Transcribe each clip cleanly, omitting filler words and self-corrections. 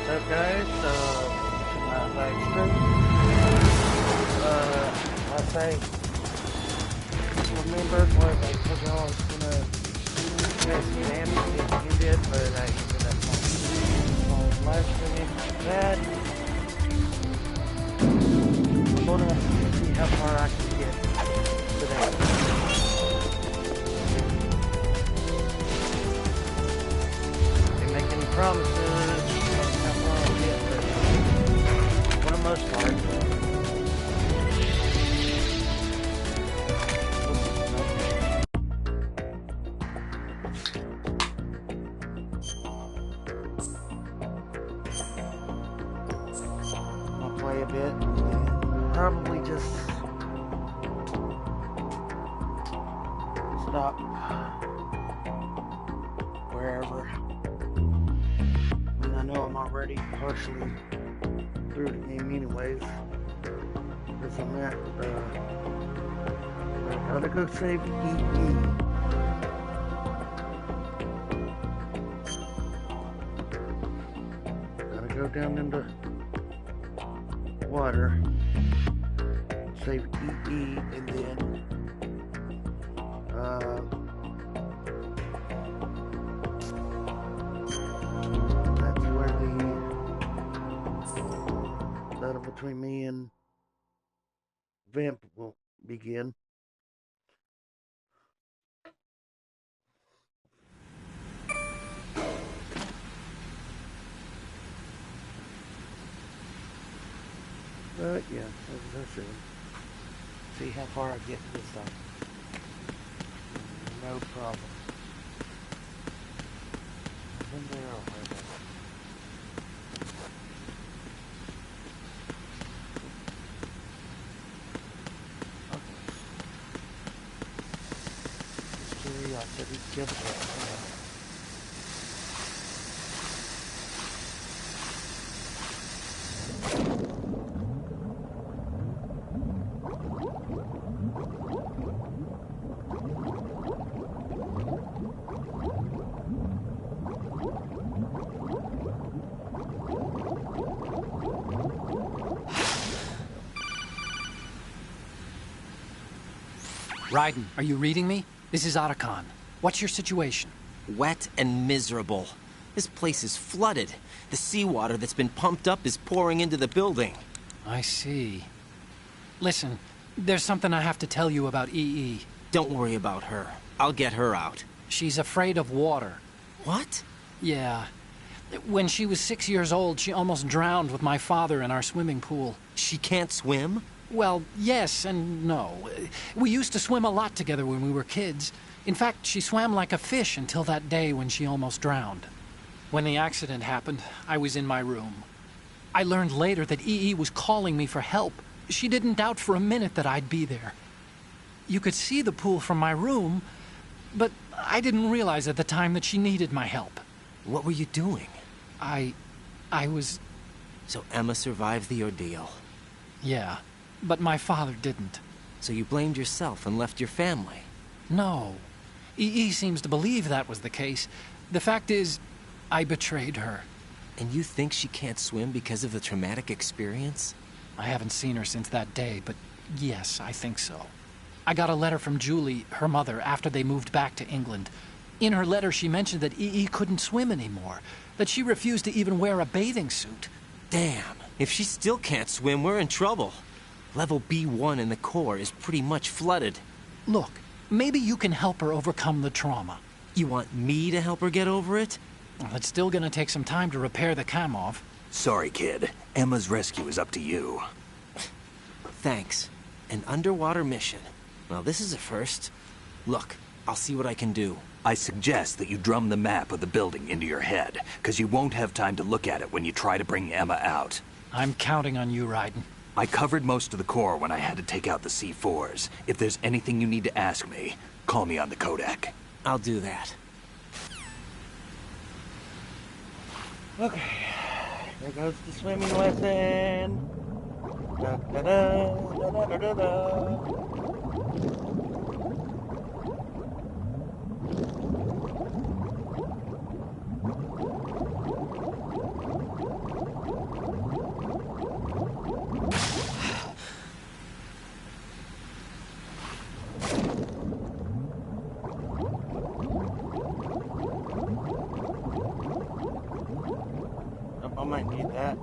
What's up, guys? To my live stream. I say, remember what I told y'all I was gonna test damage if you did, but I ended up on live streaming that. I'm gonna see how far I can get today. Can't make any promises on how far I'll get, but for the most part. Play a bit and probably just stop wherever. I mean, I know I'm already partially through the game anyways, because I'm at I gotta go save Yeet. Gotta go down into water, save EE, and then that's where the battle between me and Vamp will begin. But yeah, as I said, see how far I get this time. No problem. I've been there already. Okay. Just curiosity, give it a Raiden, are you reading me? This is Otacon. What's your situation? Wet and miserable. This place is flooded. The seawater that's been pumped up is pouring into the building. I see. Listen, there's something I have to tell you about EE. Don't worry about her. I'll get her out. She's afraid of water. What? Yeah. When she was 6 years old, she almost drowned with my father in our swimming pool. She can't swim? Well, yes and no. We used to swim a lot together when we were kids. In fact, she swam like a fish until that day when she almost drowned. When the accident happened, I was in my room. I learned later that EE was calling me for help. She didn't doubt for a minute that I'd be there. You could see the pool from my room, but I didn't realize at the time that she needed my help. What were you doing? I was... So Emma survived the ordeal. Yeah, but my father didn't. So you blamed yourself and left your family? No. EE seems to believe that was the case. The fact is, I betrayed her. And you think she can't swim because of the traumatic experience? I haven't seen her since that day, but yes, I think so. I got a letter from Julie, her mother, after they moved back to England. In her letter, she mentioned that EE couldn't swim anymore, that she refused to even wear a bathing suit. Damn, if she still can't swim, we're in trouble. Level B1 in the core is pretty much flooded. Look, maybe you can help her overcome the trauma. You want me to help her get over it? Well, it's still gonna take some time to repair the Kamov. Sorry, kid. Emma's rescue is up to you. Thanks. An underwater mission. Well, this is a first. Look, I'll see what I can do. I suggest that you drum the map of the building into your head, because you won't have time to look at it when you try to bring Emma out. I'm counting on you, Raiden. I covered most of the core when I had to take out the C4s. If there's anything you need to ask me, call me on the codec. I'll do that. Okay, there goes the swimming lesson. Da, da, da, da, da, da, da. I might need that.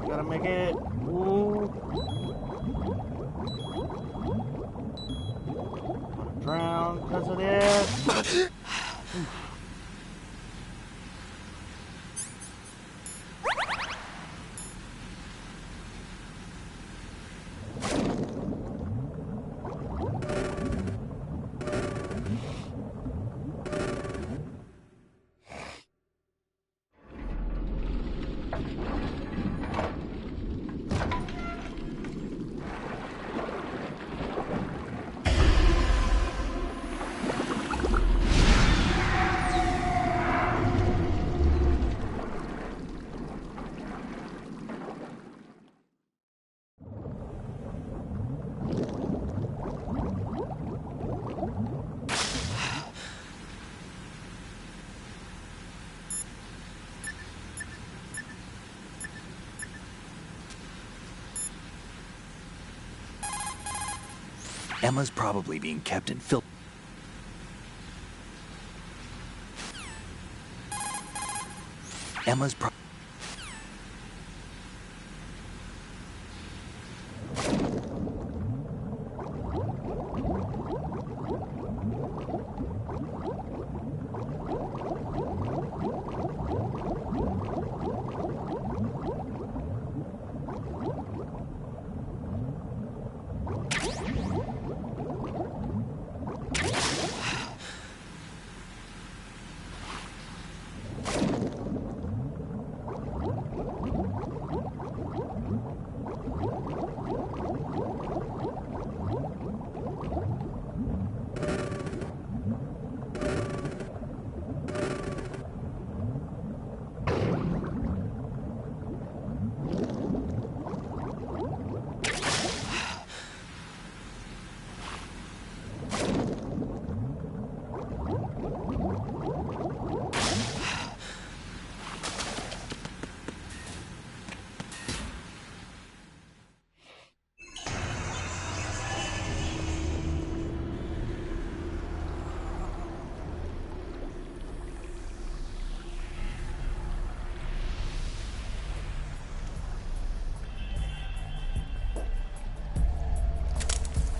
Gotta make it. Ooh. I'm gonna drown because of this. Emma's probably being kept in Emma's pro-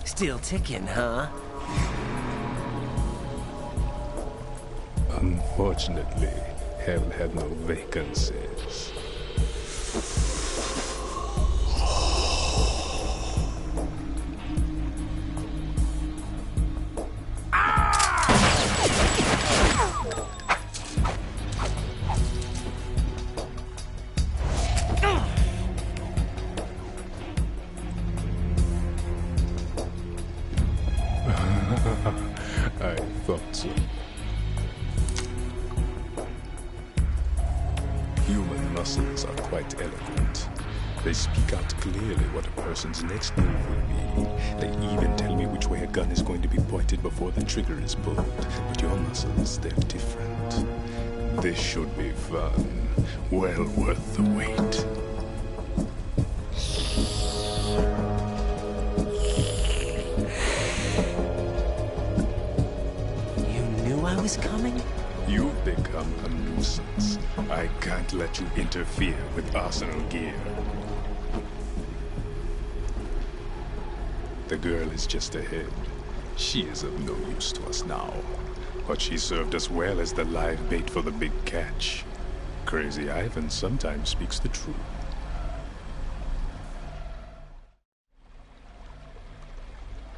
Still ticking, huh? Unfortunately, hell had no vacancies. I thought so. Human muscles are quite eloquent. They speak out clearly what a person's next move will be. They even tell me which way a gun is going to be pointed before the trigger is pulled. But your muscles, they're different. This should be fun. Well worth the wait. I was coming? You've become a nuisance. I can't let you interfere with arsenal gear. The girl is just ahead. She is of no use to us now. But she served us well as the live bait for the big catch. Crazy Ivan sometimes speaks the truth.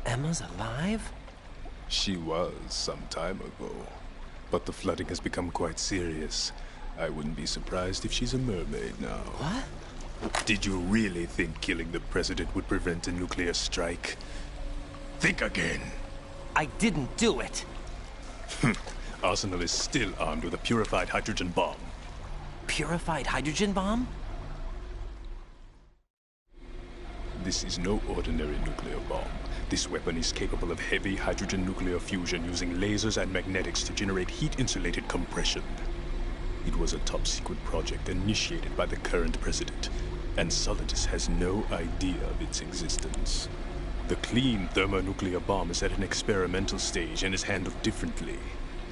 Emma's alive? She was some time ago, but the flooding has become quite serious. I wouldn't be surprised if she's a mermaid now. What? Did you really think killing the president would prevent a nuclear strike? Think again. I didn't do it. Arsenal is still armed with a purified hydrogen bomb. Purified hydrogen bomb? This is no ordinary nuclear bomb. This weapon is capable of heavy hydrogen nuclear fusion using lasers and magnetics to generate heat-insulated compression. It was a top-secret project initiated by the current president, and Solidus has no idea of its existence. The clean thermonuclear bomb is at an experimental stage and is handled differently.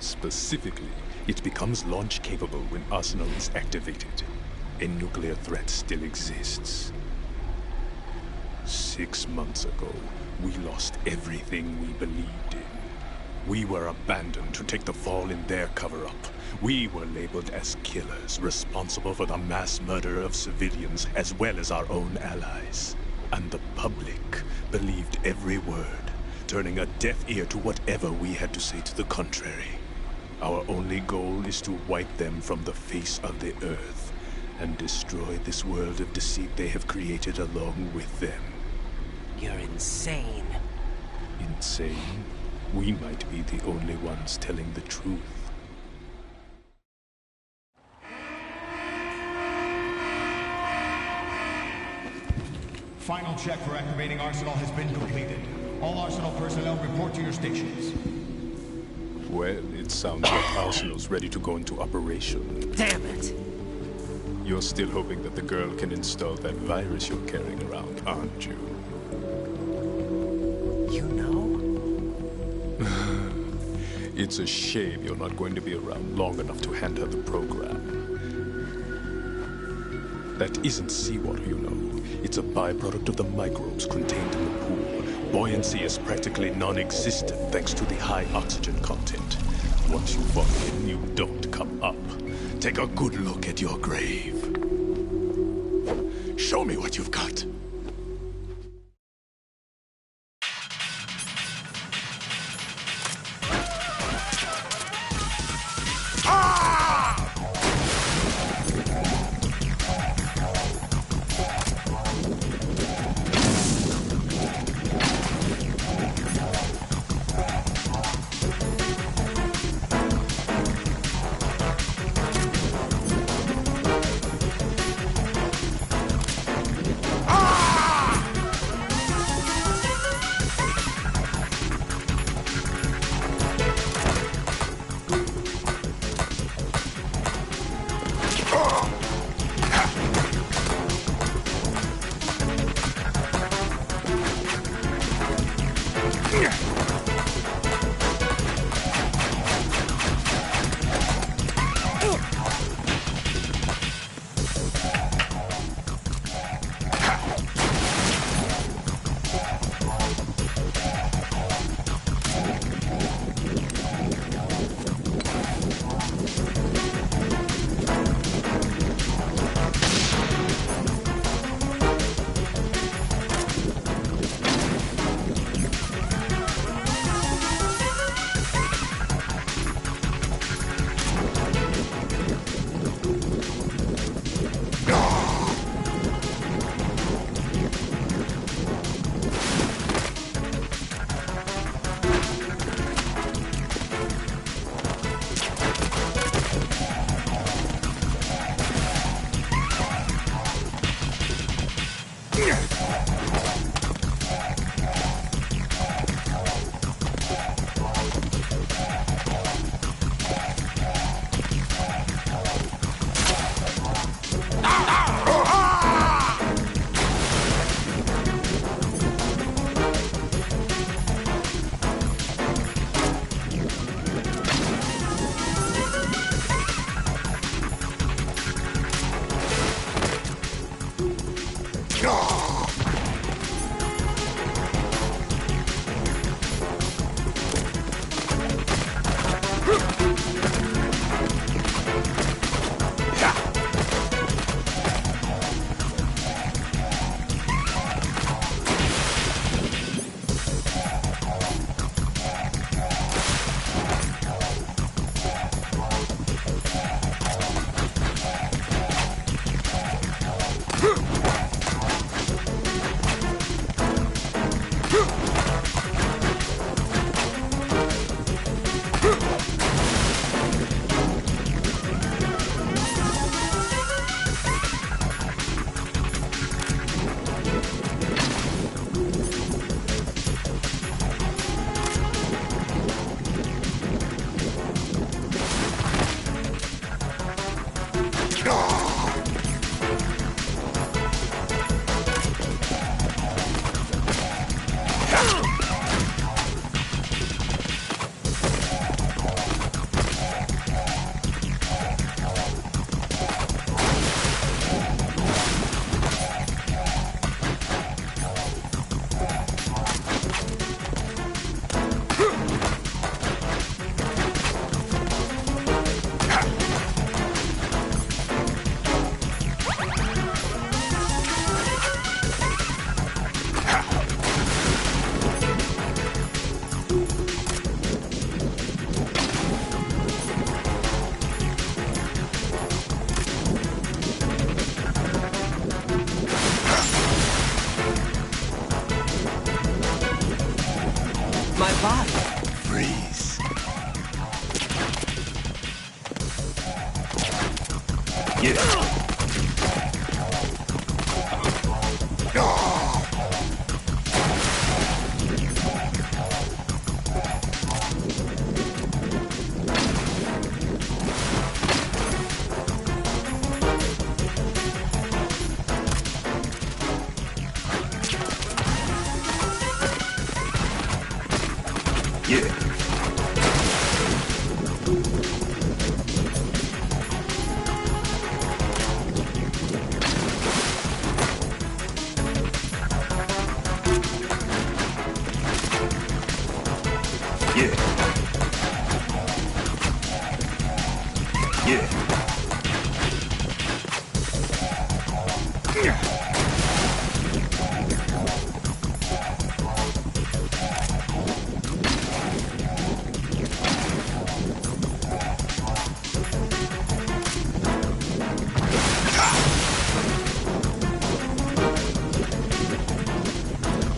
Specifically, it becomes launch-capable when Arsenal is activated. A nuclear threat still exists. 6 months ago, we lost everything we believed in. We were abandoned to take the fall in their cover-up. We were labeled as killers, responsible for the mass murder of civilians as well as our own allies. And the public believed every word, turning a deaf ear to whatever we had to say to the contrary. Our only goal is to wipe them from the face of the earth and destroy this world of deceit they have created along with them. You're insane. Insane? We might be the only ones telling the truth. Final check for activating Arsenal has been completed. All Arsenal personnel report to your stations. Well, it sounds like Arsenal's ready to go into operation. Damn it! You're still hoping that the girl can install that virus you're carrying around, aren't you? You know? It's a shame you're not going to be around long enough to hand her the program. That isn't seawater, you know. It's a byproduct of the microbes contained in the pool. Buoyancy is practically non-existent thanks to the high oxygen content. Once you fall in, you don't come up. Take a good look at your grave. Show me what you've got. Ah!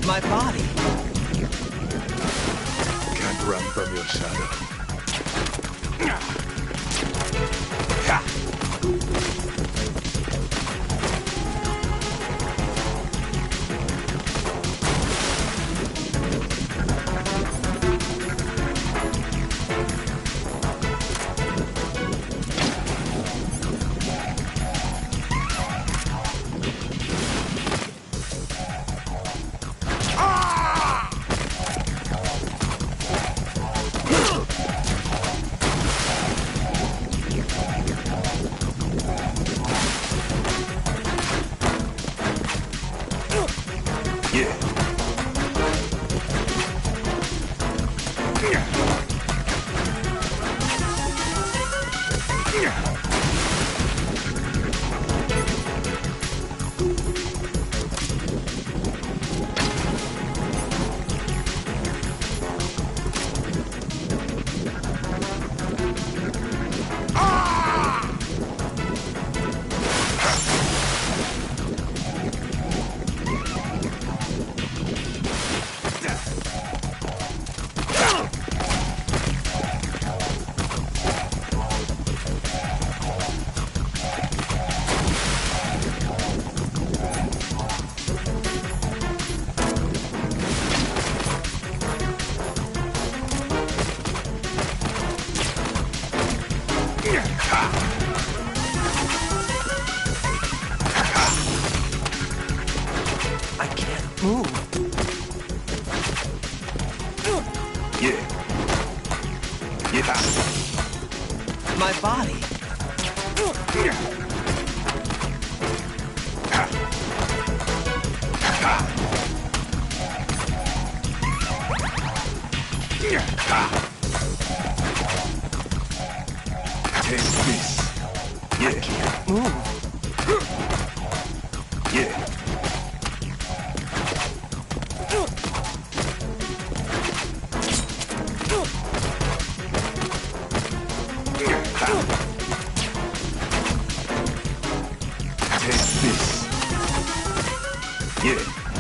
My body. Can't run from your shadow. I can't move. My body. Take this. I can't move. Take this. I can't move.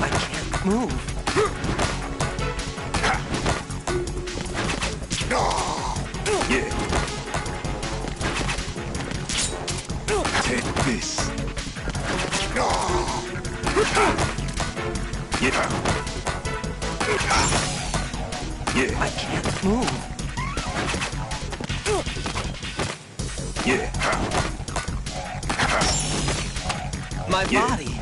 Take this. I can't move. My body.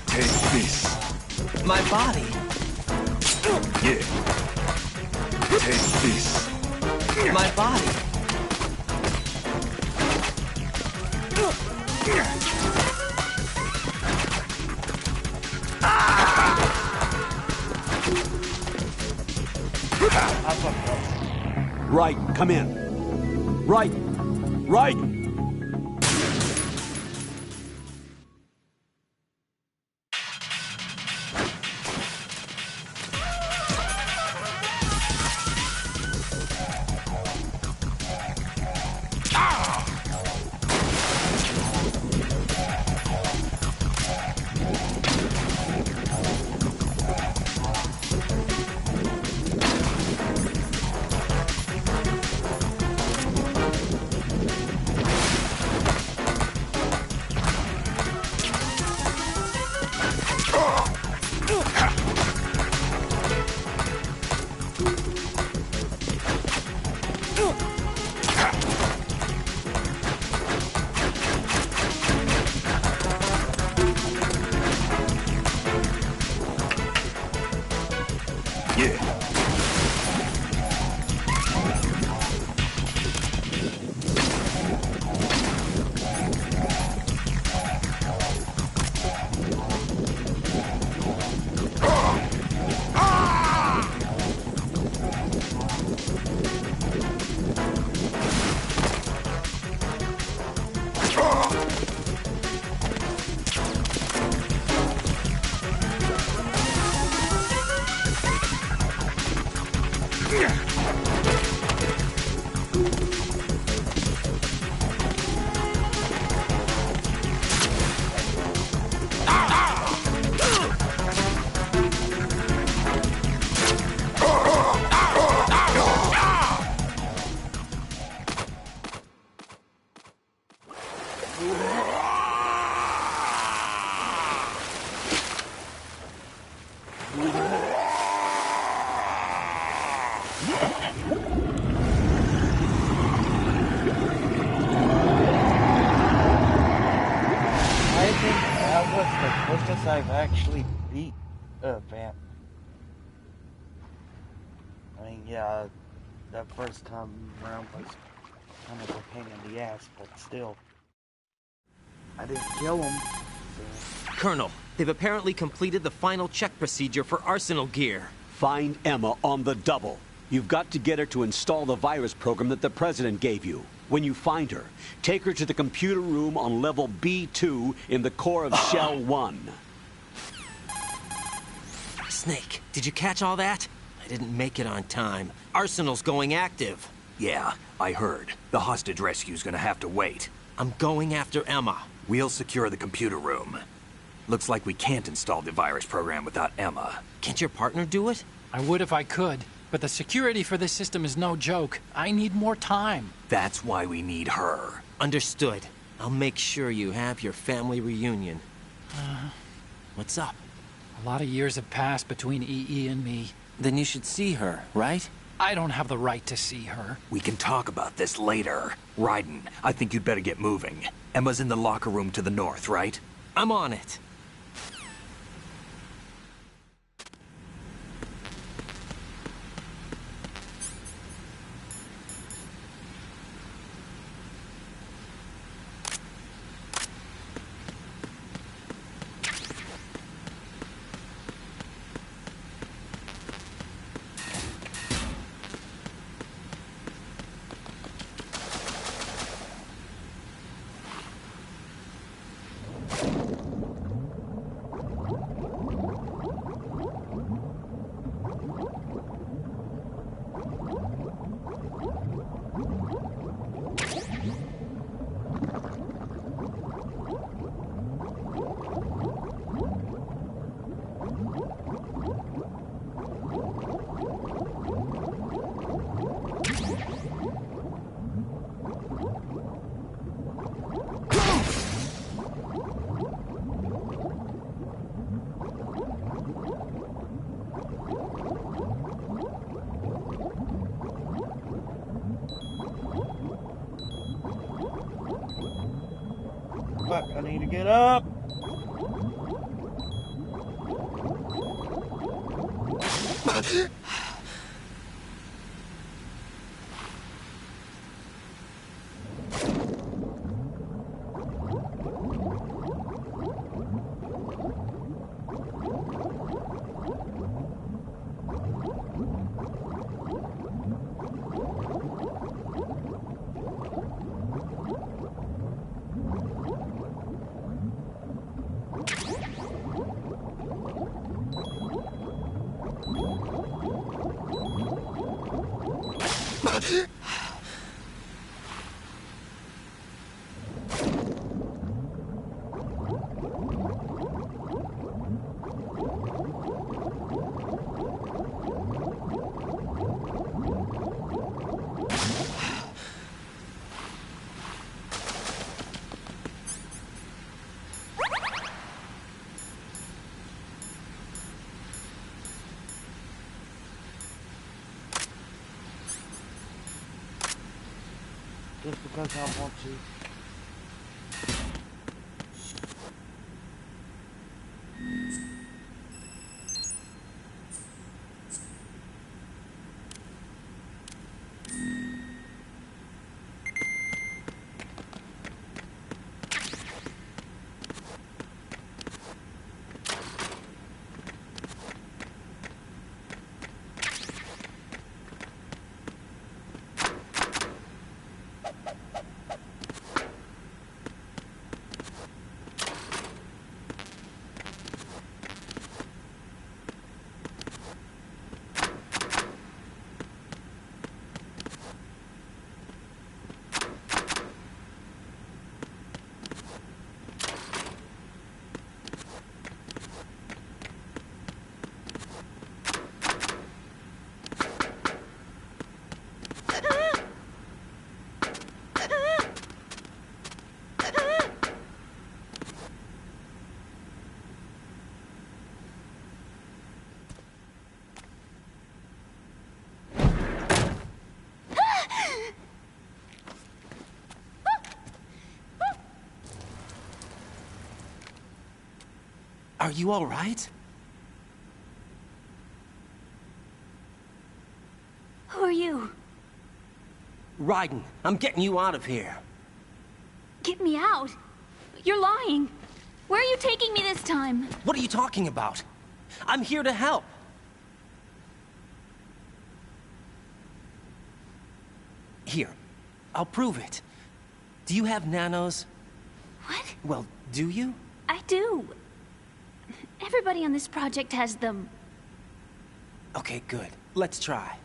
Take this. My body. Take this. My body. Right, come in. Right. Right. I think that was the quickest I've actually beat a vamp. I mean, yeah, that first time around was kind of a pain in the ass, but still. I didn't kill him. So. Colonel, they've apparently completed the final check procedure for arsenal gear. Find Emma on the double. You've got to get her to install the virus program that the President gave you. When you find her, take her to the computer room on level B2 in the core of Shell 1. Snake, did you catch all that? I didn't make it on time. Arsenal's going active. Yeah, I heard. The hostage rescue's gonna have to wait. I'm going after Emma. We'll secure the computer room. Looks like we can't install the virus program without Emma. Can't your partner do it? I would if I could, but the security for this system is no joke. I need more time. That's why we need her. Understood. I'll make sure you have your family reunion. What's up? A lot of years have passed between EE and me. Then you should see her, right? I don't have the right to see her. We can talk about this later. Raiden, I think you'd better get moving. Emma's in the locker room to the north, right? I'm on it. Fuck, I need to get up. just because I want to. Are you all right? Who are you? Raiden, I'm getting you out of here. Get me out. You're lying. Where are you taking me this time? What are you talking about? I'm here to help. Here, I'll prove it. Do you have nanos? What? Well, do you? I do. Everybody on this project has them. Okay, good. Let's try.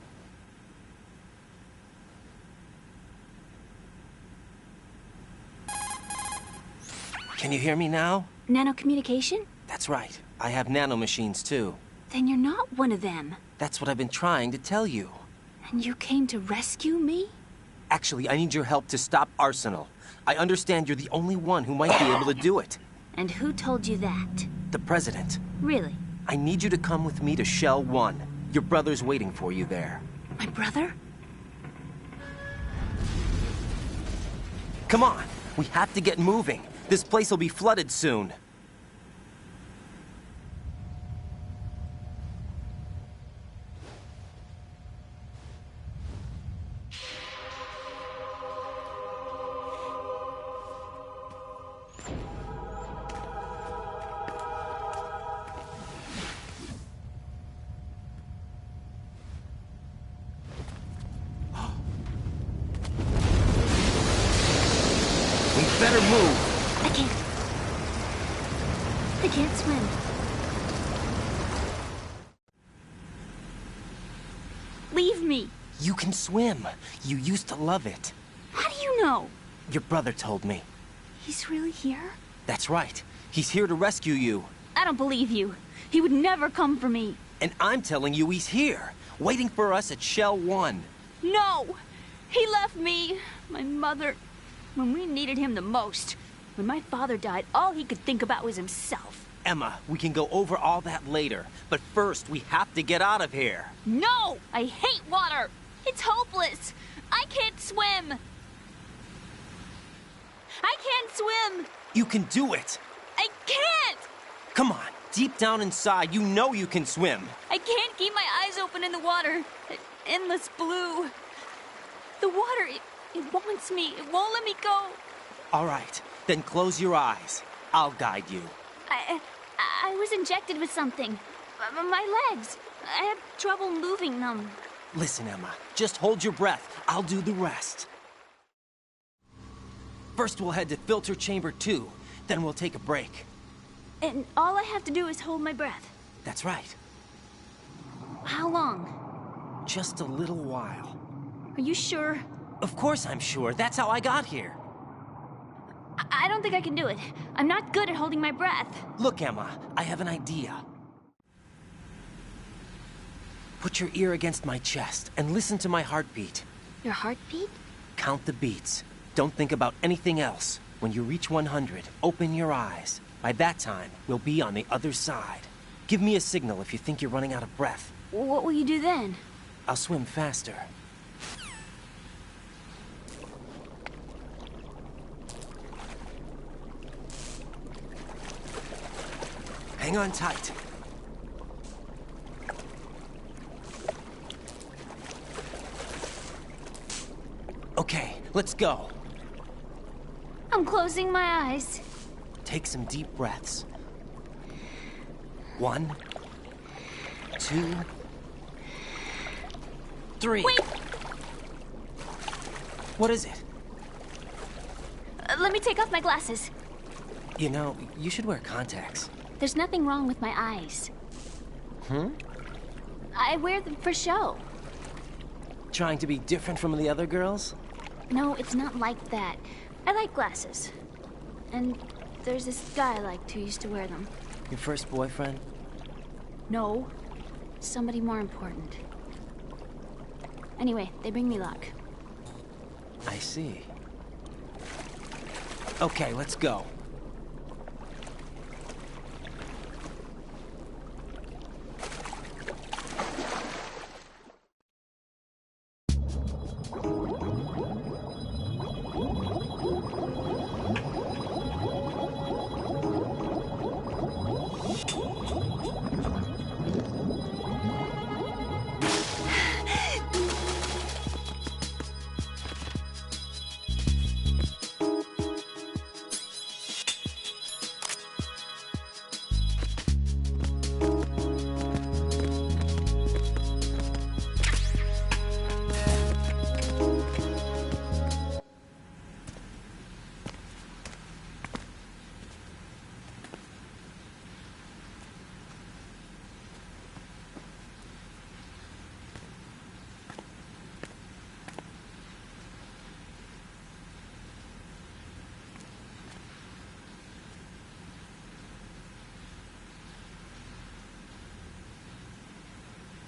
Can you hear me now? Nanocommunication? That's right. I have nanomachines too. Then you're not one of them. That's what I've been trying to tell you. And you came to rescue me? Actually, I need your help to stop Arsenal. I understand you're the only one who might be able to do it. And who told you that? The President. Really? I need you to come with me to Shell 1. Your brother's waiting for you there. My brother? Come on! We have to get moving. This place will be flooded soon. Better move. I can't swim. Leave me. You can swim. You used to love it. How do you know? Your brother told me. He's really here? That's right. He's here to rescue you. I don't believe you. He would never come for me. And I'm telling you he's here, waiting for us at Shell 1. No! He left me, my mother, when we needed him the most. When my father died, all he could think about was himself. Emma, we can go over all that later. But first, we have to get out of here. No! I hate water! It's hopeless! I can't swim! I can't swim! You can do it! I can't! Come on, deep down inside, you know you can swim. I can't keep my eyes open in the water. Endless blue. The water, it wants me. It won't let me go. All right, then close your eyes. I'll guide you. I was injected with something. My legs. I have trouble moving them. Listen, Emma, just hold your breath. I'll do the rest. First, we'll head to filter chamber 2. Then we'll take a break. And all I have to do is hold my breath. That's right. How long? Just a little while. Are you sure? Of course I'm sure. That's how I got here. I don't think I can do it. I'm not good at holding my breath. Look, Emma, I have an idea. Put your ear against my chest and listen to my heartbeat. Your heartbeat? Count the beats. Don't think about anything else. When you reach 100, open your eyes. By that time, we'll be on the other side. Give me a signal if you think you're running out of breath. What will you do then? I'll swim faster. Hang on tight. Okay, let's go. I'm closing my eyes. Take some deep breaths. 1, 2, 3. Wait! What is it? Let me take off my glasses. You know, you should wear contacts. There's nothing wrong with my eyes. I wear them for show. Trying to be different from the other girls? No, it's not like that. I like glasses. And there's this guy I liked who used to wear them. Your first boyfriend? No, somebody more important. Anyway, they bring me luck. I see. Okay, let's go.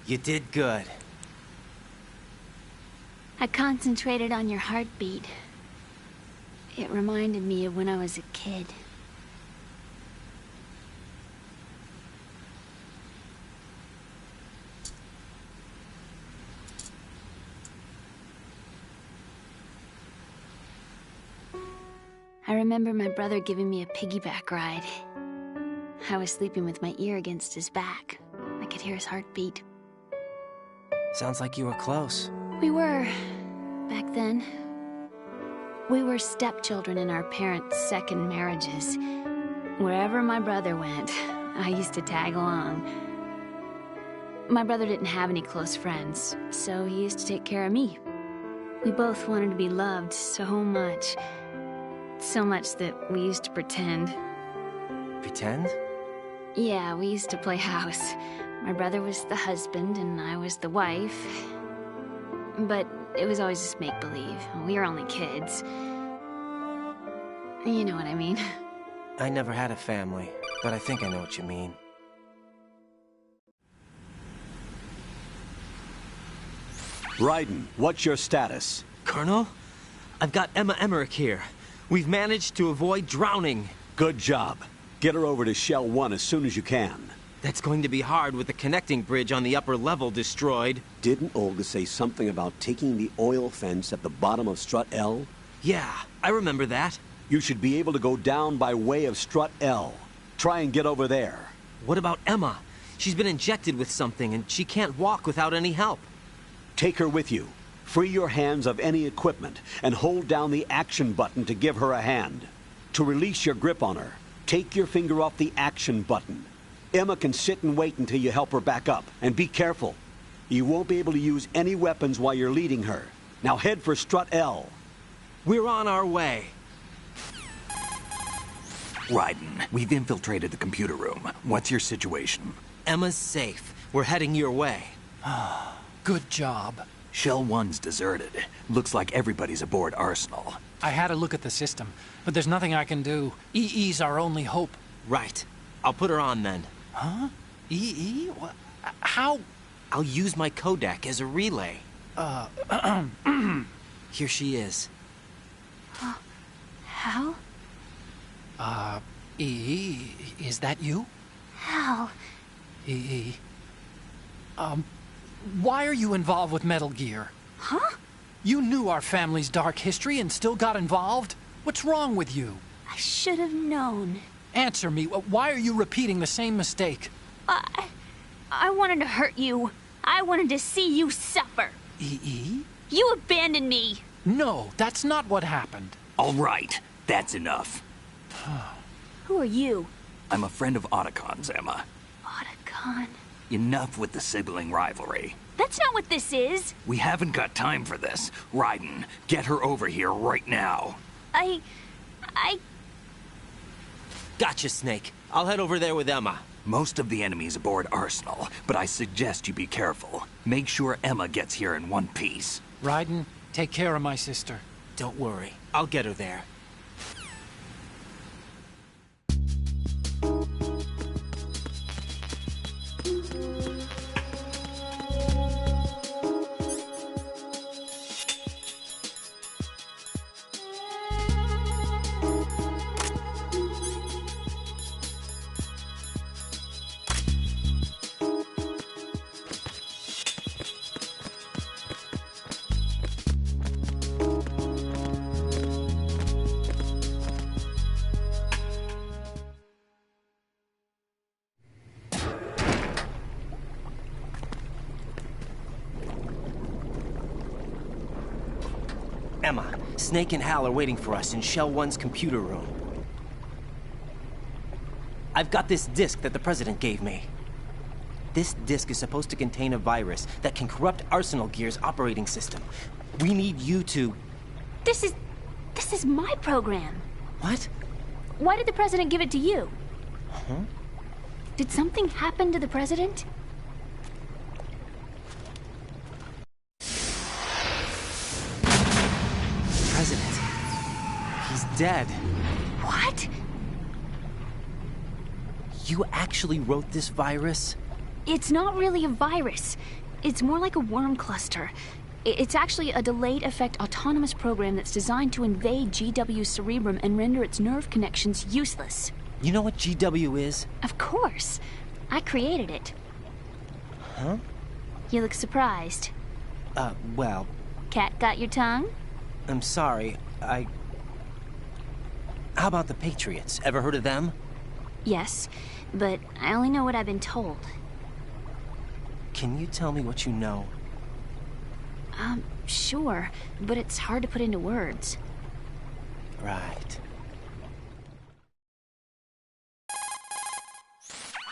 You did good. I concentrated on your heartbeat. It reminded me of when I was a kid. I remember my brother giving me a piggyback ride. I was sleeping with my ear against his back. I could hear his heartbeat. Sounds like you were close. We were, back then. We were stepchildren in our parents' second marriages. Wherever my brother went, I used to tag along. My brother didn't have any close friends, so he used to take care of me. We both wanted to be loved so much. So much that we used to pretend. Pretend? Yeah, we used to play house. My brother was the husband and I was the wife. But it was always just make-believe. We were only kids. You know what I mean. I never had a family, but I think I know what you mean. Raiden, what's your status? Colonel? I've got Emma Emmerich here. We've managed to avoid drowning. Good job. Get her over to Shell 1 as soon as you can. That's going to be hard with the connecting bridge on the upper level destroyed. Didn't Olga say something about taking the oil fence at the bottom of Strut L? Yeah, I remember that. You should be able to go down by way of Strut L. Try and get over there. What about Emma? She's been injected with something and she can't walk without any help. Take her with you. Free your hands of any equipment and hold down the action button to give her a hand. To release your grip on her, take your finger off the action button. Emma can sit and wait until you help her back up. And be careful. You won't be able to use any weapons while you're leading her. Now head for Strut L. We're on our way. Raiden, we've infiltrated the computer room. What's your situation? Emma's safe. We're heading your way. Good job. Shell 1's deserted. Looks like everybody's aboard Arsenal. I had a look at the system, but there's nothing I can do. EE's our only hope. Right. I'll put her on then. Huh? EE? What? How? I'll use my Kodak as a relay. Here she is. How? EE, is that you? How? EE. Why are you involved with Metal Gear? Huh? You knew our family's dark history and still got involved? What's wrong with you? I should have known. Answer me. Why are you repeating the same mistake? I wanted to hurt you. I wanted to see you suffer. E.E.? You abandoned me. No, that's not what happened. All right, that's enough. Who are you? I'm a friend of Otacon's, Emma. Otacon? Enough with the sibling rivalry. That's not what this is. We haven't got time for this. Raiden, get her over here right now. I... Gotcha, Snake. I'll head over there with Emma. Most of the enemy's aboard Arsenal, but I suggest you be careful. Make sure Emma gets here in one piece. Raiden, take care of my sister. Don't worry. I'll get her there. Emma, Snake and Hal are waiting for us in Shell 1's computer room. I've got this disk that the President gave me. This disk is supposed to contain a virus that can corrupt Arsenal Gear's operating system. We need you to... This is my program. What? Why did the President give it to you? Huh? Did something happen to the President? President. He's dead. What? You actually wrote this virus? It's not really a virus. It's more like a worm cluster. It's actually a delayed effect autonomous program that's designed to invade GW's cerebrum and render its nerve connections useless. You know what GW is? Of course. I created it. Huh? You look surprised. Well... Cat got your tongue? I'm sorry, How about the Patriots? Ever heard of them? Yes, but I only know what I've been told. Can you tell me what you know? Sure, but it's hard to put into words. Right.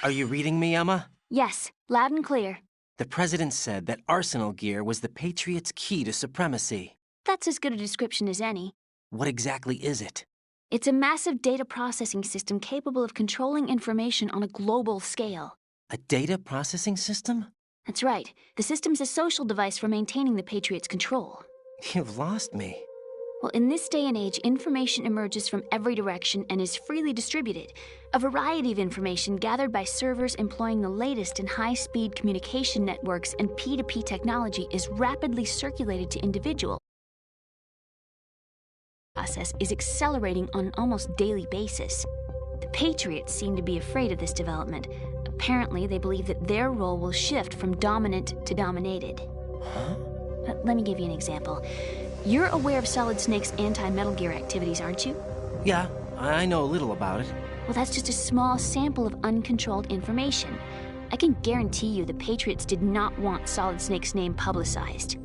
Are you reading me, Emma? Yes, loud and clear. The President said that Arsenal Gear was the Patriots' key to supremacy. That's as good a description as any. What exactly is it? It's a massive data processing system capable of controlling information on a global scale. A data processing system? That's right. The system's a social device for maintaining the Patriots' control. You've lost me. Well, in this day and age, information emerges from every direction and is freely distributed. A variety of information gathered by servers employing the latest in high-speed communication networks and P2P technology is rapidly circulated to individuals. The process is accelerating on an almost daily basis. The Patriots seem to be afraid of this development. Apparently, they believe that their role will shift from dominant to dominated. Huh? Let me give you an example. You're aware of Solid Snake's anti-Metal Gear activities, aren't you? Yeah, I know a little about it. Well, that's just a small sample of uncontrolled information. I can guarantee you the Patriots did not want Solid Snake's name publicized.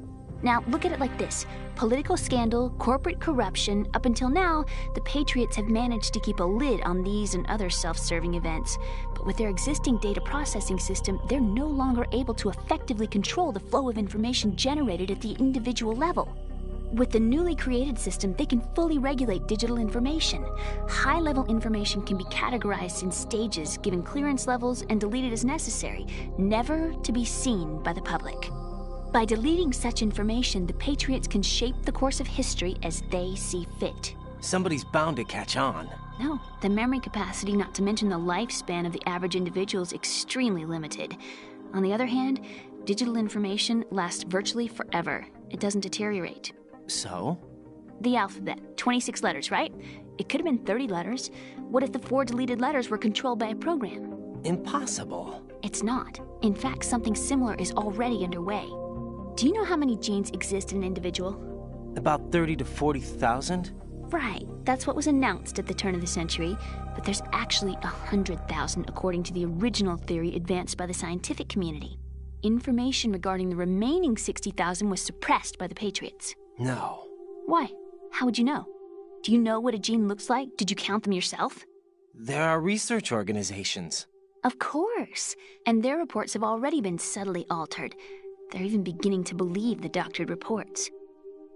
Now, look at it like this. Political scandal, corporate corruption, up until now, the Patriots have managed to keep a lid on these and other self-serving events. But with their existing data processing system, they're no longer able to effectively control the flow of information generated at the individual level. With the newly created system, they can fully regulate digital information. High-level information can be categorized in stages, given clearance levels, and deleted as necessary, never to be seen by the public. By deleting such information, the Patriots can shape the course of history as they see fit. Somebody's bound to catch on. No, the memory capacity, not to mention the lifespan of the average individual, is extremely limited. On the other hand, digital information lasts virtually forever. It doesn't deteriorate. So? The alphabet, 26 letters, right? It could have been 30 letters. What if the 4 deleted letters were controlled by a program? Impossible. It's not. In fact, something similar is already underway. Do you know how many genes exist in an individual? About 30 to 40,000? Right, that's what was announced at the turn of the century, but there's actually 100,000 according to the original theory advanced by the scientific community. Information regarding the remaining 60,000 was suppressed by the Patriots. No. Why? How would you know? Do you know what a gene looks like? Did you count them yourself? There are research organizations. Of course, and their reports have already been subtly altered. They're even beginning to believe the doctored reports.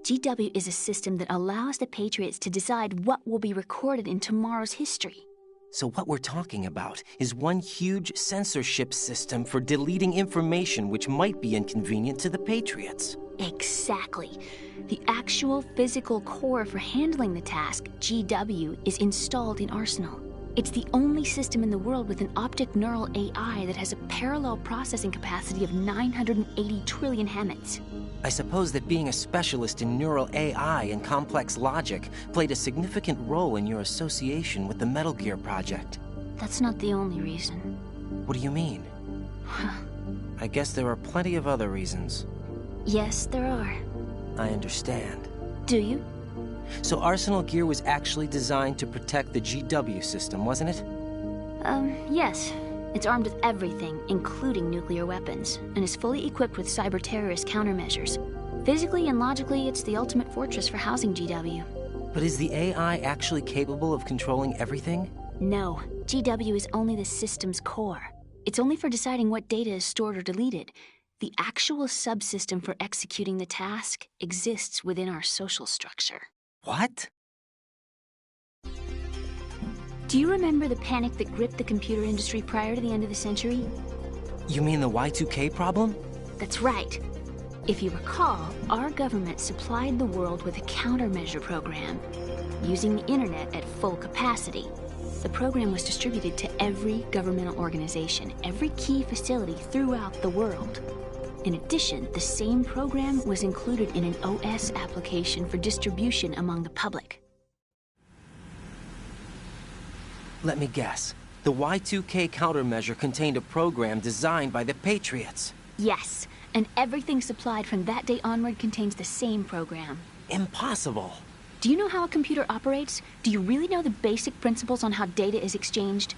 GW is a system that allows the Patriots to decide what will be recorded in tomorrow's history. So what we're talking about is one huge censorship system for deleting information which might be inconvenient to the Patriots. Exactly. The actual physical core for handling the task, GW, is installed in Arsenal. It's the only system in the world with an optic neural AI that has a parallel processing capacity of 980 trillion Hammets. I suppose that being a specialist in neural AI and complex logic played a significant role in your association with the Metal Gear project. That's not the only reason. What do you mean? I guess there are plenty of other reasons. Yes, there are. I understand. Do you? So Arsenal Gear was actually designed to protect the GW system, wasn't it? Yes. It's armed with everything, including nuclear weapons, and is fully equipped with cyber-terrorist countermeasures. Physically and logically, it's the ultimate fortress for housing GW. But is the AI actually capable of controlling everything? No. GW is only the system's core. It's only for deciding what data is stored or deleted. The actual subsystem for executing the task exists within our social structure. What? Do you remember the panic that gripped the computer industry prior to the end of the century? You mean the Y2K problem? That's right. If you recall, our government supplied the world with a countermeasure program, using the internet at full capacity. The program was distributed to every governmental organization, every key facility throughout the world. In addition, the same program was included in an OS application for distribution among the public. Let me guess. The Y2K countermeasure contained a program designed by the Patriots. Yes, and everything supplied from that day onward contains the same program. Impossible. Do you know how a computer operates? Do you really know the basic principles on how data is exchanged?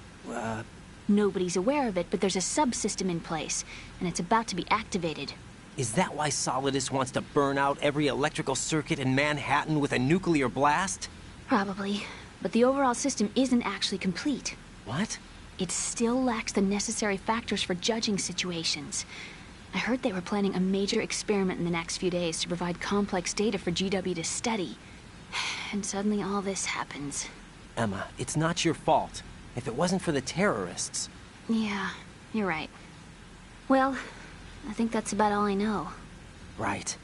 Nobody's aware of it, but there's a subsystem in place, and it's about to be activated. Is that why Solidus wants to burn out every electrical circuit in Manhattan with a nuclear blast? Probably, but the overall system isn't actually complete. What? It still lacks the necessary factors for judging situations. I heard they were planning a major experiment in the next few days to provide complex data for GW to study. And suddenly all this happens. Emma, it's not your fault. If it wasn't for the terrorists... Yeah, you're right. Well, I think that's about all I know. Right.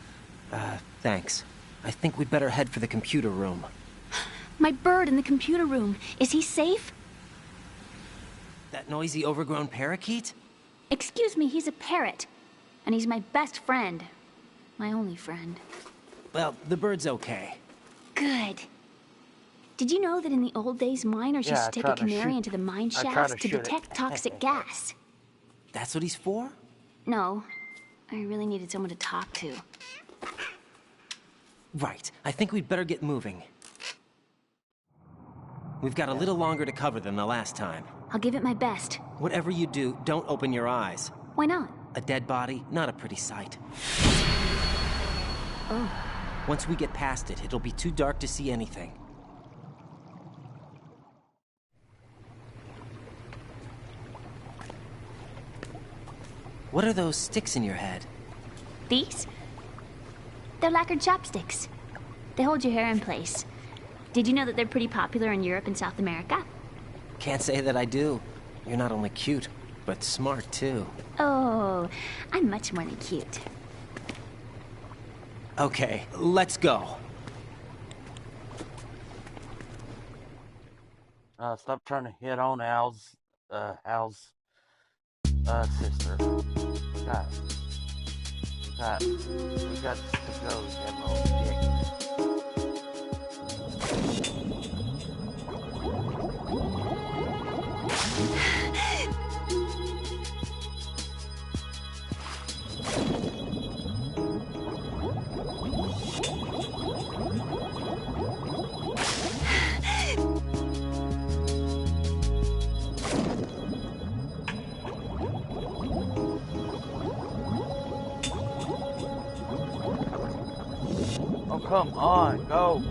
Thanks. I think we'd better head for the computer room. My bird in the computer room. Is he safe? That noisy, overgrown parakeet? Excuse me, he's a parrot. And he's my best friend. My only friend. Well, the bird's okay. Good. Did you know that in the old days, miners used to take a canary into the mine shafts to detect toxic gas? That's what he's for? No. I really needed someone to talk to. Right. I think we'd better get moving. We've got a little longer to cover than the last time. I'll give it my best. Whatever you do, don't open your eyes. Why not? A dead body, not a pretty sight. Oh. Once we get past it, it'll be too dark to see anything. What are those sticks in your head? These? They're lacquered chopsticks. They hold your hair in place. Did you know that they're pretty popular in Europe and South America? Can't say that I do. You're not only cute, but smart too. Oh, I'm much more than cute. Okay, let's go. Stop trying to hit on Al's sister. We got to go get my own dick. Oh, come on, go.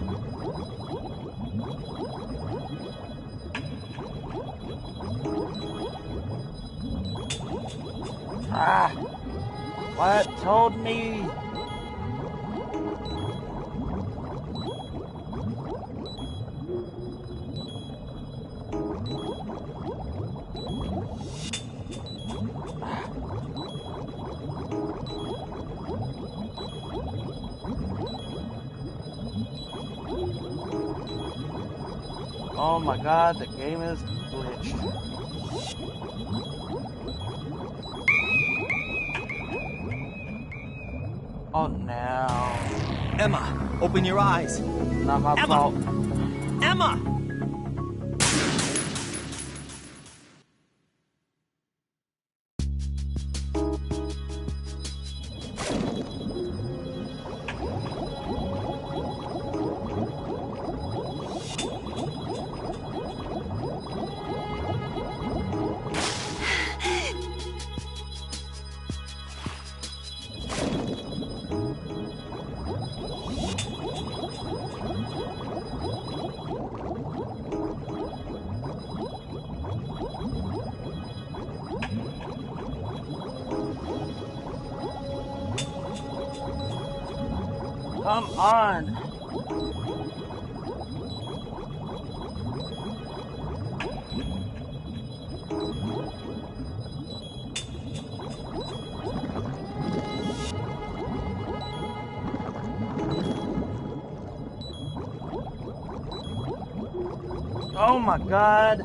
Ah! What told me? Oh my god, the game is glitched. Oh no. Emma, open your eyes. Not my Emma! fault. Emma! Come on. Oh my god.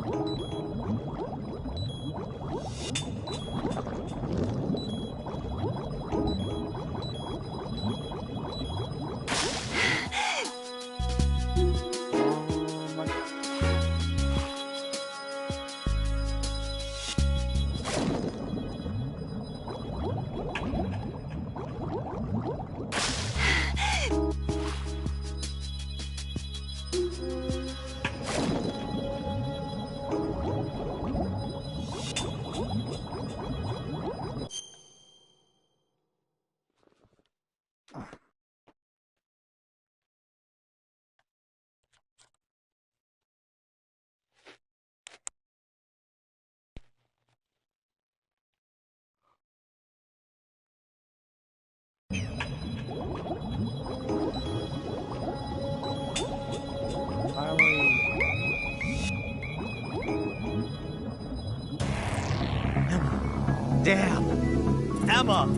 Damn! Emma!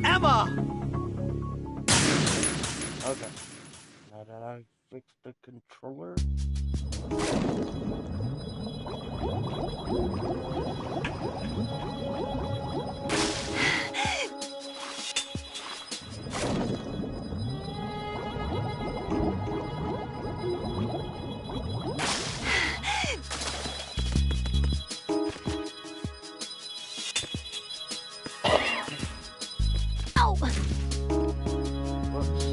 Emma! Okay. Now that I fixed the controller. Oh! Whoops.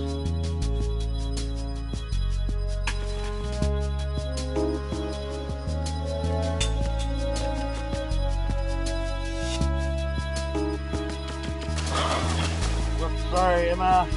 Whoops, sorry, Emma.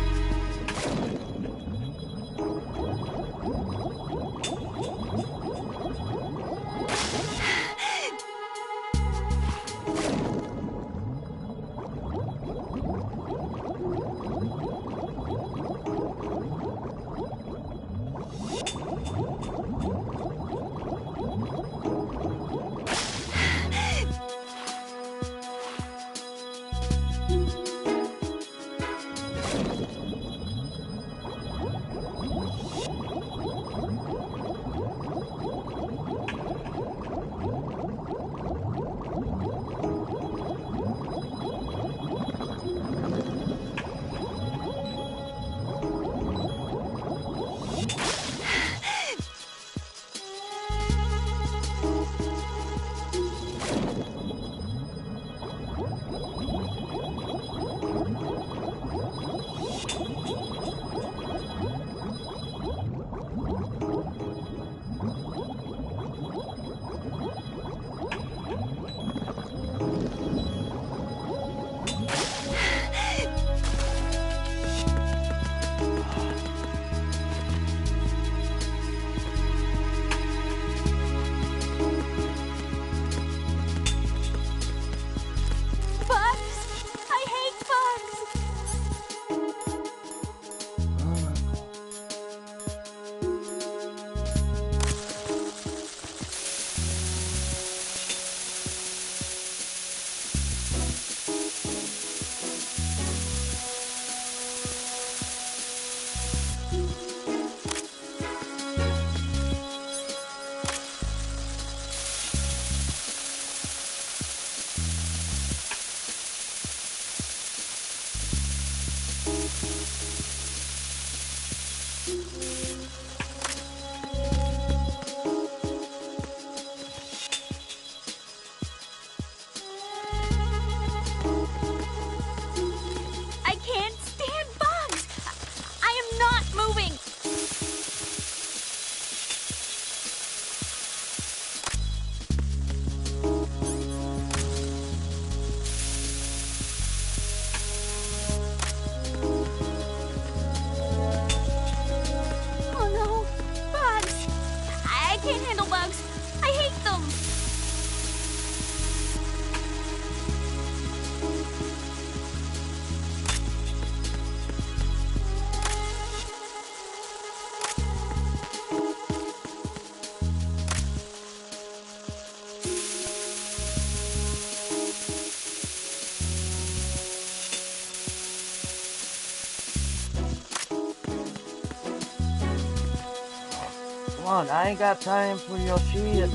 Come on, I ain't got time for your shit.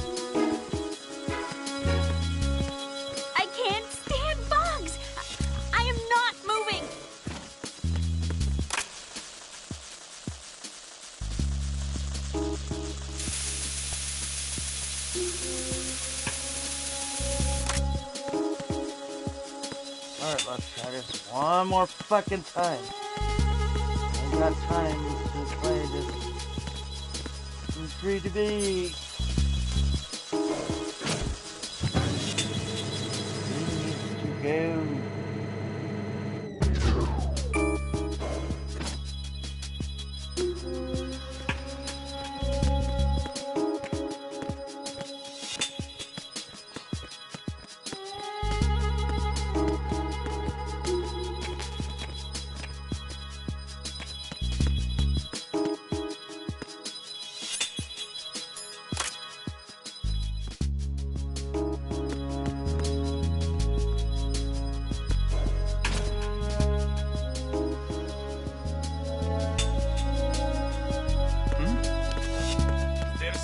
I can't stand bugs. I am not moving. Alright, let's try this one more fucking time. Ain't got time to play this. It's free to be. Needs to go.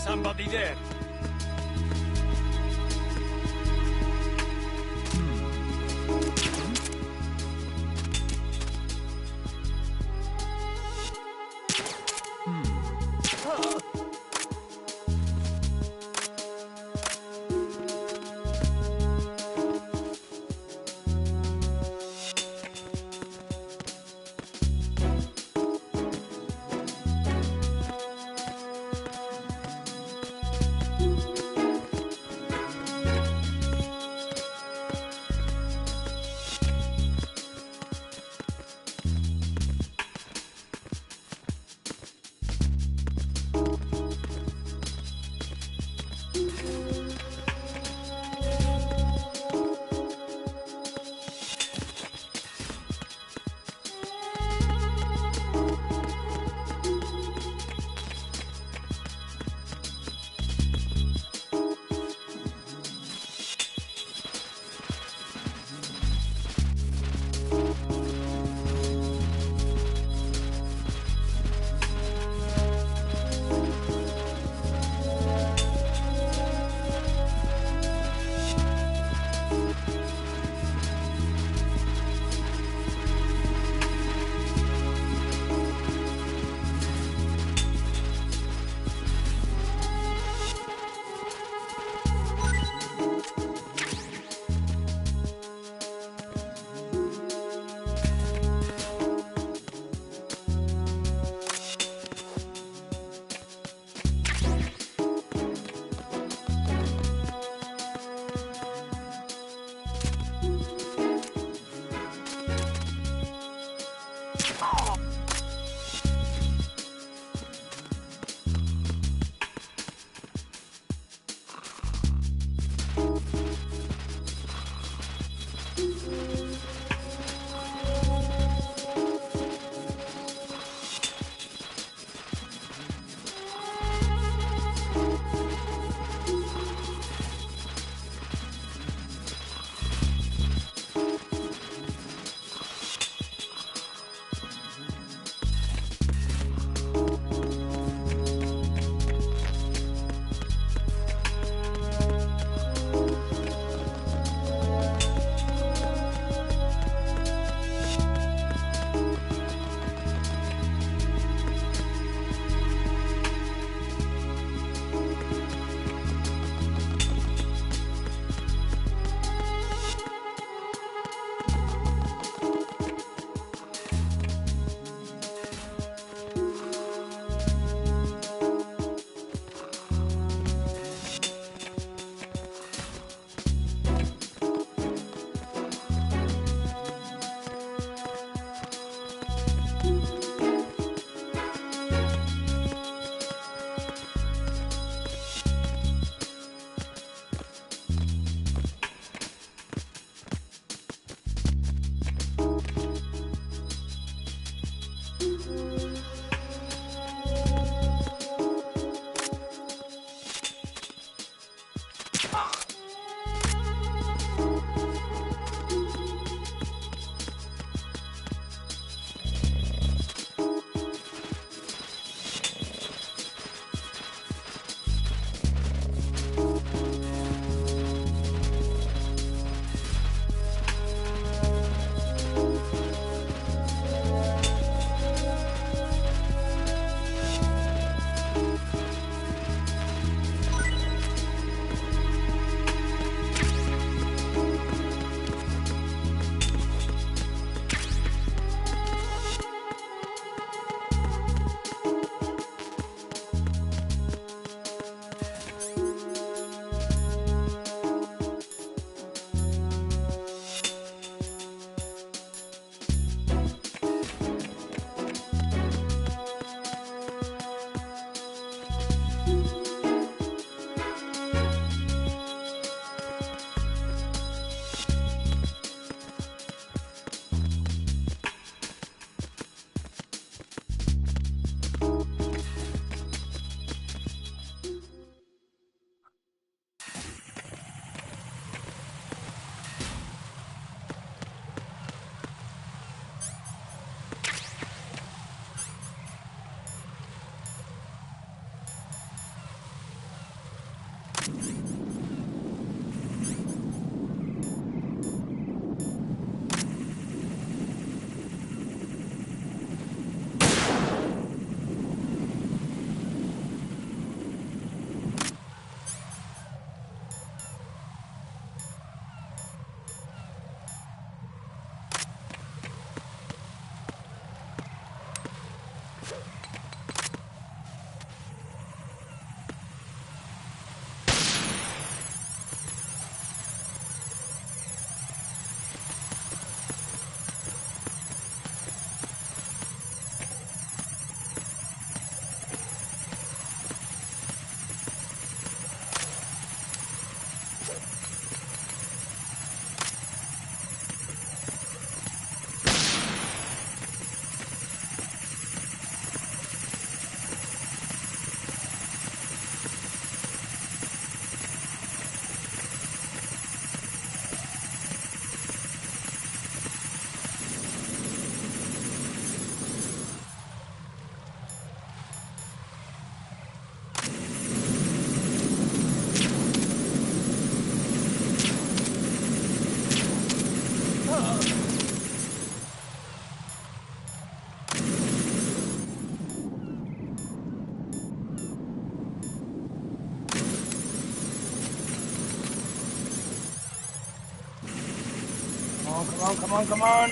Somebody there. Come on, come on!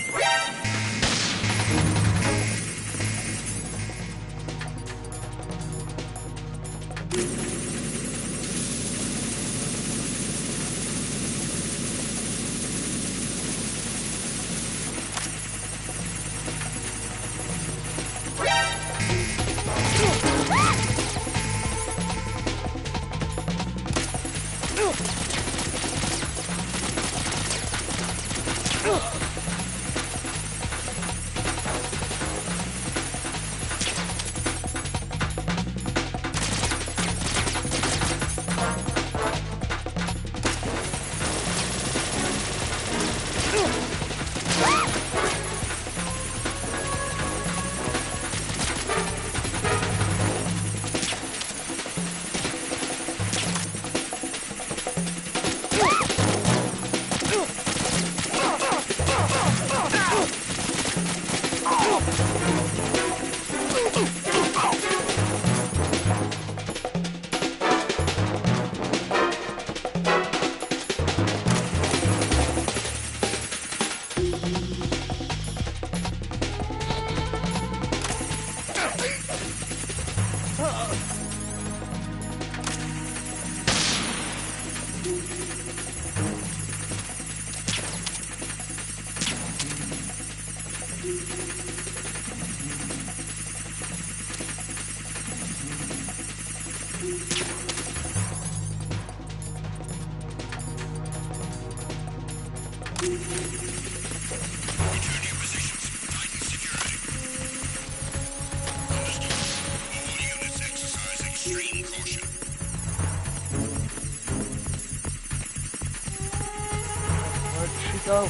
Go.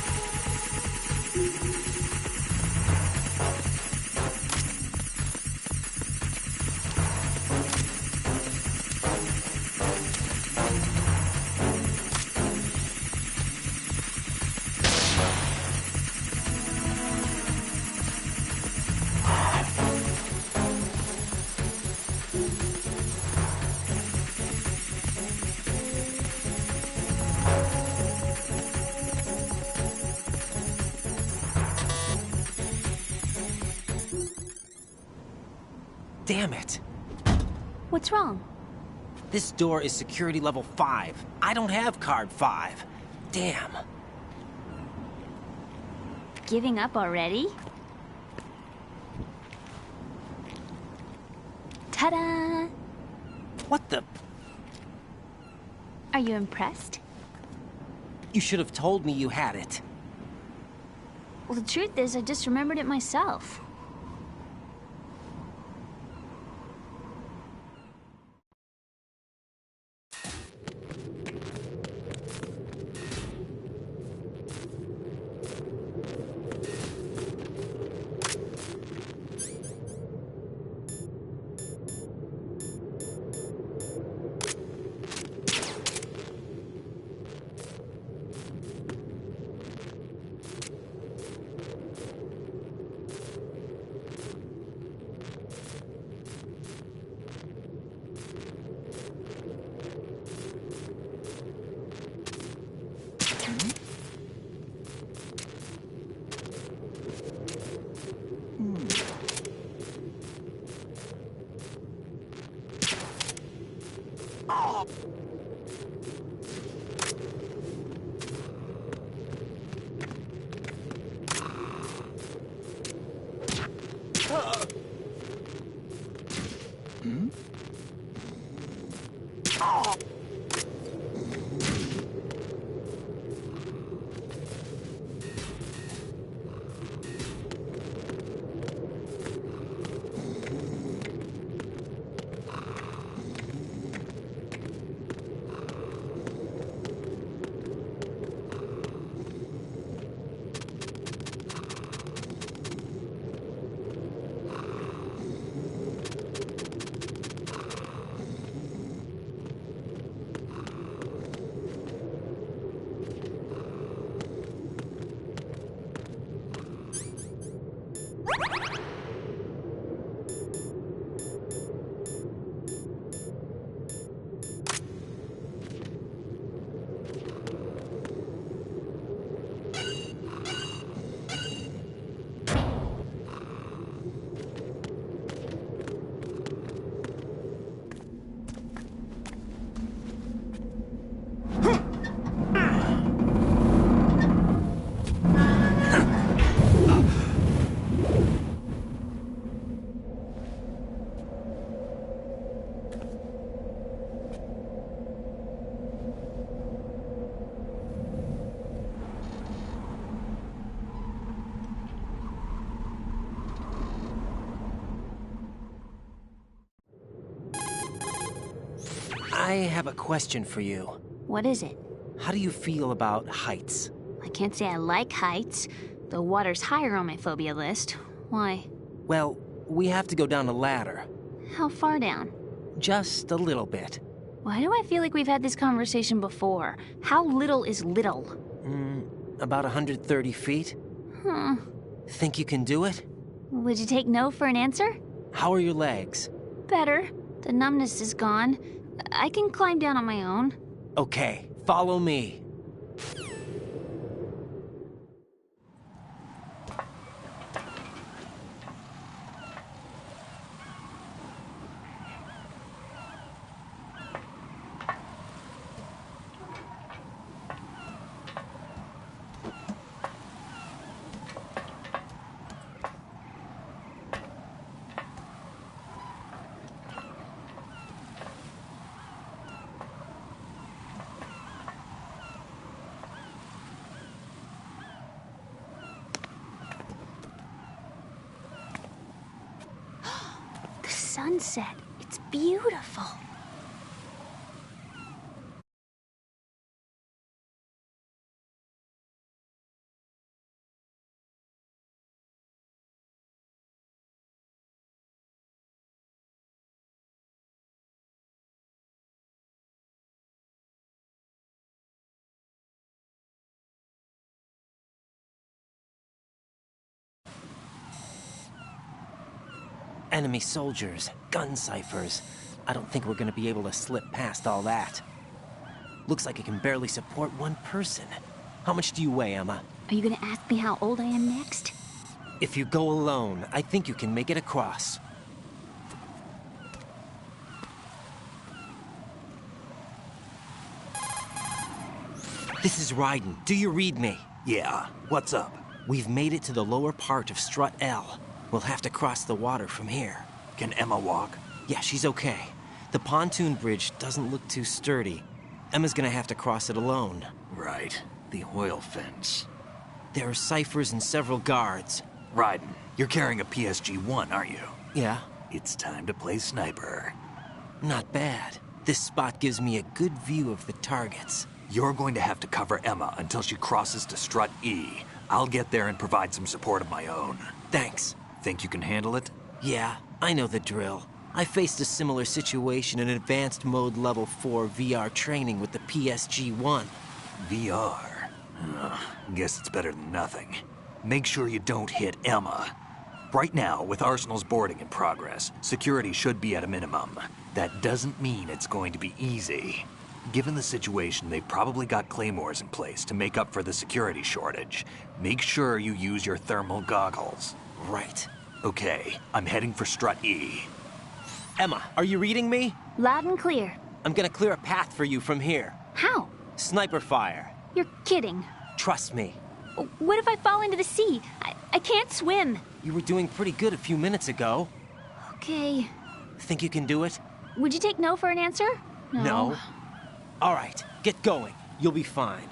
Damn it. What's wrong? This door is security level 5. I don't have card 5. Damn. Giving up already? Ta-da! What the? Are you impressed? You should have told me you had it. Well, the truth is, I just remembered it myself. I have a question for you. What is it? How do you feel about heights? I can't say I like heights. The water's higher on my phobia list. Why? Well, we have to go down a ladder. How far down? Just a little bit. Why do I feel like we've had this conversation before? How little is little? About 130 feet. Think you can do it? Would you take no for an answer? How are your legs? Better. The numbness is gone. I can climb down on my own. Okay, follow me. Sunset. It's beautiful. Enemy soldiers, gun ciphers. I don't think we're gonna be able to slip past all that. Looks like it can barely support one person. How much do you weigh, Emma? Are you gonna ask me how old I am next? If you go alone, I think you can make it across. This is Ryden. Do you read me? Yeah, what's up? We've made it to the lower part of Strut L. We'll have to cross the water from here. Can Emma walk? Yeah, she's okay. The pontoon bridge doesn't look too sturdy. Emma's gonna have to cross it alone. Right. The oil fence. There are ciphers and several guards. Ryden, you're carrying a PSG-1, aren't you? Yeah? It's time to play sniper. Not bad. This spot gives me a good view of the targets. You're going to have to cover Emma until she crosses to Strut E. I'll get there and provide some support of my own. Thanks. Think you can handle it? Yeah, I know the drill. I faced a similar situation in Advanced Mode Level 4 VR training with the PSG-1. VR? Guess it's better than nothing. Make sure you don't hit Emma. Right now, with Arsenal's boarding in progress, security should be at a minimum. That doesn't mean it's going to be easy. Given the situation, they've probably got claymores in place to make up for the security shortage. Make sure you use your thermal goggles. Right. Okay, I'm heading for Strut E. Emma, are you reading me? Loud and clear. I'm gonna clear a path for you from here. How? Sniper fire. You're kidding. Trust me. What if I fall into the sea? I can't swim. You were doing pretty good a few minutes ago. Okay. Think you can do it? Would you take no for an answer? No. All right, get going. You'll be fine.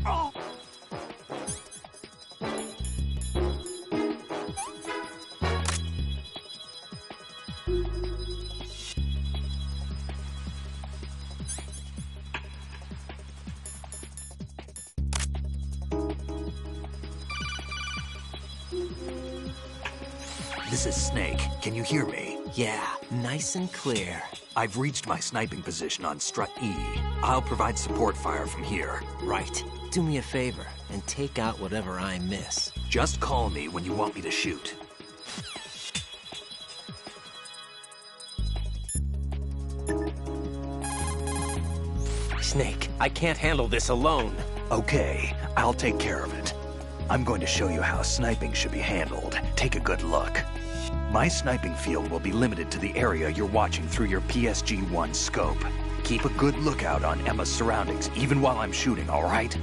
Ow. This is Snake. Can you hear me? Yeah, nice and clear. I've reached my sniping position on Strut E. I'll provide support fire from here. Right. Do me a favor and take out whatever I miss. Just call me when you want me to shoot. Snake, I can't handle this alone. Okay, I'll take care of it. I'm going to show you how sniping should be handled. Take a good look. My sniping field will be limited to the area you're watching through your PSG-1 scope. Keep a good lookout on Emma's surroundings, even while I'm shooting, all right?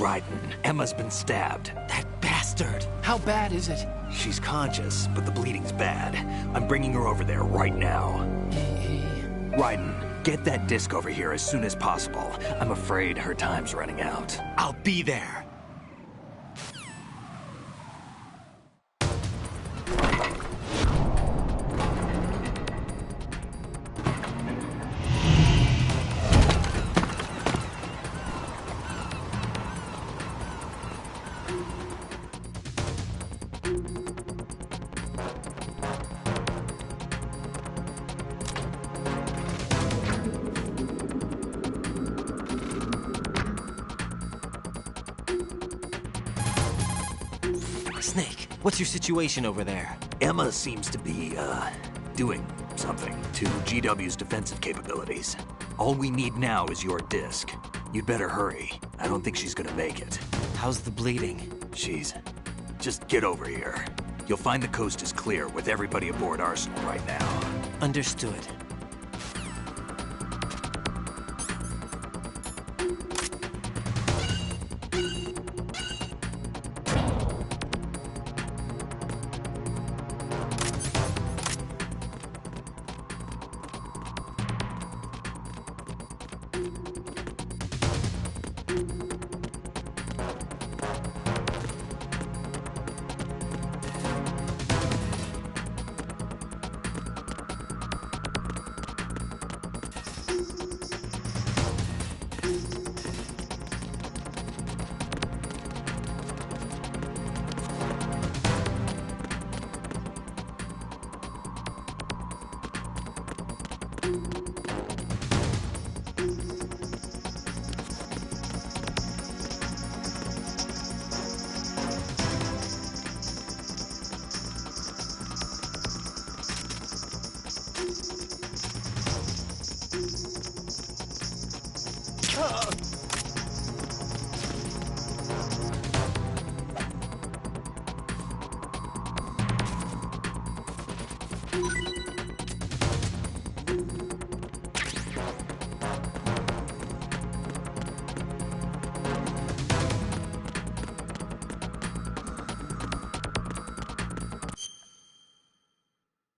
Raiden, Emma's been stabbed. That bastard! How bad is it? She's conscious, but the bleeding's bad. I'm bringing her over there right now. Raiden, get that disc over here as soon as possible. I'm afraid her time's running out. I'll be there! Snake, what's your situation over there? Emma seems to be, doing something to GW's defensive capabilities. All we need now is your disc. You'd better hurry. I don't think she's gonna make it. How's the bleeding? Just get over here. You'll find the coast is clear with everybody aboard Arsenal right now. Understood.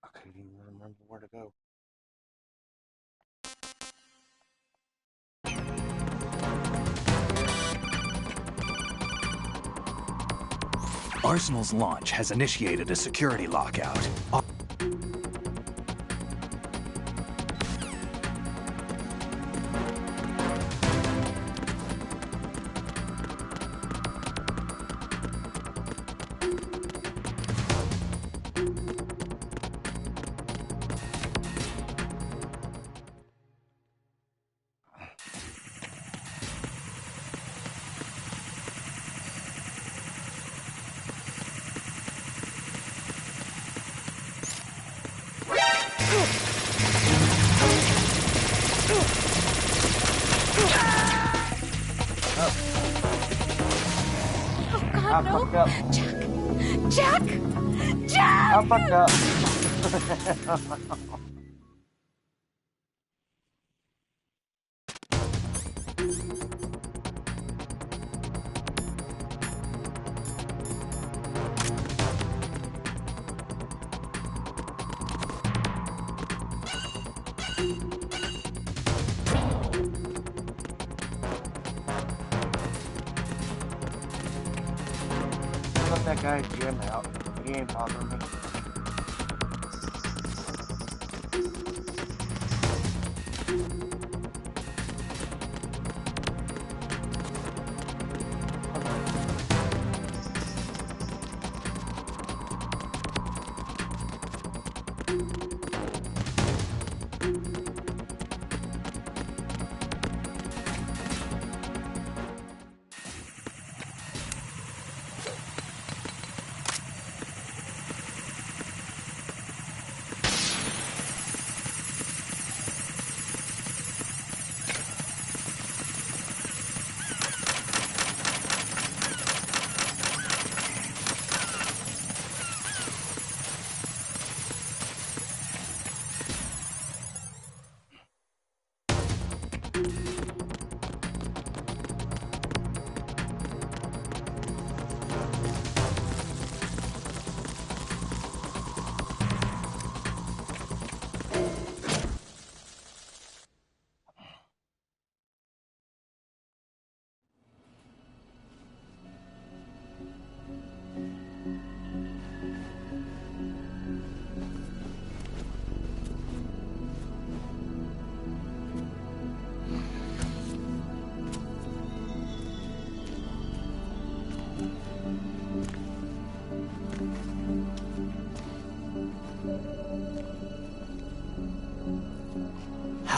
I couldn't even remember where to go. Arsenal's launch has initiated a security lockout. I fucked up. Jack! Jack! I fucked up. Let that guy Jim out. He ain't bothering me.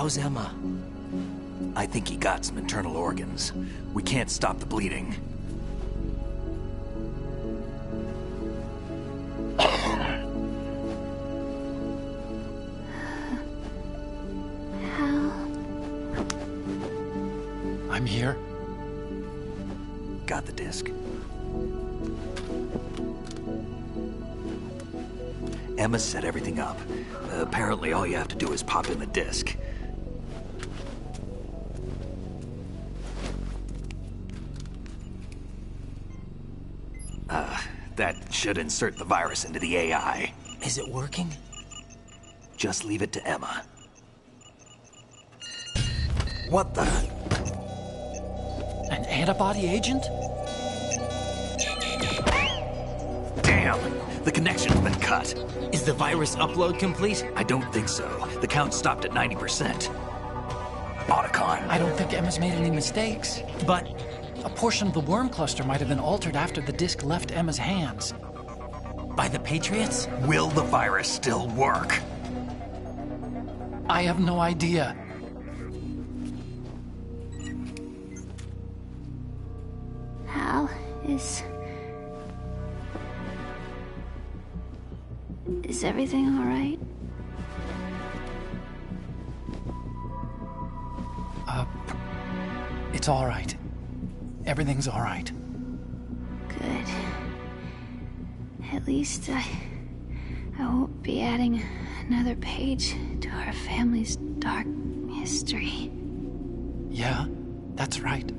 How's Emma? I think he got some internal organs. We can't stop the bleeding. I'm here. Got the disc. Emma set everything up. Apparently all you have to do is pop in the disc. That should insert the virus into the AI. Is it working? Just leave it to Emma. What the? An antibody agent? Damn! The connection's been cut. Is the virus upload complete? I don't think so. The count stopped at 90%. Otacon. I don't think Emma's made any mistakes. But A portion of the worm cluster might have been altered after the disc left Emma's hands. by the Patriots? Will the virus still work? I have no idea. Hal, is everything all right? It's all right. Everything's all right. Good. At least I won't be adding another page to our family's dark history. Yeah, that's right.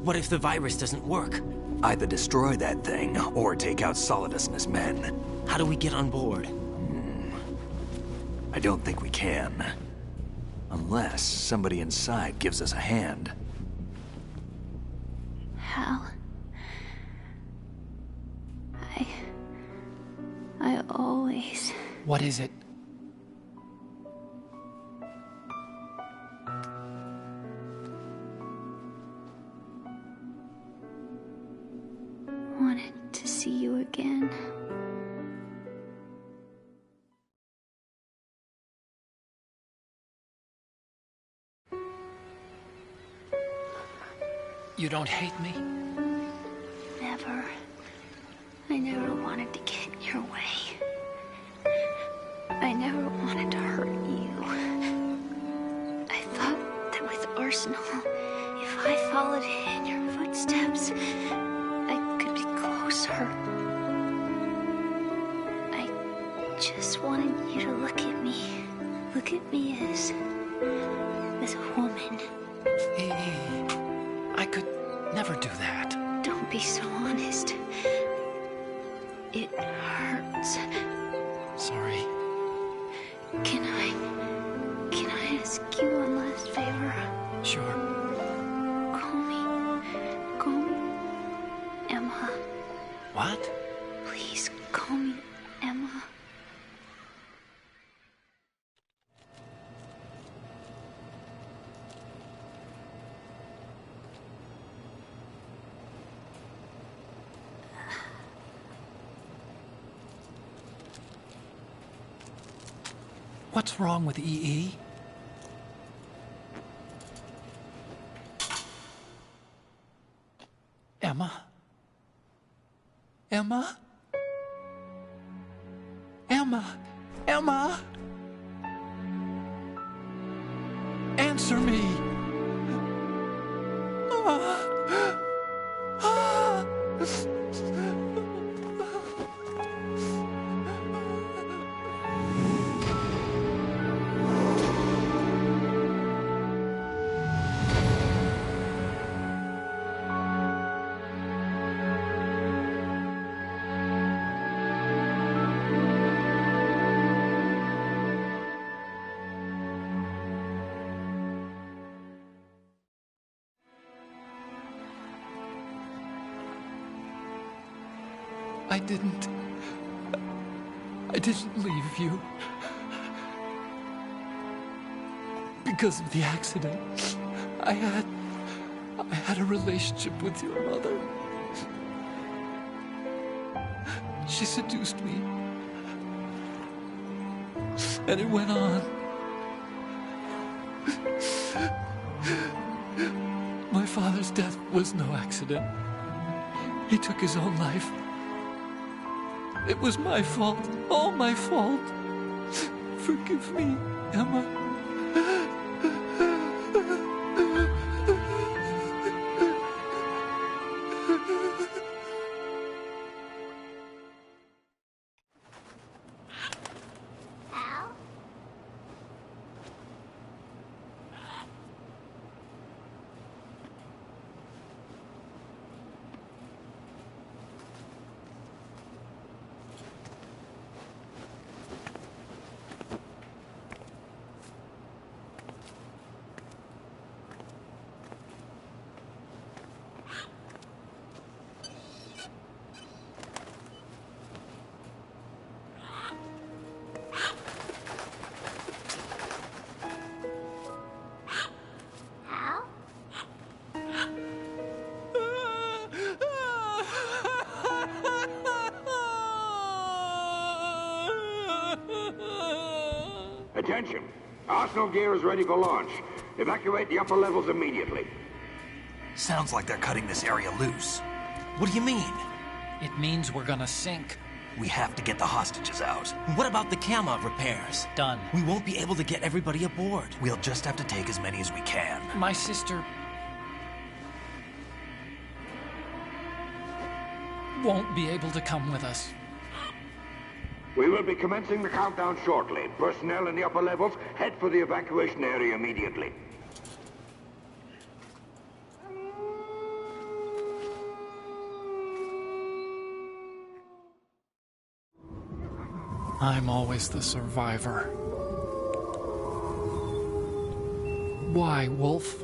What if the virus doesn't work? Either destroy that thing, or take out Solidus and his men. How do we get on board? I don't think we can. Unless somebody inside gives us a hand. Hal, I always... What is it? wanted to see you again. You don't hate me? Never. I never wanted to get in your way. I never wanted to hurt you. I thought that with Arsenal, if I followed in your footsteps, I could be closer. I just wanted you to look at me. Look at me as a woman. I could never do that. Don't be so honest. It hurts. Sorry. Can I ask you one last favor? Sure. Call me Emma. What? Please call me Emma. What's wrong with EE? Emma? Emma? Emma? Emma? Answer me! I didn't leave you. Because of the accident, I had a relationship with your mother. She seduced me, And it went on. My father's death was no accident. He took his own life. It was my fault, all my fault. Forgive me, Emma. Attention! Arsenal gear is ready for launch. Evacuate the upper levels immediately. Sounds like they're cutting this area loose. What do you mean? It means we're gonna sink. We have to get the hostages out. What about the camo repairs? Done. We won't be able to get everybody aboard. We'll just have to take as many as we can. My sister won't be able to come with us. We will be commencing the countdown shortly. Personnel in the upper levels, head for the evacuation area immediately. I'm always the survivor. Why, Wolf?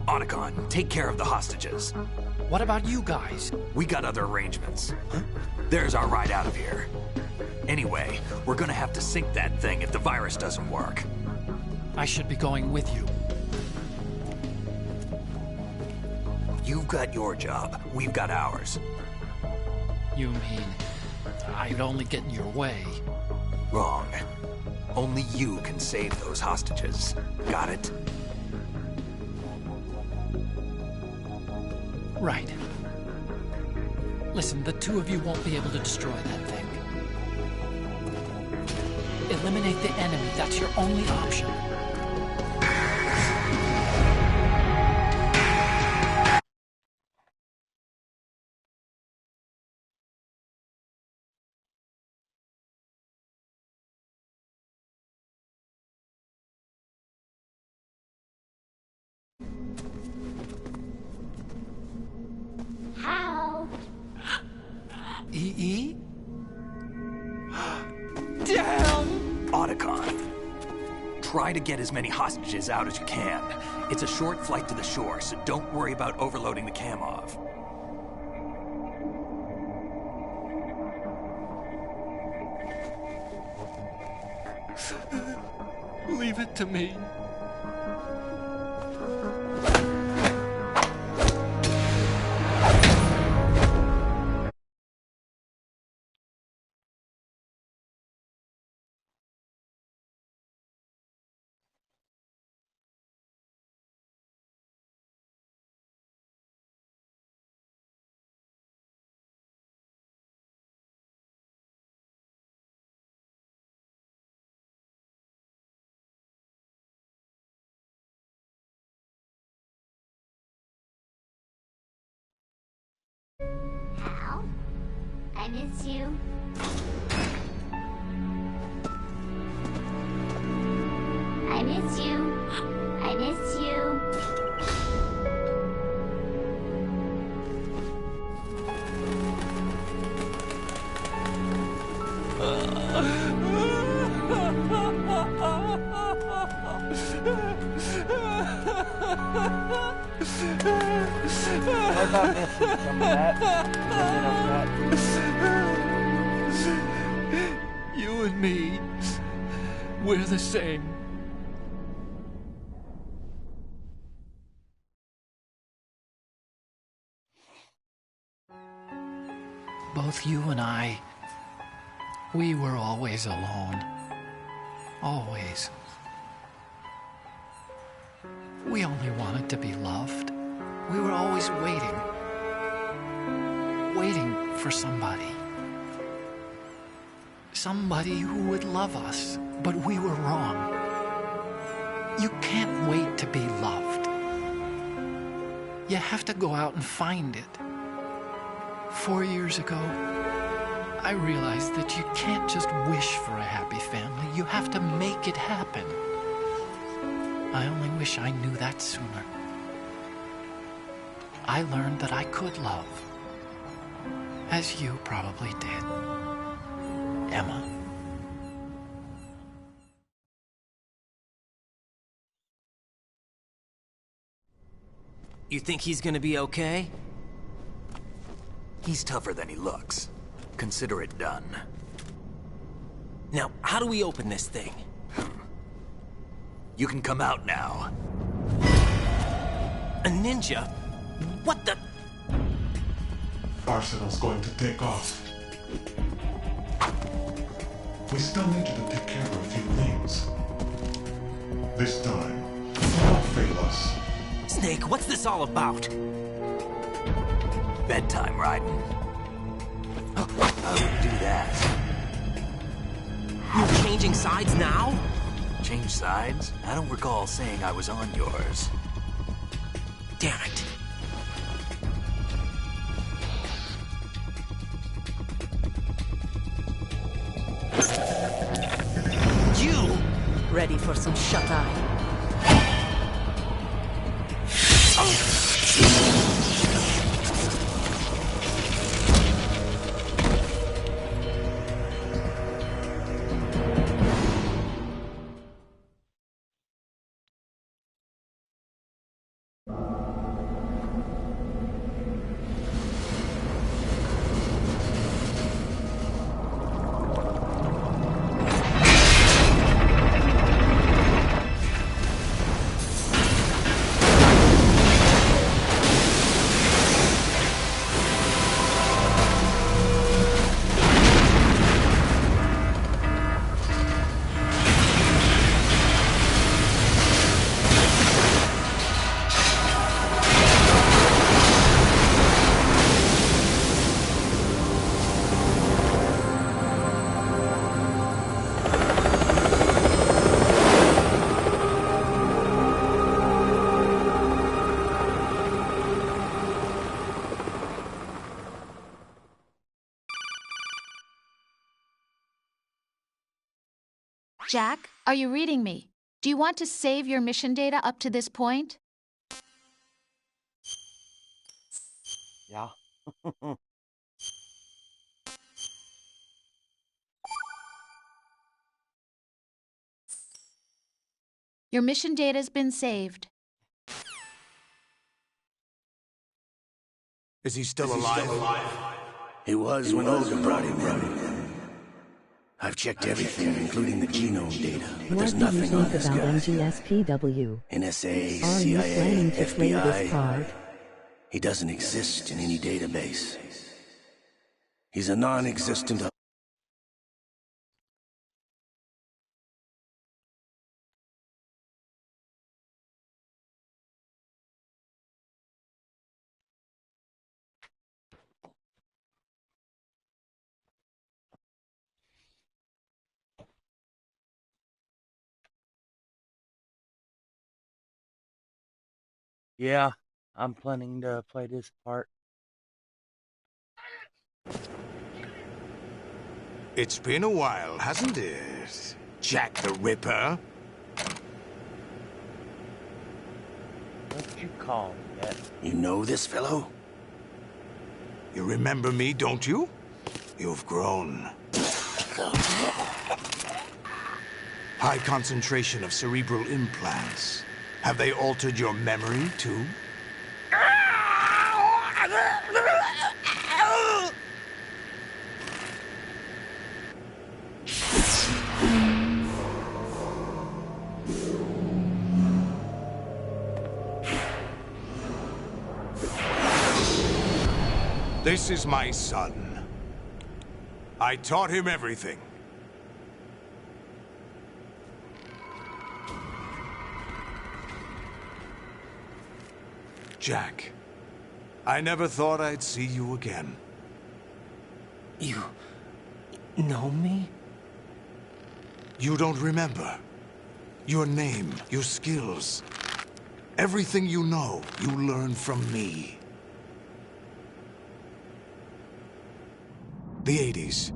Otacon, take care of the hostages. What about you guys? We got other arrangements. There's our ride out of here. Anyway, we're gonna have to sink that thing if the virus doesn't work. I should be going with you. You've got your job, we've got ours. You mean I'd only get in your way? Wrong. Only you can save those hostages. Got it? Right. Listen, the two of you won't be able to destroy that thing. Eliminate the enemy. That's your only option. E? Damn! Otacon, try to get as many hostages out as you can. It's a short flight to the shore, so don't worry about overloading the Kamov. Leave it to me. Hal, I miss you. I miss you. I miss you. What about missing some of that? You and me. we're the same. Both you and I, we were always alone. Always. We only wanted to be loved. We were always waiting. Waiting for somebody. Somebody who would love us, but we were wrong. You can't wait to be loved. You have to go out and find it. 4 years ago, I realized that you can't just wish for a happy family. You have to make it happen. I only wish I knew that sooner. I learned that I could love, as you probably did, Emma. You think he's gonna be okay? He's tougher than he looks. Consider it done. Now, how do we open this thing? You can come out now. A ninja? What the? Arsenal's going to take off. We still need you to take care of a few things. This time, don't fail us. Snake, what's this all about? Bedtime, Raiden. I wouldn't do that. You're changing sides now? Change sides? I don't recall saying I was on yours. Damn it. You! Ready for some shut-eye? Jack, are you reading me? Do you want to save your mission data up to this point? Yeah. Your mission data's been saved. Is he still alive? He was when Olga brought him in. I've checked everything, including the genome data, but there's nothing on this guy. MGSPW? NSA, Are you CIA, planning to play this FBI. card? He doesn't exist in any database. He's a non-existent... Yeah, I'm planning to play this part. It's been a while, hasn't it? Jack the Ripper? What you call me that? You know this fellow? You remember me, don't you? You've grown. High concentration of cerebral implants. Have they altered your memory, too? This is my son. I taught him everything. Jack, I never thought I'd see you again. You know me? You don't remember. Your name, your skills. Everything you know, you learned from me. The 80s.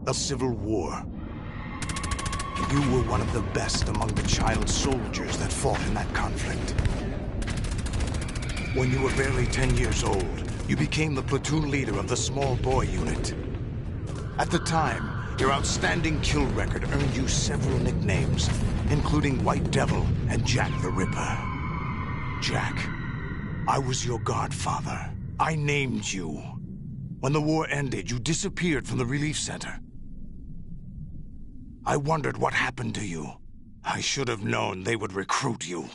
A civil war. You were one of the best among the child soldiers that fought in that conflict. When you were barely 10 years old, you became the platoon leader of the small boy unit. At the time, your outstanding kill record earned you several nicknames, including White Devil and Jack the Ripper. Jack, I was your godfather. I named you. When the war ended, you disappeared from the relief center. I wondered what happened to you. I should have known they would recruit you.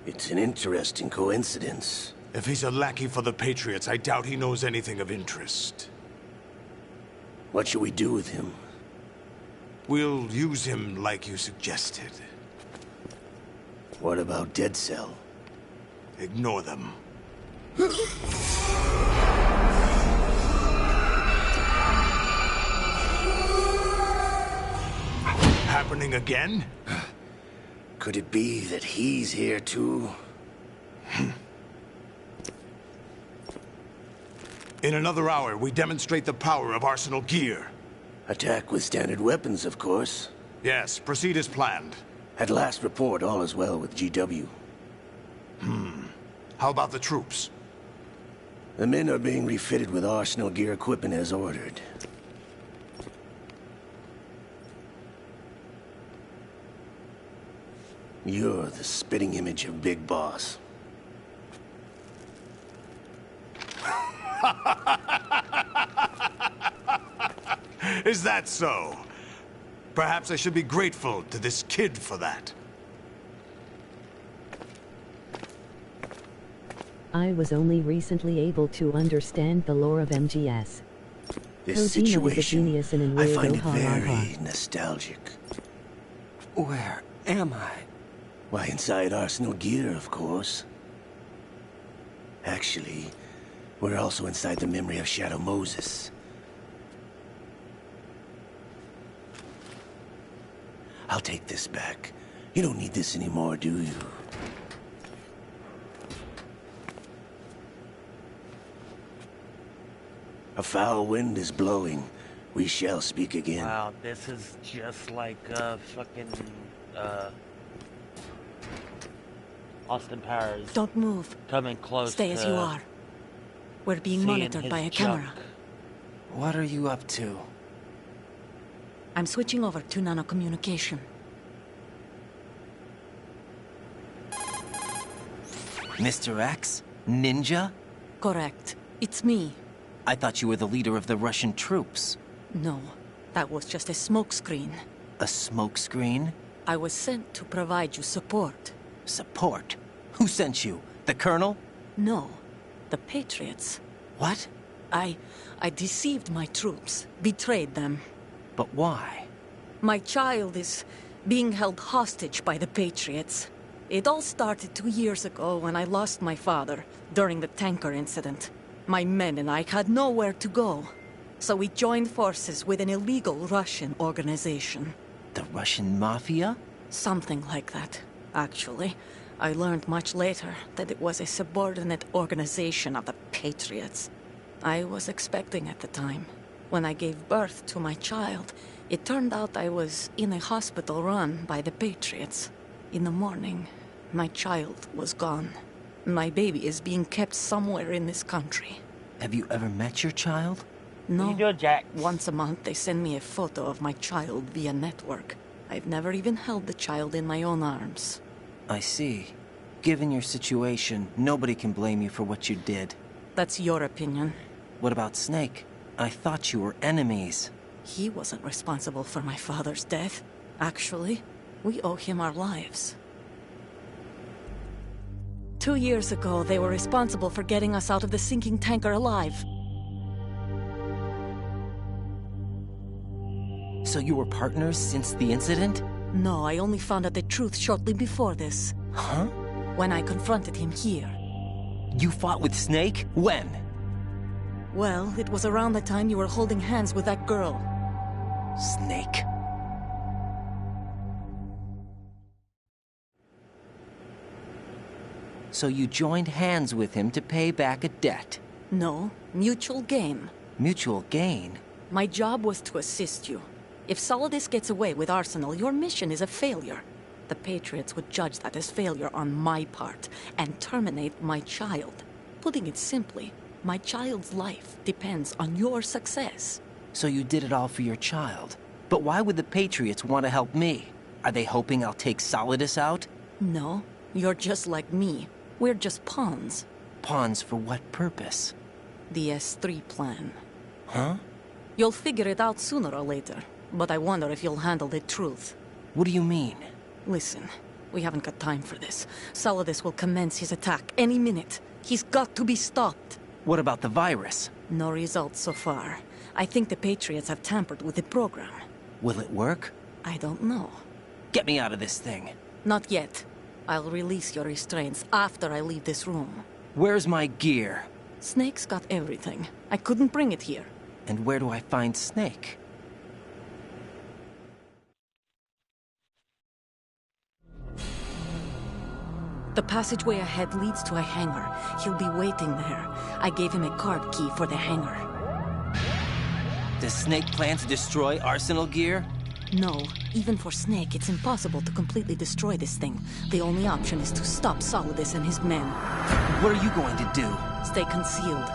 It's an interesting coincidence. If he's a lackey for the Patriots, I doubt he knows anything of interest. What should we do with him? We'll use him like you suggested. What about Dead Cell? Ignore them. Happening again? Could it be that he's here too? In another hour, we demonstrate the power of Arsenal gear. Attack with standard weapons, of course. Yes, proceed as planned. At last report, all is well with GW. How about the troops? The men are being refitted with Arsenal gear equipment as ordered. You're the spitting image of Big Boss. Is that so? Perhaps I should be grateful to this kid for that. I was only recently able to understand the lore of MGS. This Codina was a situation, genius in I find it ha, ha, very ha. nostalgic. Where am I? Why, inside Arsenal gear, of course. Actually, we're also inside the memory of Shadow Moses. I'll take this back. You don't need this anymore, do you? A foul wind is blowing. We shall speak again. Wow, this is just like fucking Austin Powers. Don't move. Coming close. Stay as you are. We're being monitored by a camera. What are you up to? I'm switching over to nanocommunication. Mr. X? Ninja? Correct. It's me. I thought you were the leader of the Russian troops. No, that was just a smokescreen. A smokescreen? I was sent to provide you support. Support? Who sent you? The Colonel? No, the Patriots. What? I deceived my troops, betrayed them. But why? My child is being held hostage by the Patriots. It all started 2 years ago when I lost my father during the tanker incident. My men and I had nowhere to go, so we joined forces with an illegal Russian organization. The Russian Mafia? Something like that, actually. I learned much later that it was a subordinate organization of the Patriots. I was expecting at the time. When I gave birth to my child, it turned out I was in a hospital run by the Patriots. In the morning, my child was gone. My baby is being kept somewhere in this country. Have you ever met your child? No. What are you doing, Jack? Once a month, they send me a photo of my child via network. I've never even held the child in my own arms. I see. Given your situation, nobody can blame you for what you did. That's your opinion. What about Snake? I thought you were enemies. He wasn't responsible for my father's death. Actually, we owe him our lives. 2 years ago, they were responsible for getting us out of the sinking tanker alive. So you were partners since the incident? No, I only found out the truth shortly before this. Huh? When I confronted him here. You fought with Snake? When? Well, it was around the time you were holding hands with that girl. Snake. So you joined hands with him to pay back a debt? No, mutual gain. Mutual gain? My job was to assist you. If Solidus gets away with Arsenal, your mission is a failure. The Patriots would judge that as failure on my part, and terminate my child. Putting it simply, my child's life depends on your success. So you did it all for your child. But why would the Patriots want to help me? Are they hoping I'll take Solidus out? No, you're just like me. We're just pawns. Pawns for what purpose? The S3 plan. Huh? You'll figure it out sooner or later, but I wonder if you'll handle the truth. What do you mean? Listen, we haven't got time for this. Solidus will commence his attack any minute. He's got to be stopped. What about the virus? No results so far. I think the Patriots have tampered with the program. Will it work? I don't know. Get me out of this thing. Not yet. I'll release your restraints after I leave this room. Where's my gear? Snake's got everything. I couldn't bring it here. And where do I find Snake? The passageway ahead leads to a hangar. He'll be waiting there. I gave him a card key for the hangar. Does Snake plan to destroy Arsenal gear? No. Even for Snake, it's impossible to completely destroy this thing. The only option is to stop Solidus and his men. What are you going to do? Stay concealed.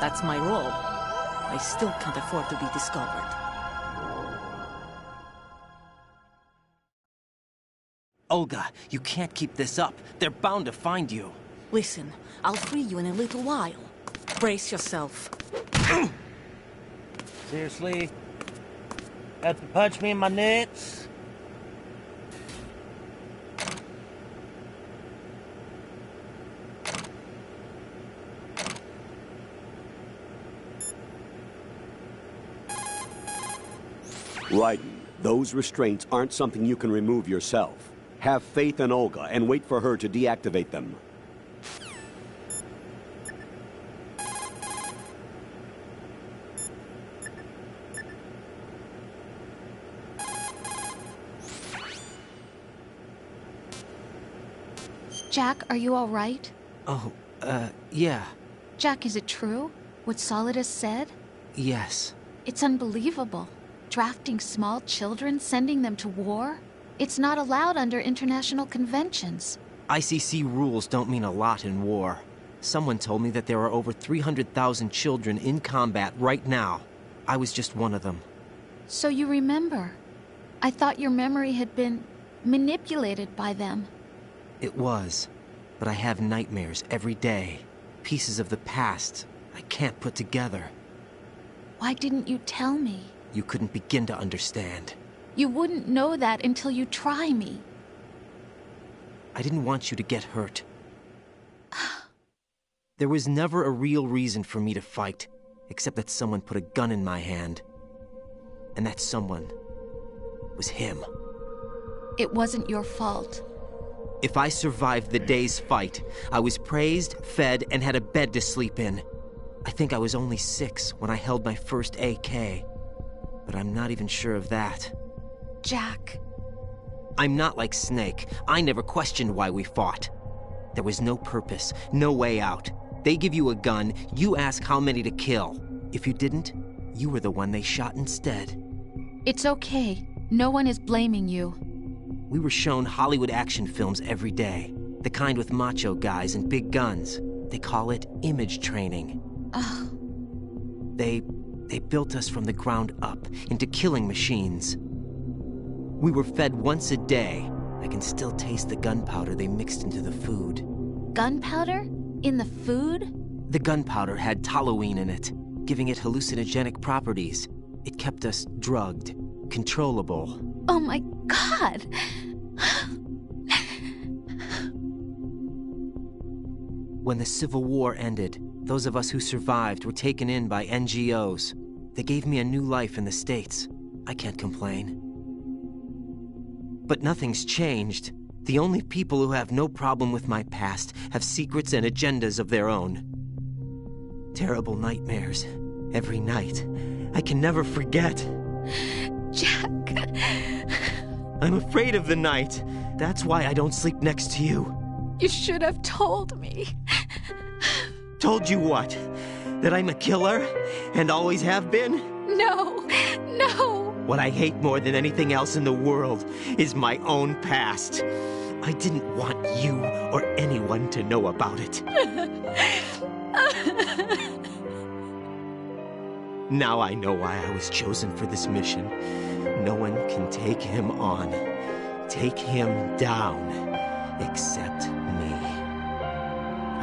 That's my role. I still can't afford to be discovered. Olga, you can't keep this up. They're bound to find you. Listen, I'll free you in a little while. Brace yourself. Seriously? Have to punch me in my nuts? Raiden, those restraints aren't something you can remove yourself. Have faith in Olga and wait for her to deactivate them. Jack, are you all right? Oh, yeah. Jack, is it true? What Solidus said? Yes. It's unbelievable. Drafting small children, sending them to war? It's not allowed under international conventions. ICC rules don't mean a lot in war. Someone told me that there are over 300,000 children in combat right now. I was just one of them. So you remember. I thought your memory had been manipulated by them. It was. But I have nightmares every day. Pieces of the past I can't put together. Why didn't you tell me? You couldn't begin to understand. You wouldn't know that until you try me. I didn't want you to get hurt. There was never a real reason for me to fight, except that someone put a gun in my hand. And that someone was him. It wasn't your fault. If I survived the day's fight, I was praised, fed, and had a bed to sleep in. I think I was only 6 when I held my first AK. But I'm not even sure of that. Jack. I'm not like Snake. I never questioned why we fought. There was no purpose, no way out. They give you a gun, you ask how many to kill. If you didn't, you were the one they shot instead. It's okay. No one is blaming you. We were shown Hollywood action films every day. The kind with macho guys and big guns. They call it image training. They built us from the ground up into killing machines. We were fed once a day. I can still taste the gunpowder they mixed into the food. Gunpowder? In the food? The gunpowder had toluene in it, giving it hallucinogenic properties. It kept us drugged, controllable. Oh my God! When the Civil War ended, those of us who survived were taken in by NGOs. They gave me a new life in the States. I can't complain. But nothing's changed. The only people who have no problem with my past have secrets and agendas of their own. Terrible nightmares. Every night. I can never forget. Jack. I'm afraid of the night. That's why I don't sleep next to you. You should have told me. Told you what? That I'm a killer? And always have been? No, no. What I hate more than anything else in the world is my own past. I didn't want you or anyone to know about it. Now I know why I was chosen for this mission. No one can take him on, take him down, except me.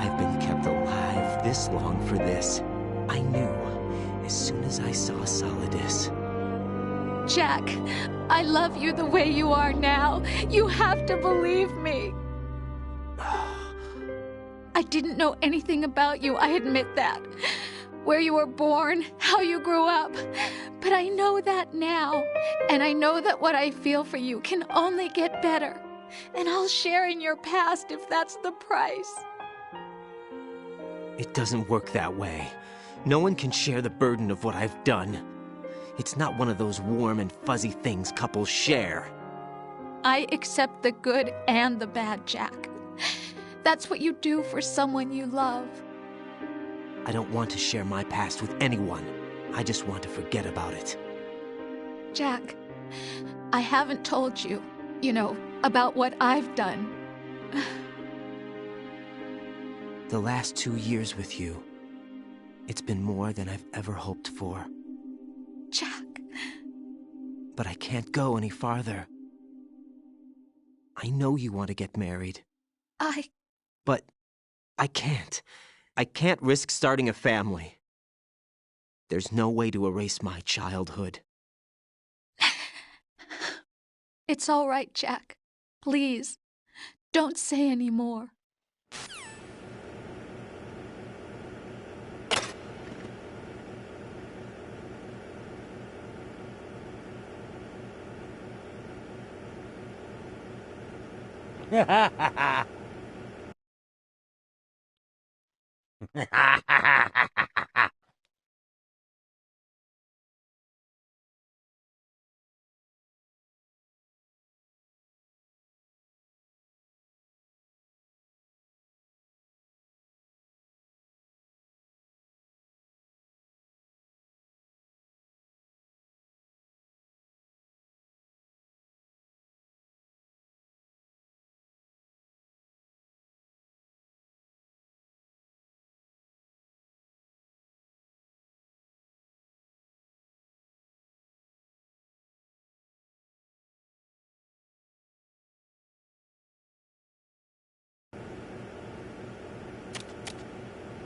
I've been kept alive this long for this. I knew as soon as I saw Solidus. Jack, I love you the way you are now. You have to believe me. I didn't know anything about you, I admit that. Where you were born, how you grew up. But I know that now. And I know that what I feel for you can only get better. And I'll share in your past if that's the price. It doesn't work that way. No one can share the burden of what I've done. It's not one of those warm and fuzzy things couples share. I accept the good and the bad, Jack. That's what you do for someone you love. I don't want to share my past with anyone. I just want to forget about it. Jack, I haven't told you, about what I've done. The last 2 years with you, it's been more than I've ever hoped for. Jack. But I can't go any farther. I know you want to get married. But I can't. I can't risk starting a family. There's no way to erase my childhood. It's all right, Jack. Please, don't say any more.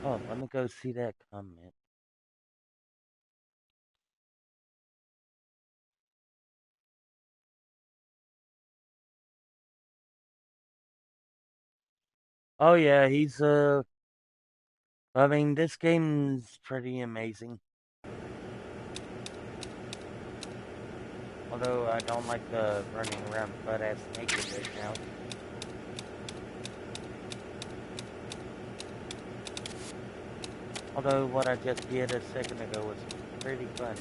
Oh, let me go see that comment. Oh yeah, I mean, this game's pretty amazing. Although I don't like the running around butt-ass naked right now. Although what I just did a second ago was pretty funny.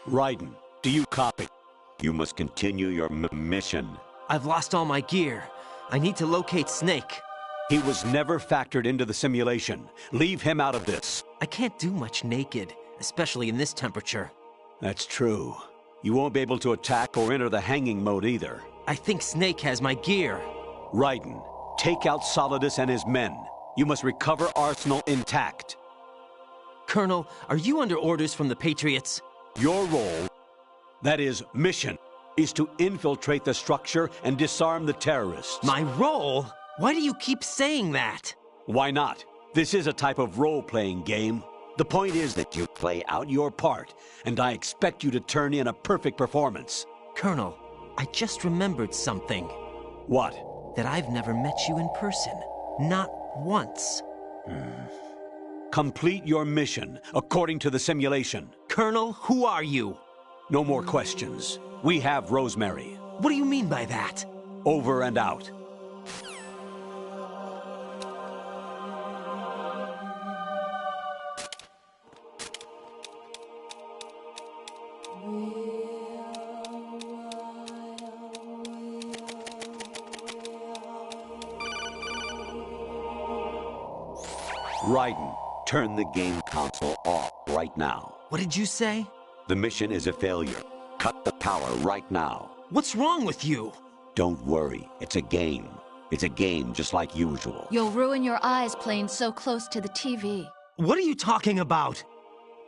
Raiden, do you copy? You must continue your mission. I've lost all my gear. I need to locate Snake. He was never factored into the simulation. Leave him out of this. I can't do much naked, especially in this temperature. That's true. You won't be able to attack or enter the hanging mode either. I think Snake has my gear. Raiden, take out Solidus and his men. You must recover Arsenal intact. Colonel, are you under orders from the Patriots? Your role, that is, mission, is to infiltrate the structure and disarm the terrorists. My role? Why do you keep saying that? Why not? This is a type of role-playing game. The point is that you play out your part, and I expect you to turn in a perfect performance. Colonel, I just remembered something. What? That I've never met you in person. Not once. Complete your mission, according to the simulation. Colonel, who are you? No more questions. We have Rosemary. What do you mean by that? Over and out. Raiden, turn the game console off right now. What did you say? The mission is a failure. Cut the power right now. What's wrong with you? Don't worry, it's a game. It's a game just like usual. You'll ruin your eyes playing so close to the TV. What are you talking about?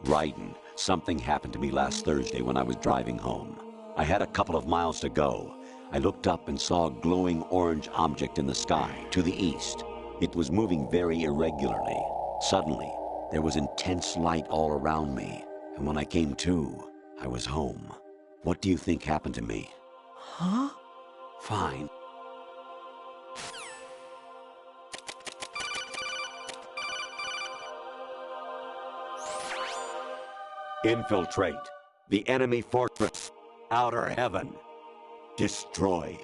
Raiden, something happened to me last Thursday when I was driving home. I had a couple of miles to go. I looked up and saw a glowing orange object in the sky to the east. It was moving very irregularly. Suddenly, there was intense light all around me, and when I came to, I was home. What do you think happened to me? Huh? Fine. Infiltrate the enemy fortress, Outer Heaven. Destroy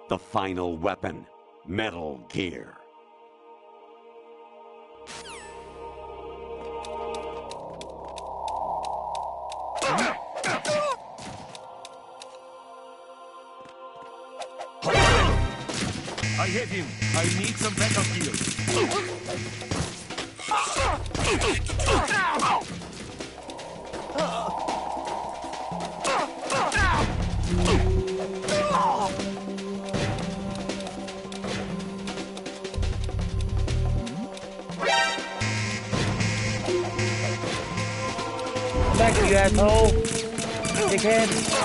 the final weapon, Metal Gear. I hit him. I need some backup gear. Back, you asshole! Dickhead!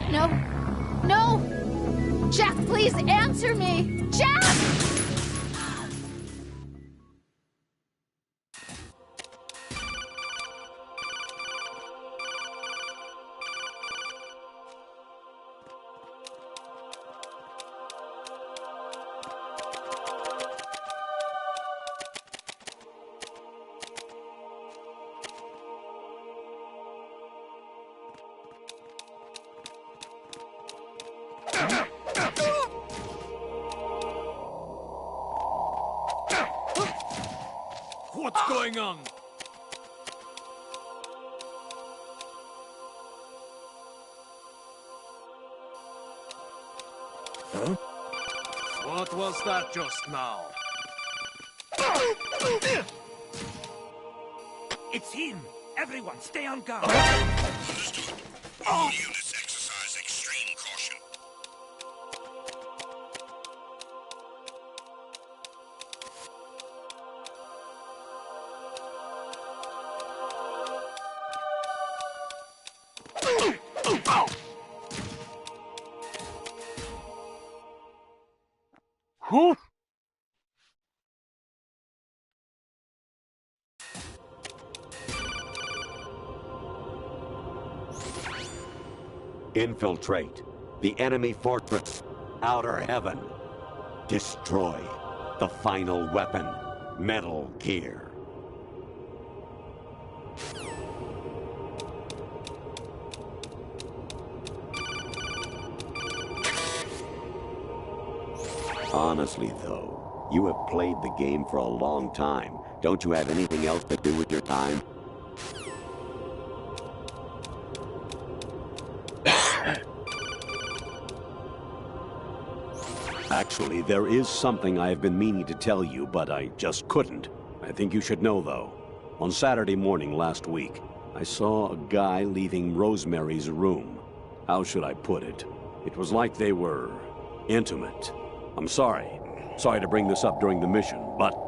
No. No! Jack, please answer me! Jack! What's going on? Huh? What was that just now? It's him! Everyone, stay on guard! Understood. All units exercise extreme caution. Who? Infiltrate the enemy fortress, Outer Heaven. Destroy the final weapon, Metal Gear. Honestly, though, you have played the game for a long time. Don't you have anything else to do with your time? Actually, there is something I have been meaning to tell you, but I just couldn't. I think you should know, though. On Saturday morning last week, I saw a guy leaving Rosemary's room. How should I put it? It was like they were intimate. I'm sorry. Sorry to bring this up during the mission, but...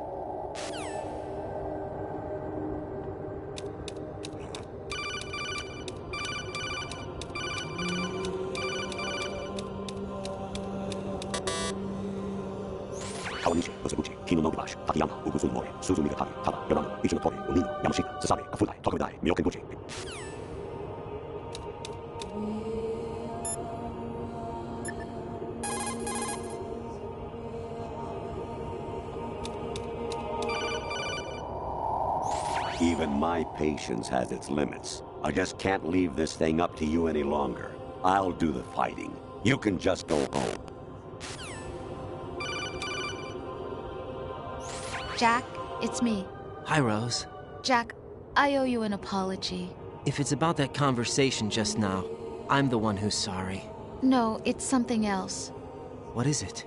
Even my patience has its limits. I just can't leave this thing up to you any longer. I'll do the fighting. You can just go home. Jack, it's me. Hi, Rose. Jack, I owe you an apology. If it's about that conversation just now, I'm the one who's sorry. No, it's something else. What is it?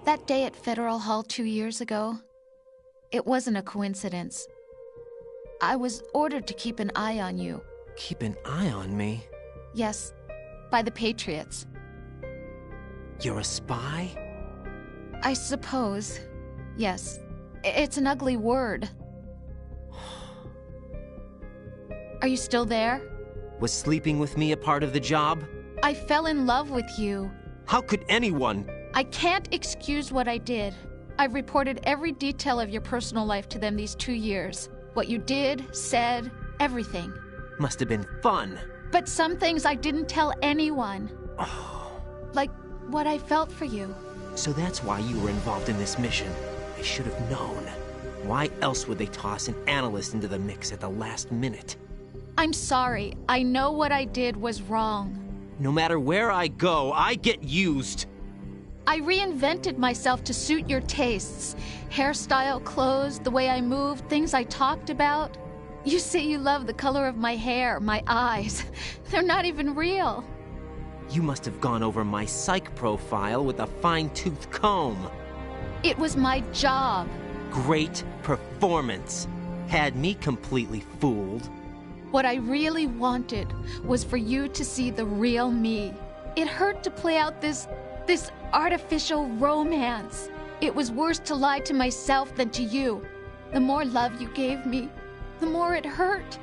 That day at Federal Hall 2 years ago, it wasn't a coincidence. I was ordered to keep an eye on you. Keep an eye on me? Yes, by the Patriots. You're a spy? I suppose. Yes. It's an ugly word. Are you still there? Was sleeping with me a part of the job? I fell in love with you. How could anyone? I can't excuse what I did. I've reported every detail of your personal life to them these 2 years. What you did, said, everything. Must have been fun. But some things I didn't tell anyone. Like what I felt for you. So that's why you were involved in this mission. I should have known. Why else would they toss an analyst into the mix at the last minute? I'm sorry. I know what I did was wrong. No matter where I go, I get used. I reinvented myself to suit your tastes. Hairstyle, clothes, the way I moved, things I talked about. You say you love the color of my hair, my eyes. They're not even real. You must have gone over my psych profile with a fine-tooth comb. It was my job. Great performance. Had me completely fooled. What I really wanted was for you to see the real me. It hurt to play out this artificial romance. It was worse to lie to myself than to you. The more love you gave me, the more it hurt.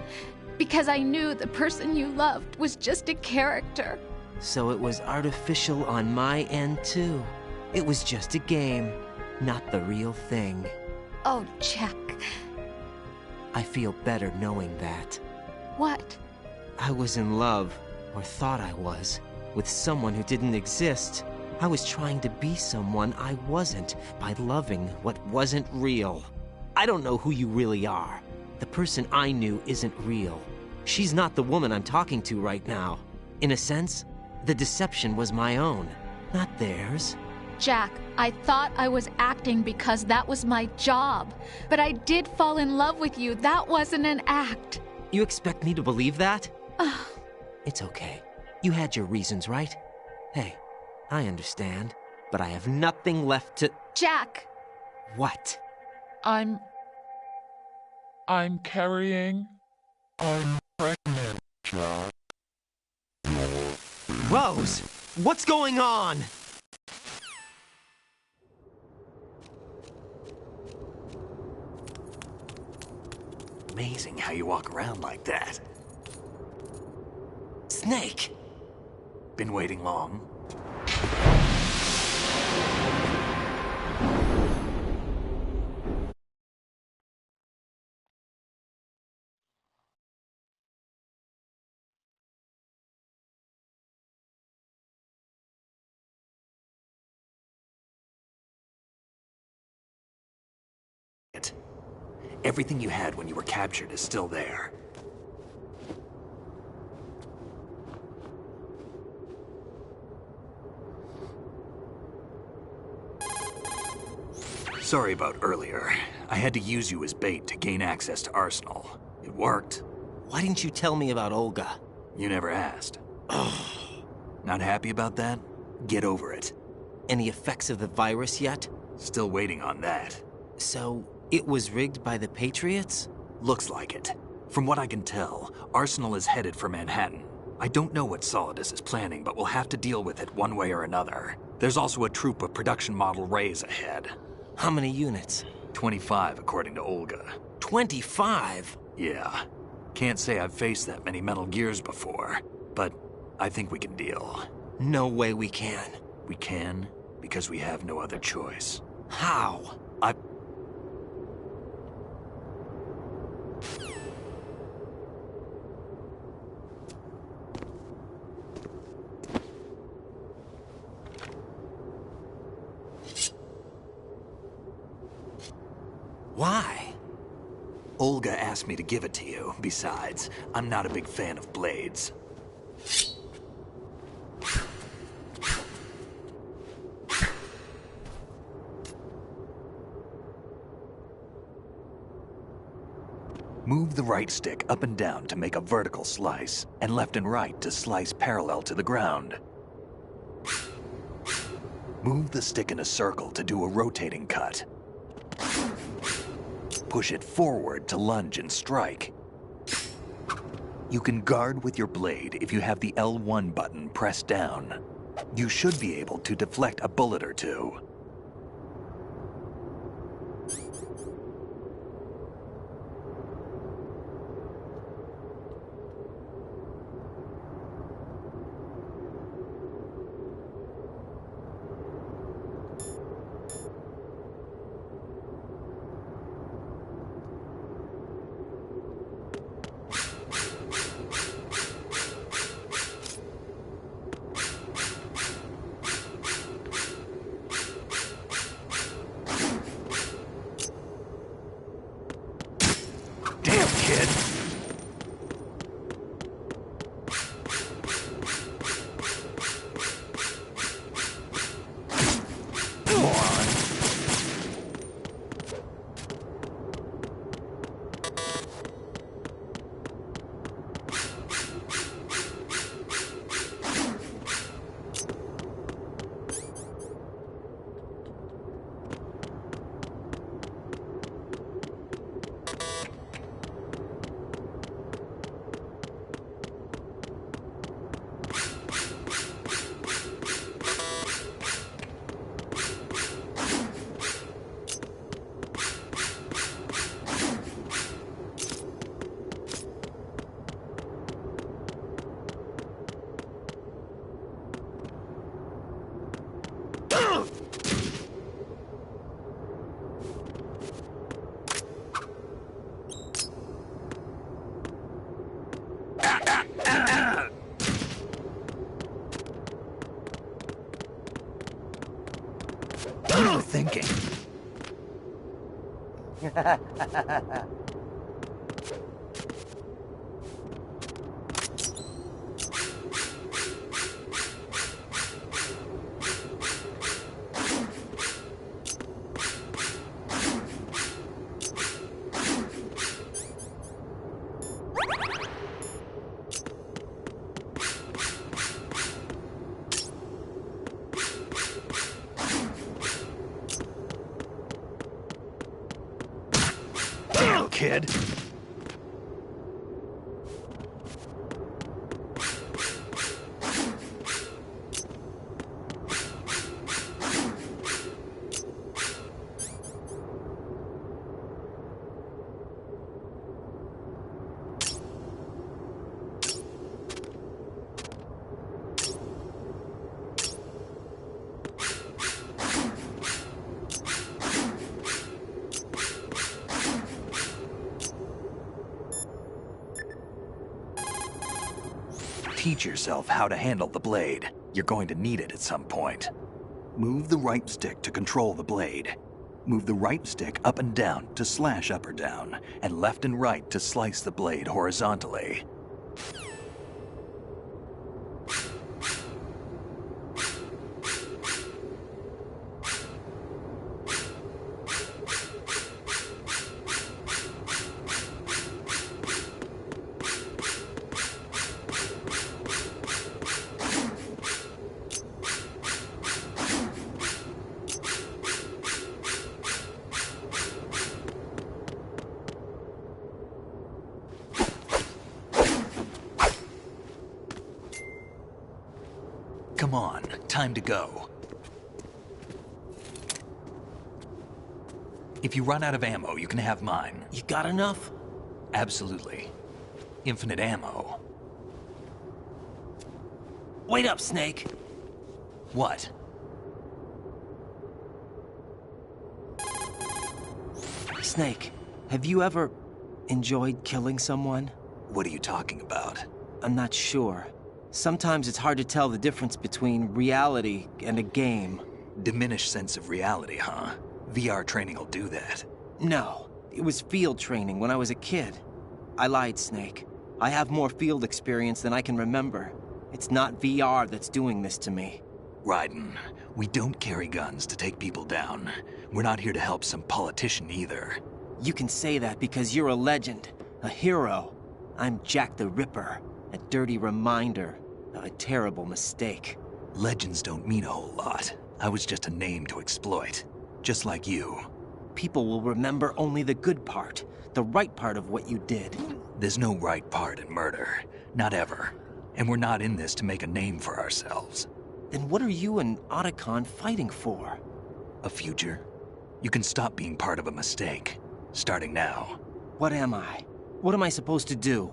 Because I knew the person you loved was just a character. So it was artificial on my end, too. It was just a game, not the real thing. Oh, Jack. I feel better knowing that. What? I was in love, or thought I was, with someone who didn't exist. I was trying to be someone I wasn't by loving what wasn't real. I don't know who you really are. The person I knew isn't real. She's not the woman I'm talking to right now. In a sense, the deception was my own, not theirs. Jack, I thought I was acting because that was my job. But I did fall in love with you. That wasn't an act. You expect me to believe that? It's okay. You had your reasons, right? Hey, I understand, but I have nothing left to... Jack! What? I'm carrying... I'm pregnant, Jack. Rose! What's going on? Amazing how you walk around like that. Snake! Been waiting long? Everything you had when you were captured is still there. Sorry about earlier. I had to use you as bait to gain access to Arsenal. It worked. Why didn't you tell me about Olga? You never asked. Not happy about that? Get over it. Any effects of the virus yet? Still waiting on that. So, it was rigged by the Patriots? Looks like it. From what I can tell, Arsenal is headed for Manhattan. I don't know what Solidus is planning, but we'll have to deal with it one way or another. There's also a troop of production model Rays ahead. How many units? 25, according to Olga. 25? Yeah. Can't say I've faced that many Metal Gears before, but I think we can deal. No way we can. We can, because we have no other choice. How? Why? Olga asked me to give it to you. Besides, I'm not a big fan of blades. Move the right stick up and down to make a vertical slice, and left and right to slice parallel to the ground. Move the stick in a circle to do a rotating cut. Push it forward to lunge and strike. You can guard with your blade if you have the L1 button pressed down. You should be able to deflect a bullet or two. What are you thinking? Kid. Teach yourself how to handle the blade. You're going to need it at some point. Move the right stick to control the blade. Move the right stick up and down to slash up or down, and left and right to slice the blade horizontally. Come on, time to go. If you run out of ammo, you can have mine. You got enough? Absolutely. Infinite ammo. Wait up, Snake. What? Snake, have you ever enjoyed killing someone? What are you talking about? I'm not sure. Sometimes it's hard to tell the difference between reality and a game. Diminished sense of reality, huh? VR training will do that. No, it was field training when I was a kid. I lied, Snake. I have more field experience than I can remember. It's not VR that's doing this to me. Raiden, we don't carry guns to take people down. We're not here to help some politician either. You can say that because you're a legend, a hero. I'm Jack the Ripper, a dirty reminder of a terrible mistake. Legends don't mean a whole lot. I was just a name to exploit, just like you. People will remember only the good part, the right part of what you did. There's no right part in murder, not ever. And we're not in this to make a name for ourselves. Then what are you and Otacon fighting for? A future. You can stop being part of a mistake, starting now. What am I? What am I supposed to do?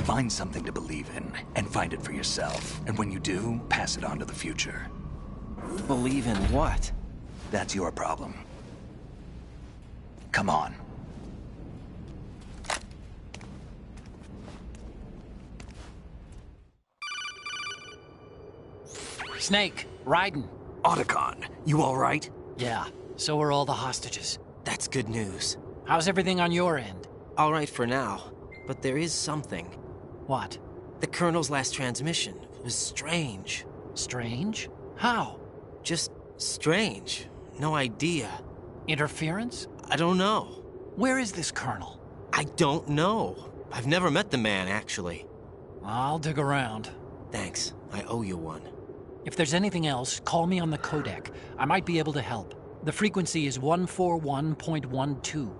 Find something to believe in, and find it for yourself. And when you do, pass it on to the future. Believe in what? That's your problem. Come on. Snake, Raiden. Otacon, you all right? Yeah, so are all the hostages. That's good news. How's everything on your end? All right for now, but there is something. What? The Colonel's last transmission was strange. Strange? How? Just strange. No idea. Interference? I don't know. Where is this Colonel? I don't know. I've never met the man, actually. I'll dig around. Thanks. I owe you one. If there's anything else, call me on the codec. I might be able to help. The frequency is 141.12.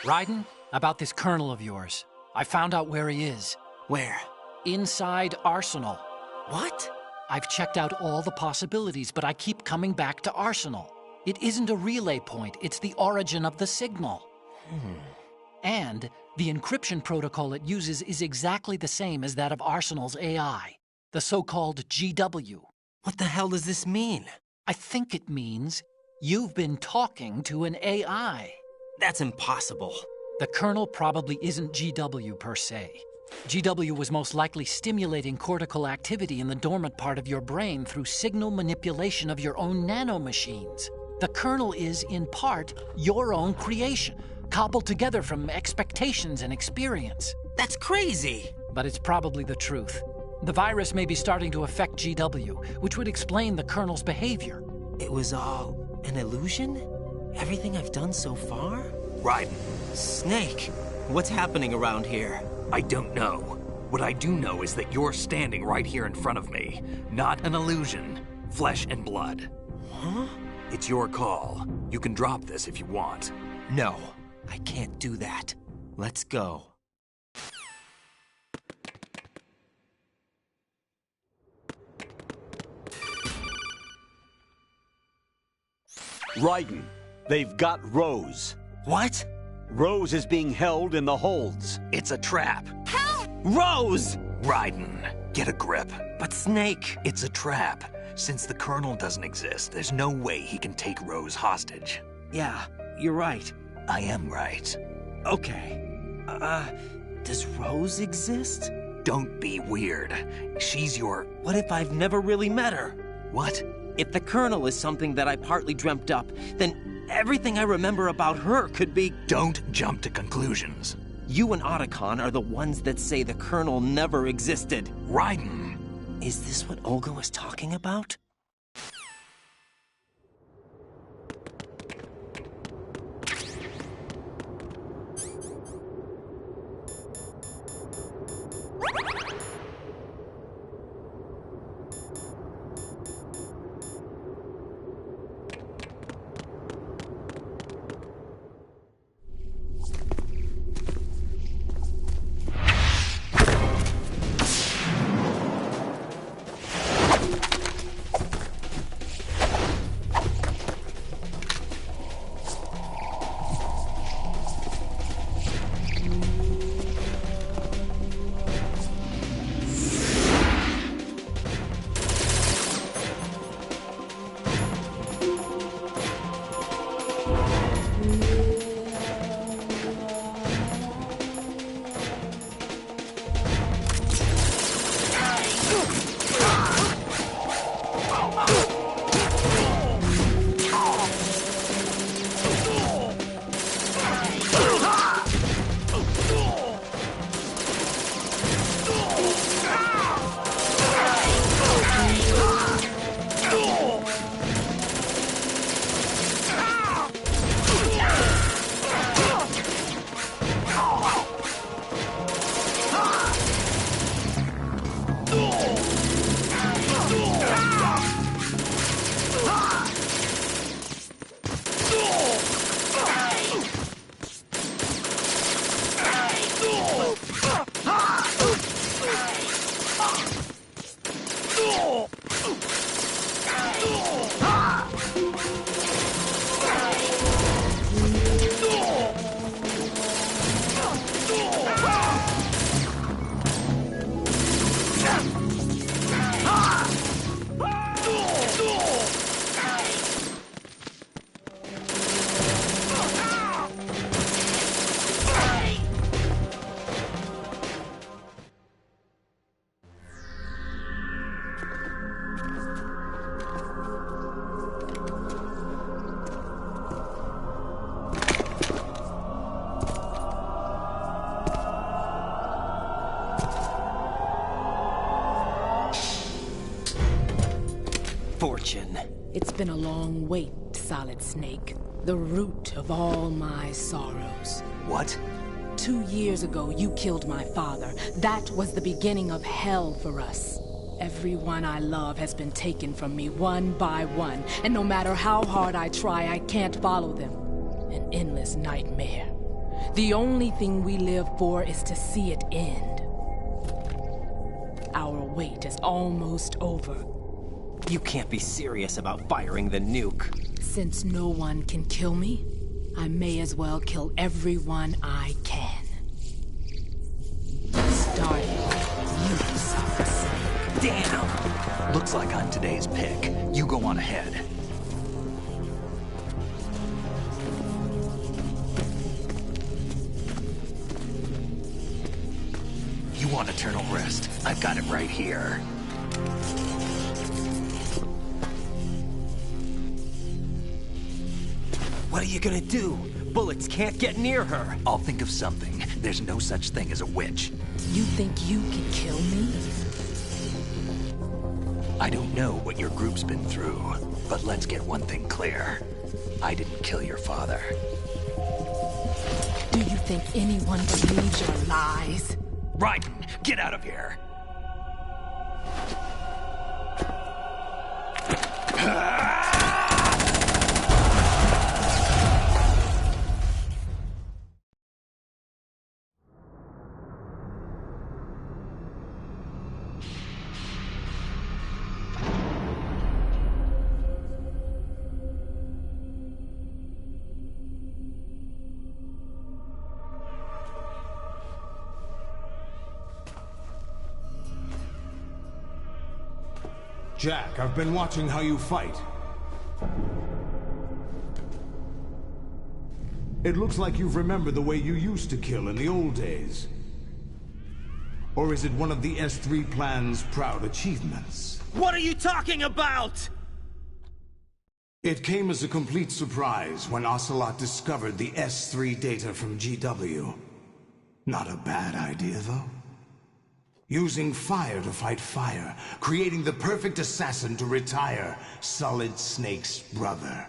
Raiden, about this Colonel of yours. I found out where he is. Where? Inside Arsenal. What? I've checked out all the possibilities, but I keep coming back to Arsenal. It isn't a relay point, it's the origin of the signal. And the encryption protocol it uses is exactly the same as that of Arsenal's AI, the so-called GW. What the hell does this mean? I think it means you've been talking to an AI. That's impossible. The Colonel probably isn't GW per se. GW was most likely stimulating cortical activity in the dormant part of your brain through signal manipulation of your own nanomachines. The kernel is, in part, your own creation, cobbled together from expectations and experience. That's crazy! But it's probably the truth. The virus may be starting to affect GW, which would explain the kernel's behavior. It was all an illusion? Everything I've done so far? Raiden. Snake, what's happening around here? I don't know. What I do know is that you're standing right here in front of me. Not an illusion. Flesh and blood. Huh? It's your call. You can drop this if you want. No, I can't do that. Let's go. Raiden, they've got Rose. What? Rose is being held in the holds. It's a trap. Help! Rose! Raiden, get a grip. But Snake... It's a trap. Since the Colonel doesn't exist, there's no way he can take Rose hostage. Yeah, you're right. I am right. Okay. Does Rose exist? Don't be weird. She's your... What if I've never really met her? What? If the Colonel is something that I partly dreamt up, then everything I remember about her could be... Don't jump to conclusions. You and Otacon are the ones that say the Colonel never existed. Raiden! Is this what Olga was talking about? Fortune. It's been a long wait, Solid Snake. The root of all my sorrows. What? 2 years ago, you killed my father. That was the beginning of hell for us. Everyone I love has been taken from me one by one, and no matter how hard I try, I can't follow them. An endless nightmare. The only thing we live for is to see it end. Our wait is almost over. You can't be serious about firing the nuke. Since no one can kill me, I may as well kill everyone I can. Starting with you, Solid Snake. Damn! Looks like I'm today's pick. You go on ahead. You want eternal rest, I've got it right here. What are you gonna do? Bullets can't get near her. I'll think of something. There's no such thing as a witch. You think you can kill me? I don't know what your group's been through, but let's get one thing clear. I didn't kill your father. Do you think anyone believes your lies? Raiden, get out of here! Jack, I've been watching how you fight. It looks like you've remembered the way you used to kill in the old days. Or is it one of the S3 plan's proud achievements? What are you talking about? It came as a complete surprise when Ocelot discovered the S3 data from GW. Not a bad idea, though. Using fire to fight fire, creating the perfect assassin to retire Solid Snake's brother.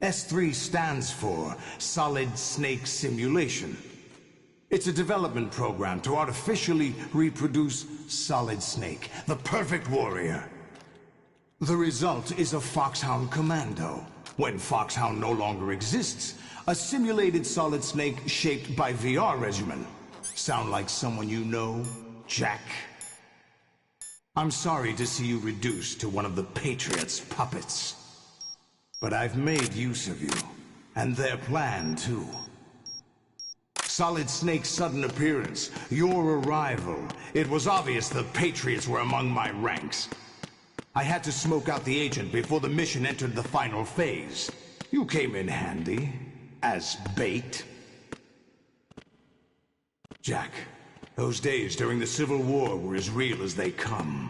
S3 stands for Solid Snake Simulation. It's a development program to artificially reproduce Solid Snake, the perfect warrior. The result is a Foxhound Commando. When Foxhound no longer exists, a simulated Solid Snake shaped by VR regimen. Sound like someone you know, Jack? I'm sorry to see you reduced to one of the Patriots' puppets. But I've made use of you, and their plan too. Solid Snake's sudden appearance, your arrival, it was obvious the Patriots were among my ranks. I had to smoke out the agent before the mission entered the final phase. You came in handy, as bait. Jack, those days during the Civil War were as real as they come.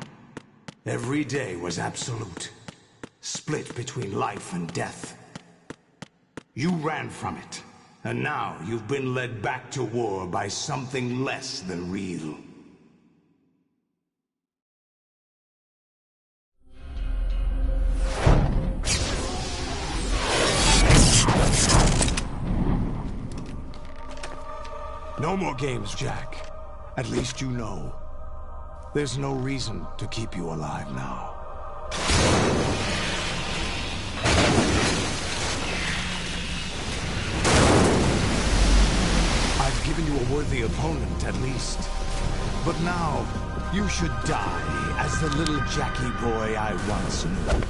Every day was absolute, split between life and death. You ran from it, and now you've been led back to war by something less than real. No more games, Jack. At least you know. There's no reason to keep you alive now. I've given you a worthy opponent, at least. But now, you should die as the little Jackie boy I once knew.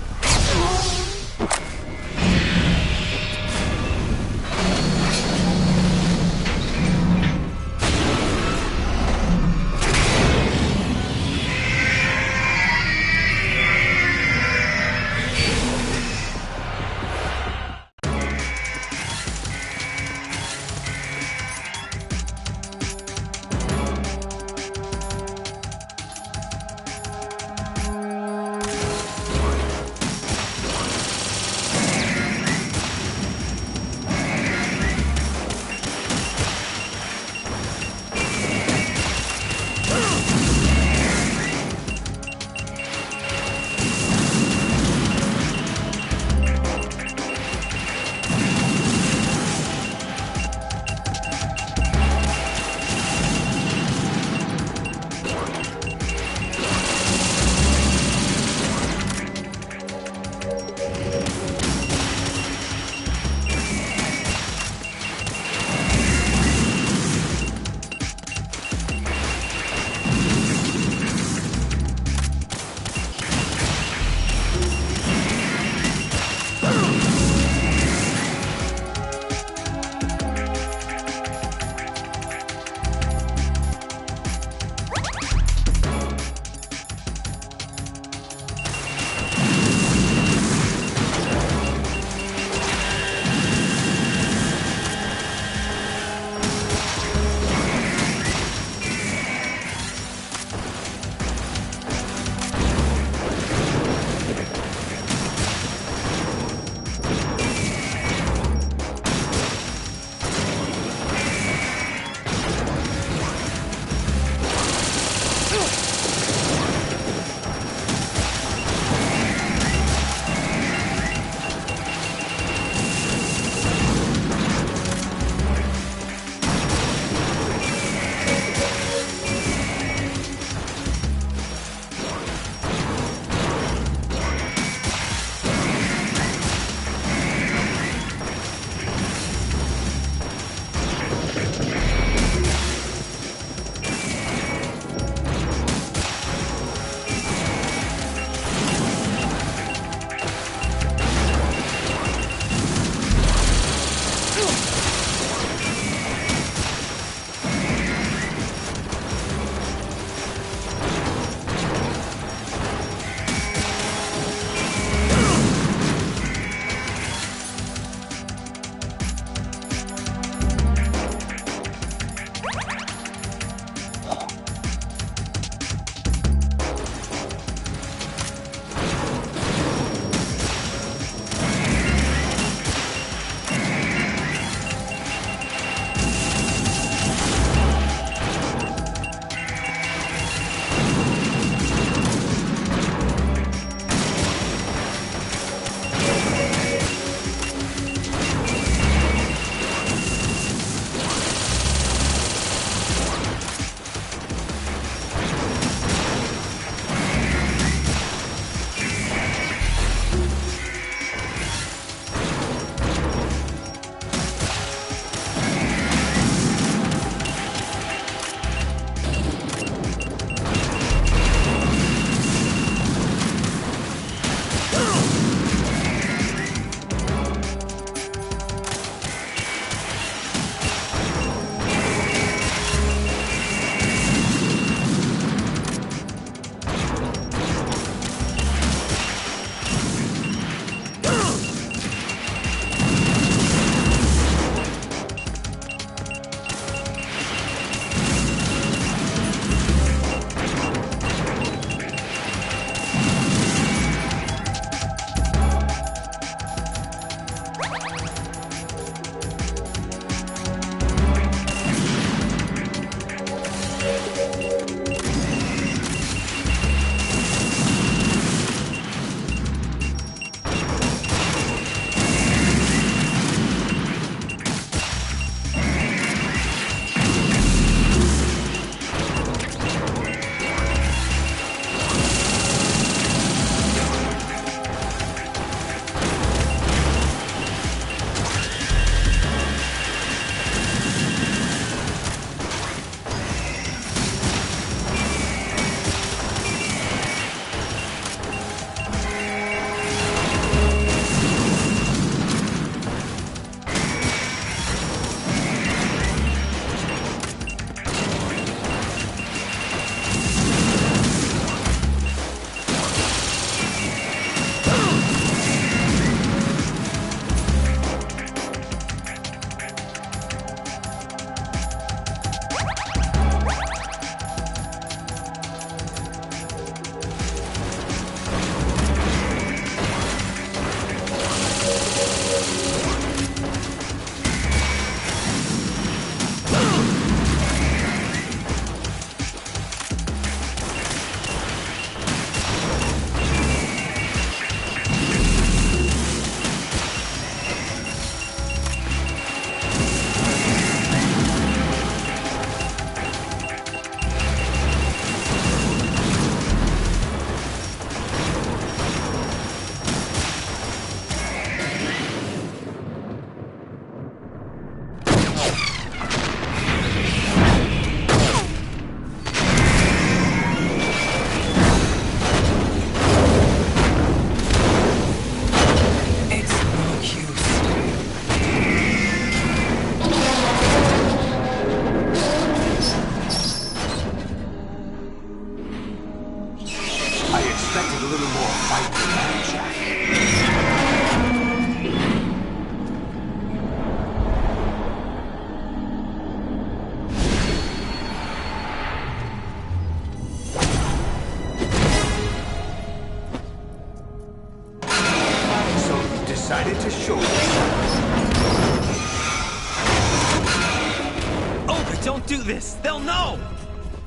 do this! They'll know!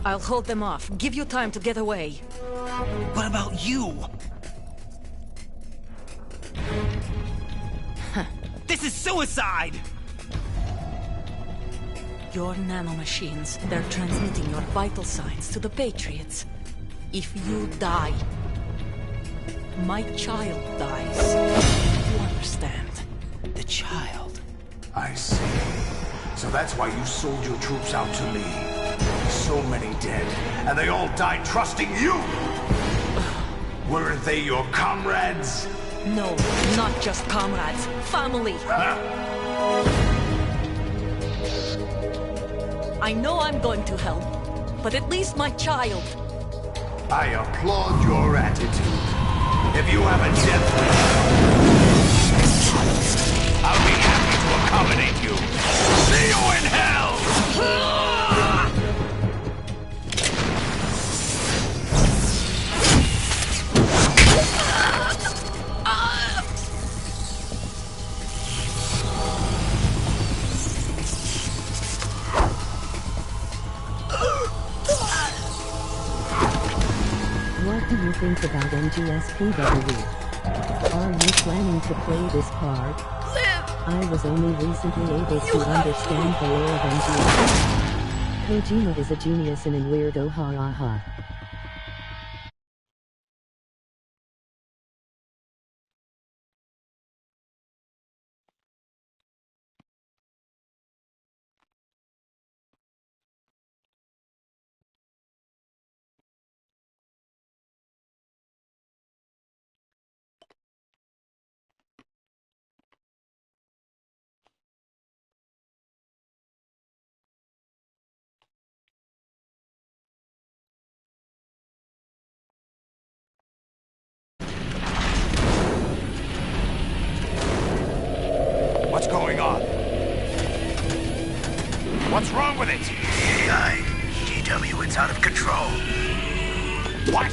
I'll hold them off. Give you time to get away. What about you? This is suicide! Your nanomachines, they're transmitting your vital signs to the Patriots. If you die, my child dies. You understand? The child? I see. So that's why you sold your troops out to me. So many dead, and they all died trusting you! Weren't they your comrades? No, not just comrades. Family. I know I'm going to hell, but at least my child. I applaud your attitude. If you have a death wish, I'll be happy to accommodate you. See you in hell! What do you think about MGSPW? Are you planning to play this card? I was only recently able to understand the lore of MGS. Kojima is a genius and a weirdo, ha ha ha. What's going on? What's wrong with it? AI. DW, it's out of control. What?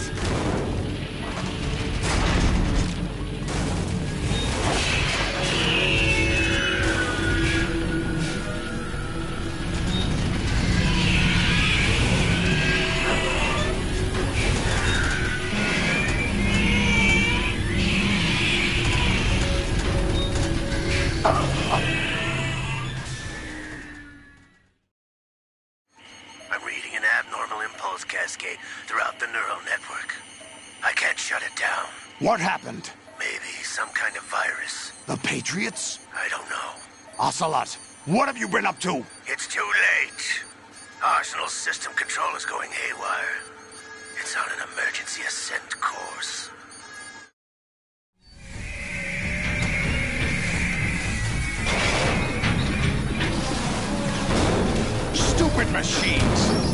I'm reading an abnormal impulse cascade throughout the neural network. I can't shut it down. What happened? Maybe some kind of virus. The Patriots? I don't know. Ocelot, what have you been up to? It's too late. Arsenal's system control is going haywire. It's on an emergency ascent course. Stupid machines!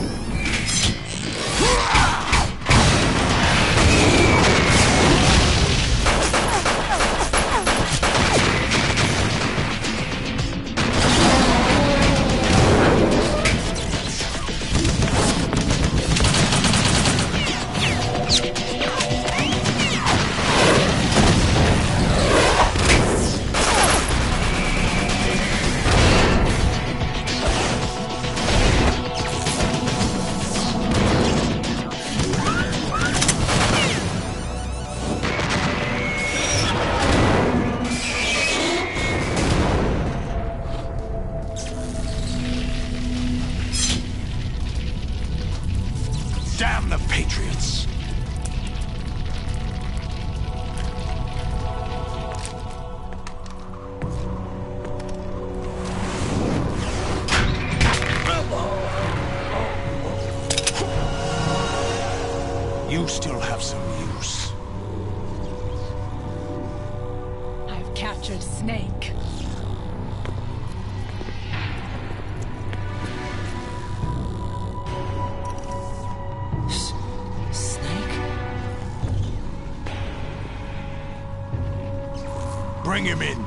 Damn the Patriots! You still have some use. I've captured Snake. Bring him in.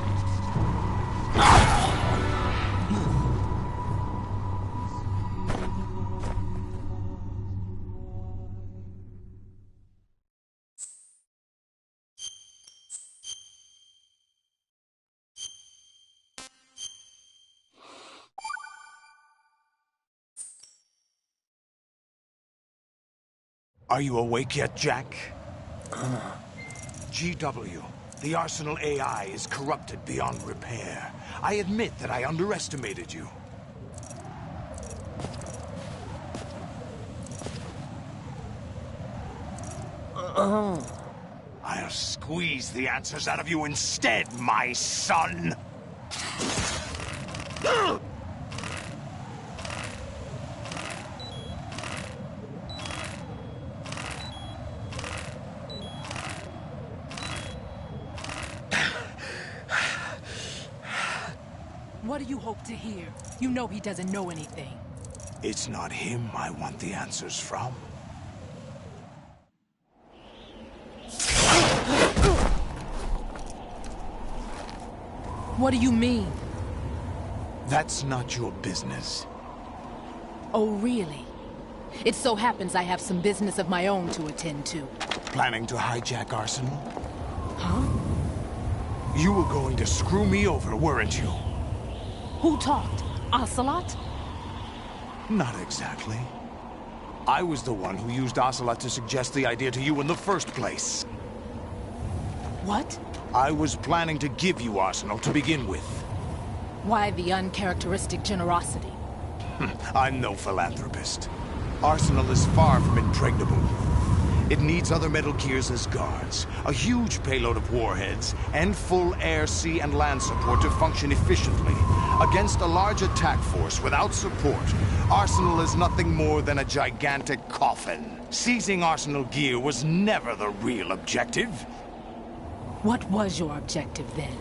Are you awake yet, Jack? GW, the Arsenal AI is corrupted beyond repair. I admit that I underestimated you. I'll squeeze the answers out of you instead, my son! What do you hope to hear? You know he doesn't know anything. It's not him I want the answers from. What do you mean? That's not your business. Oh, really? It so happens I have some business of my own to attend to. Planning to hijack Arsenal? Huh? You were going to screw me over, weren't you? Who talked? Ocelot? Not exactly. I was the one who used Ocelot to suggest the idea to you in the first place. What? I was planning to give you Arsenal to begin with. Why the uncharacteristic generosity? I'm no philanthropist. Arsenal is far from impregnable. It needs other Metal Gears as guards, a huge payload of warheads, and full air, sea, and land support to function efficiently. Against a large attack force without support, Arsenal is nothing more than a gigantic coffin. Seizing Arsenal gear was never the real objective. What was your objective then?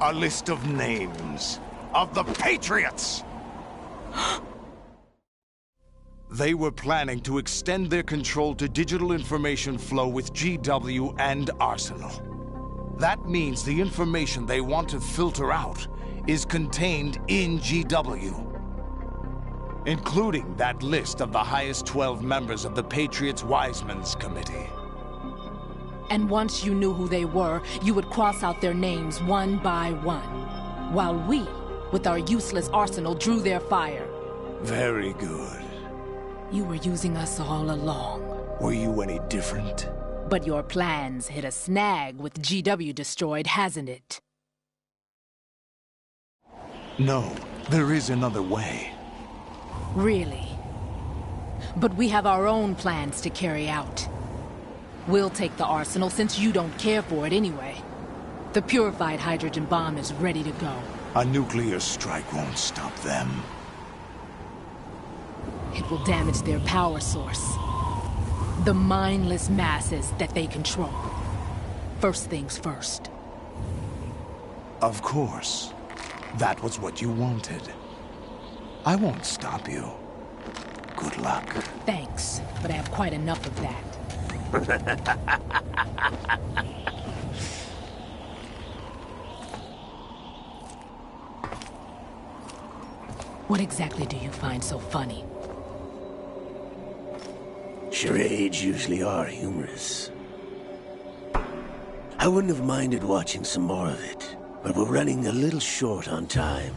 A list of names of the Patriots! They were planning to extend their control to digital information flow with GW and Arsenal. That means the information they want to filter out is contained in GW, including that list of the highest 12 members of the Patriots Wiseman's Committee. And once you knew who they were, you would cross out their names one by one, while we, with our useless arsenal, drew their fire. Very good. You were using us all along. Were you any different? But your plans hit a snag with GW destroyed, hasn't it? No, there is another way. Really? But we have our own plans to carry out. We'll take the arsenal since you don't care for it anyway. The purified hydrogen bomb is ready to go. A nuclear strike won't stop them. It will damage their power source. The mindless masses that they control. First things first. Of course. That was what you wanted. I won't stop you. Good luck. Thanks, but I have quite enough of that. What exactly do you find so funny? Charades usually are humorous. I wouldn't have minded watching some more of it, but we're running a little short on time.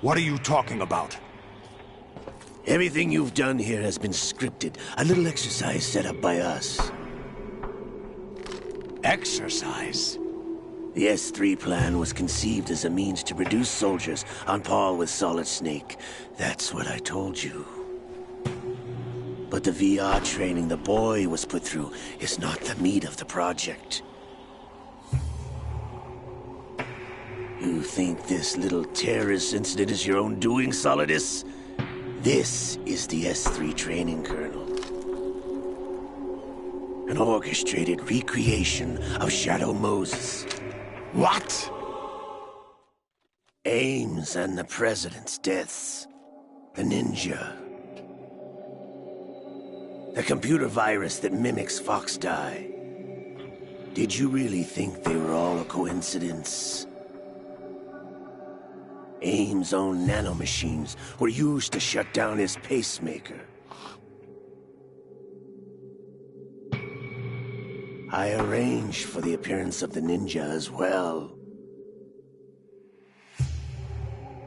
What are you talking about? Everything you've done here has been scripted. A little exercise set up by us. Exercise? The S3 plan was conceived as a means to produce soldiers on par with Solid Snake. That's what I told you. But the VR training the boy was put through is not the meat of the project. You think this little terrorist incident is your own doing, Solidus? This is the S3 training kernel. An orchestrated recreation of Shadow Moses. What? Ames and the President's deaths. The ninja. The computer virus that mimics Foxdie. Did you really think they were all a coincidence? Ames' own nanomachines were used to shut down his pacemaker. I arranged for the appearance of the ninja as well.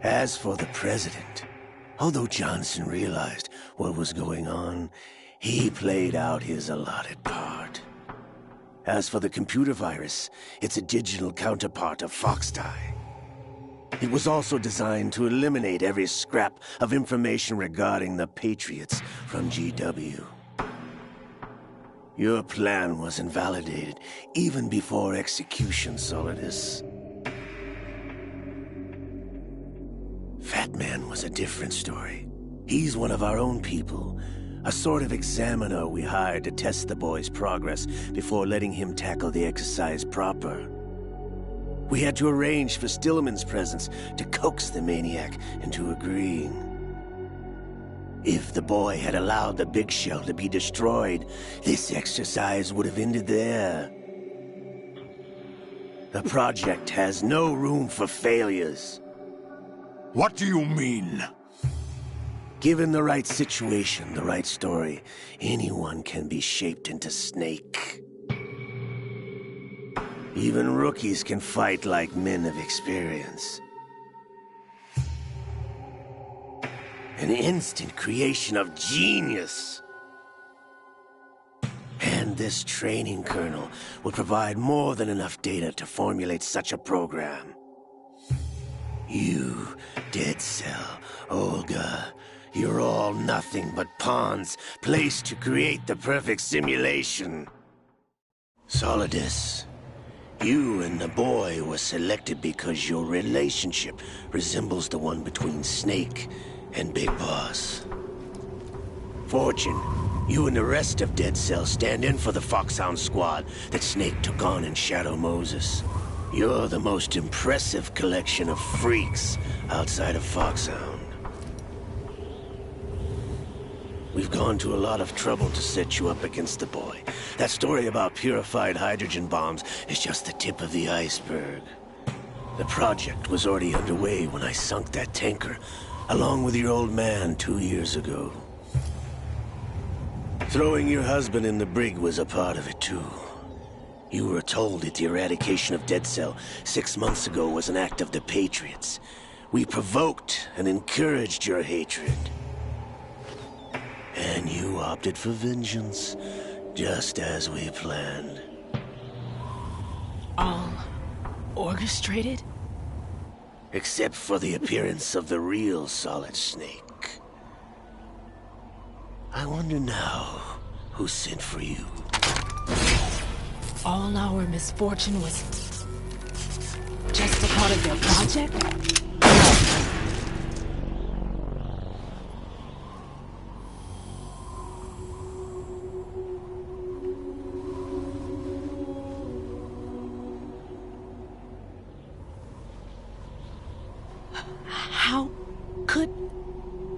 As for the President, Although Johnson realized what was going on, he played out his allotted part. As for the computer virus, it's a digital counterpart of Foxdie. It was also designed to eliminate every scrap of information regarding the Patriots from GW. Your plan was invalidated even before execution, Solidus. Fat Man was a different story. He's one of our own people, a sort of examiner we hired to test the boy's progress before letting him tackle the exercise proper. We had to arrange for Stillman's presence to coax the maniac into agreeing. If the boy had allowed the big shell to be destroyed, this exercise would have ended there. The project has no room for failures. What do you mean? Given the right situation, the right story, anyone can be shaped into Snake. Even rookies can fight like men of experience. An instant creation of genius. And this training kernel will provide more than enough data to formulate such a program. You, Dead Cell, Olga, you're all nothing but pawns placed to create the perfect simulation. Solidus, you and the boy were selected because your relationship resembles the one between Snake and Big Boss. Fortune, you and the rest of Dead Cell stand in for the Foxhound squad that Snake took on in Shadow Moses. You're the most impressive collection of freaks outside of Foxhound. We've gone to a lot of trouble to set you up against the boy. That story about purified hydrogen bombs is just the tip of the iceberg. The project was already underway when I sunk that tanker, along with your old man 2 years ago. Throwing your husband in the brig was a part of it too. You were told that the eradication of Dead Cell 6 months ago was an act of the Patriots. We provoked and encouraged your hatred. And you opted for vengeance, just as we planned. All orchestrated? Except for the appearance of the real Solid Snake. I wonder now who sent for you. All our misfortune was just a part of their project? How could...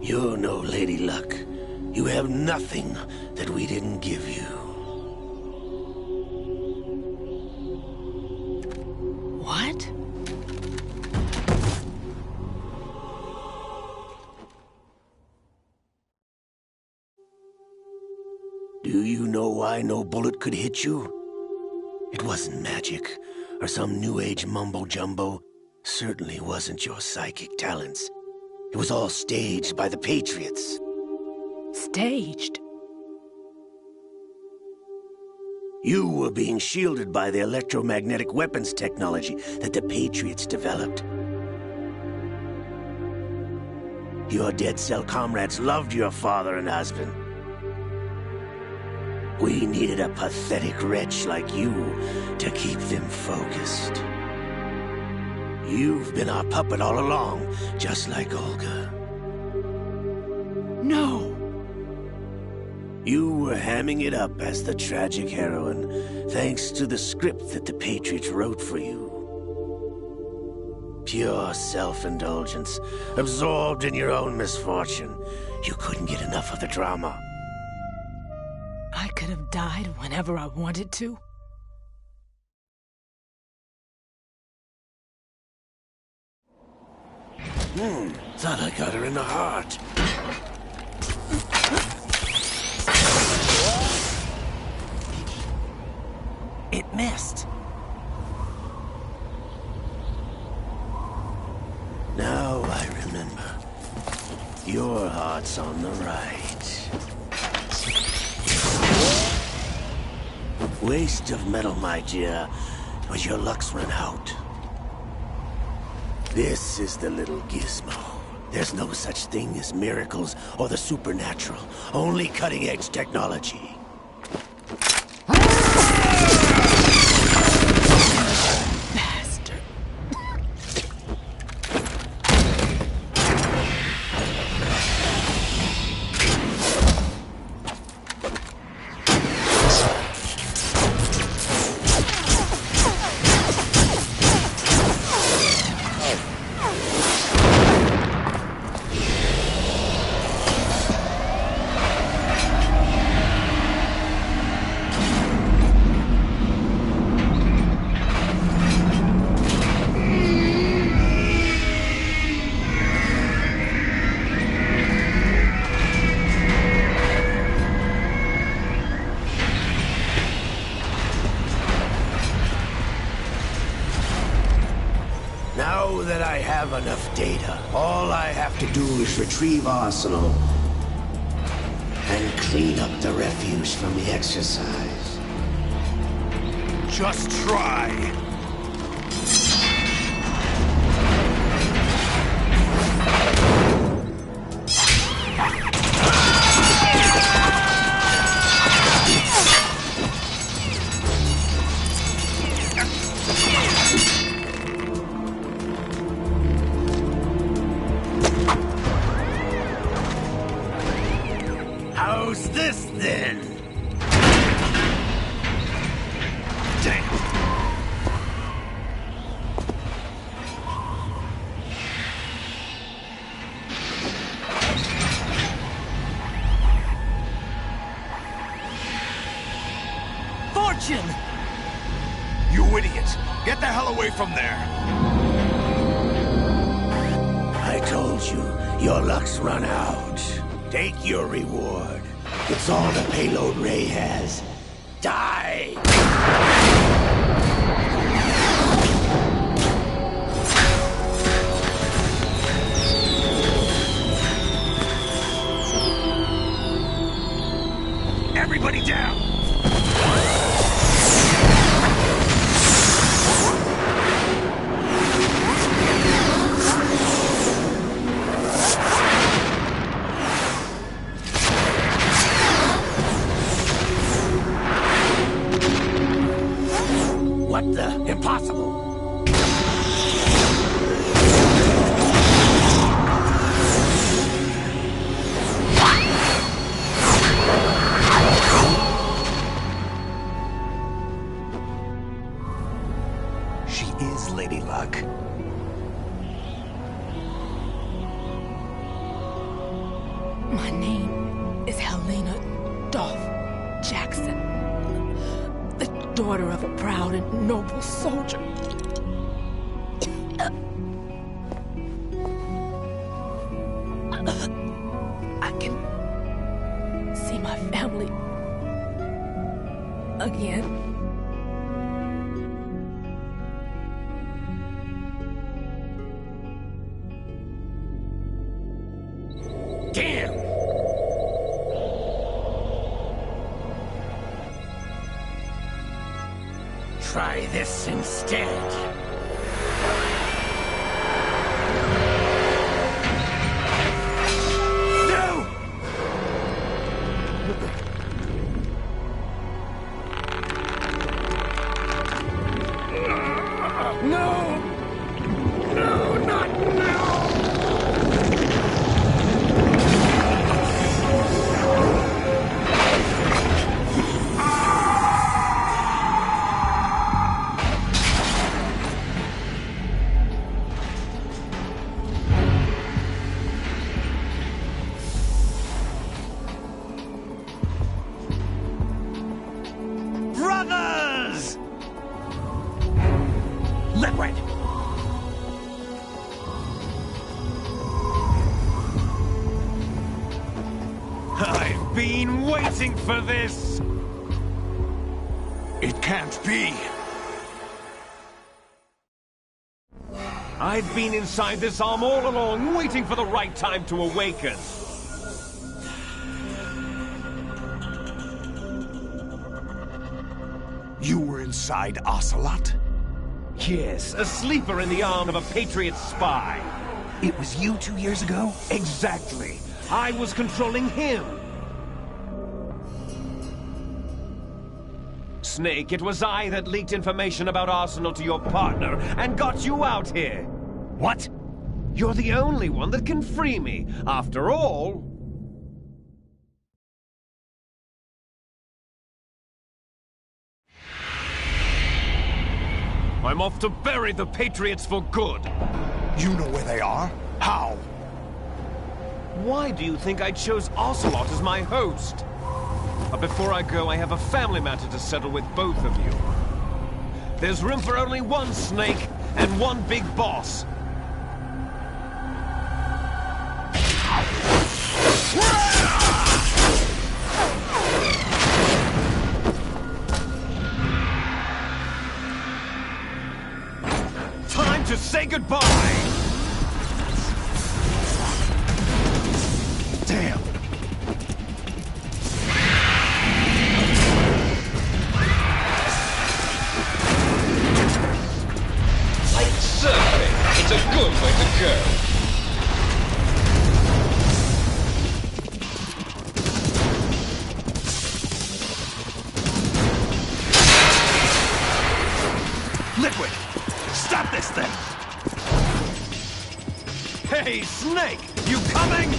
You're no Lady Luck. You have nothing that we didn't give you. What? Do you know why no bullet could hit you? It wasn't magic, or some new age mumbo-jumbo. Certainly wasn't your psychic talents. It was all staged by the Patriots. Staged? You were being shielded by the electromagnetic weapons technology that the Patriots developed. Your Dead Cell comrades loved your father and husband. We needed a pathetic wretch like you to keep them focused. You've been our puppet all along, just like Olga. No! You were hamming it up as the tragic heroine, thanks to the script that the Patriots wrote for you. Pure self-indulgence, absorbed in your own misfortune. You couldn't get enough of the drama. I could have died whenever I wanted to. Thought I got her in the heart. It missed. Now I remember. Your heart's on the right. Waste of metal, my dear, but your luck's run out. This is the little gizmo. There's no such thing as miracles or the supernatural. Only cutting-edge technology. Bastard. Now that I have enough data, all I have to do is retrieve Arsenal and clean up the refuse from the exercise. Just try. How's this then? Damn. Fortune! You idiot! Get the hell away from there! I told you, your luck's run out. Take your reward. It's all the payload Ray has. Die! Everybody down! What the? Impossible! She is Lady Luck. My name is Helena Dolph Jackson, the daughter of a proud and noble soldier. I can see my family again. Damn! Try this instead. No! No! No, not now! Brothers! Liquid! I've been waiting for this! It can't be! I've been inside this arm all along, waiting for the right time to awaken. You were inside Ocelot? Yes, a sleeper in the arm of a Patriot spy. It was you 2 years ago? Exactly. I was controlling him. Snake, it was I that leaked information about Arsenal to your partner and got you out here. What? You're the only one that can free me. After all... I'm off to bury the Patriots for good. You know where they are? How? Why do you think I chose Ocelot as my host? But before I go, I have a family matter to settle with both of you. There's room for only one Snake and one big boss. Time to say goodbye! Damn! Like surfing, it's a good way to go. Liquid! Stop this thing! Hey, Snake! You coming?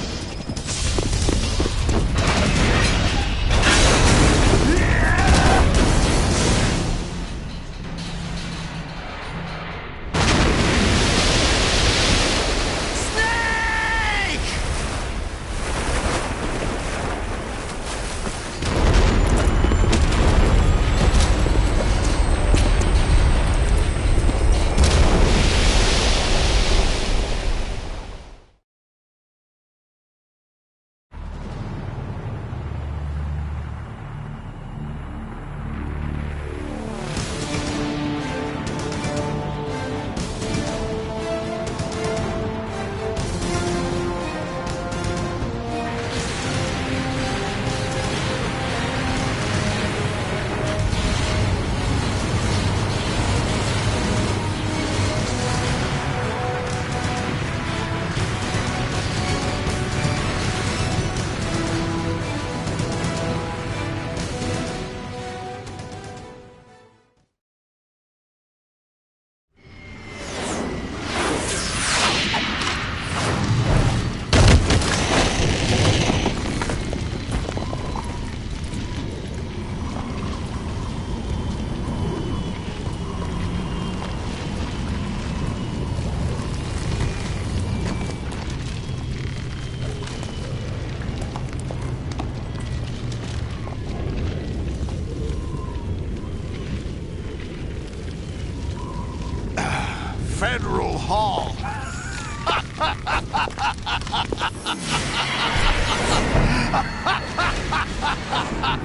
Federal Hall.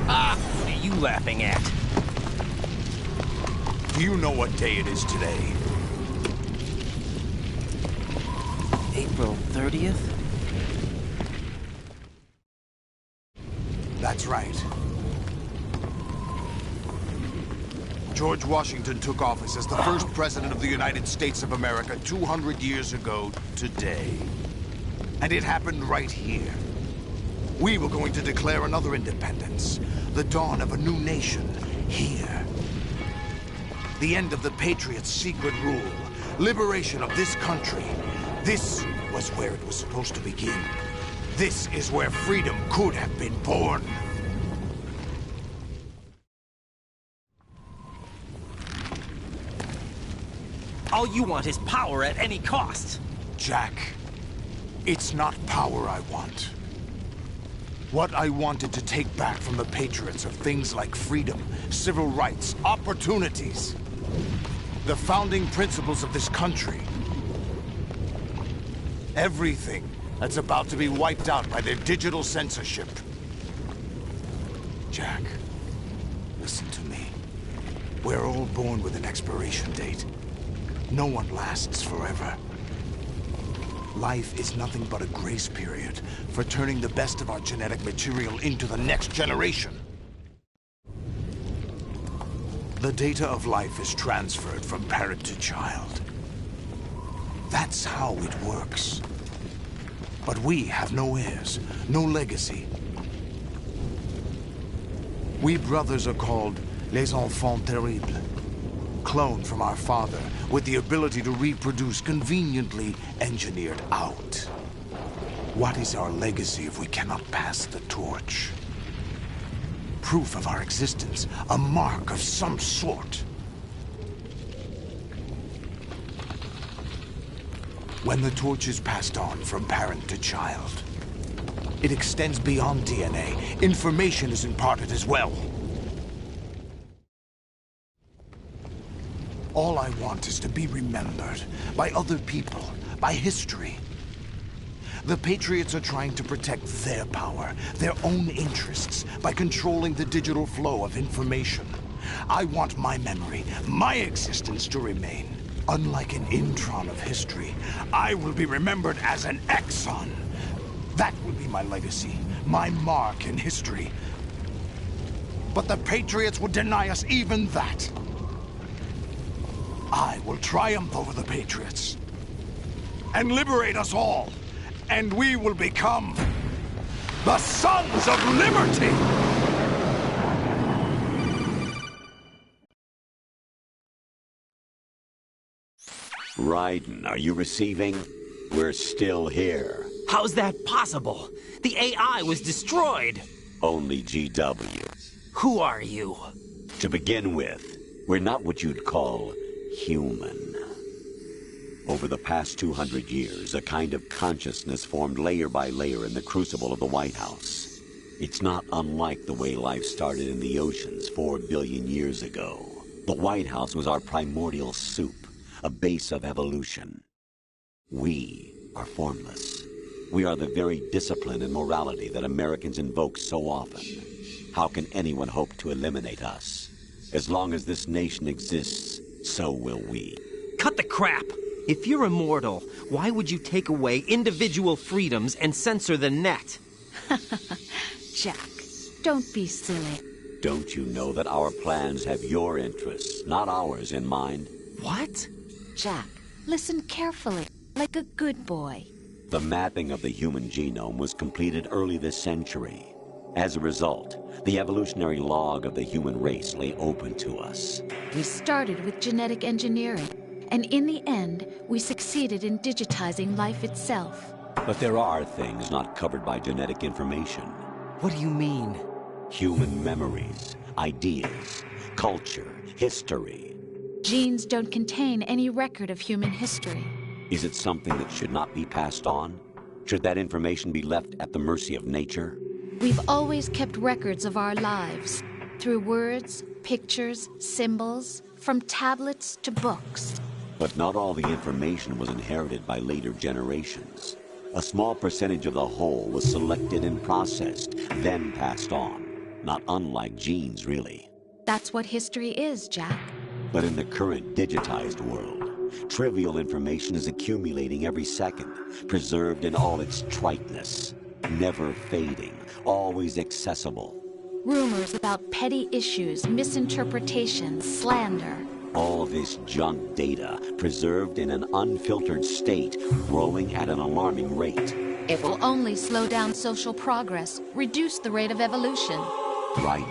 What are you laughing at? Do you know what day it is today? April 30th? That's right. George Washington took office as the first president of the United States of America 200 years ago today. And it happened right here. We were going to declare another independence, the dawn of a new nation, here. The end of the Patriots' secret rule, liberation of this country. This was where it was supposed to begin. This is where freedom could have been born. All you want is power at any cost. Jack, it's not power I want. What I wanted to take back from the Patriots are things like freedom, civil rights, opportunities. The founding principles of this country. Everything that's about to be wiped out by their digital censorship. Jack, listen to me. We're all born with an expiration date. No one lasts forever. Life is nothing but a grace period for turning the best of our genetic material into the next generation. The data of life is transferred from parent to child. That's how it works. But we have no heirs, no legacy. We brothers are called les enfants terribles. Cloned from our father, with the ability to reproduce conveniently engineered out. What is our legacy if we cannot pass the torch? Proof of our existence, a mark of some sort. When the torch is passed on from parent to child, it extends beyond DNA. Information is imparted as well. All I want is to be remembered by other people, by history. The Patriots are trying to protect their power, their own interests, by controlling the digital flow of information. I want my memory, my existence to remain. Unlike an intron of history, I will be remembered as an exon. That will be my legacy, my mark in history. But the Patriots would deny us even that. I will triumph over the Patriots and liberate us all, and we will become the Sons of Liberty! Raiden, are you receiving? We're still here. How's that possible? The AI was destroyed. Only GW. Who are you? To begin with, we're not what you'd call human. Over the past 200 years, a kind of consciousness formed layer by layer in the crucible of the White House. It's not unlike the way life started in the oceans 4 billion years ago. The White House was our primordial soup, a base of evolution. We are formless. We are the very discipline and morality that Americans invoke so often. How can anyone hope to eliminate us? As long as this nation exists, so will we. Cut the crap! If you're immortal, why would you take away individual freedoms and censor the net? Jack, don't be silly. Don't you know that our plans have your interests, not ours, in mind? What? Jack, listen carefully, like a good boy. The mapping of the human genome was completed early this century. As a result, the evolutionary log of the human race lay open to us. We started with genetic engineering, and in the end, we succeeded in digitizing life itself. But there are things not covered by genetic information. What do you mean? Human memories, ideas, culture, history. Genes don't contain any record of human history. Is it something that should not be passed on? Should that information be left at the mercy of nature? We've always kept records of our lives, through words, pictures, symbols, from tablets to books. But not all the information was inherited by later generations. A small percentage of the whole was selected and processed, then passed on. Not unlike genes, really. That's what history is, Jack. But in the current digitized world, trivial information is accumulating every second, preserved in all its triteness, never fading, always accessible. Rumors about petty issues, misinterpretations, slander. All this junk data, preserved in an unfiltered state, growing at an alarming rate. It will only slow down social progress, reduce the rate of evolution. Right.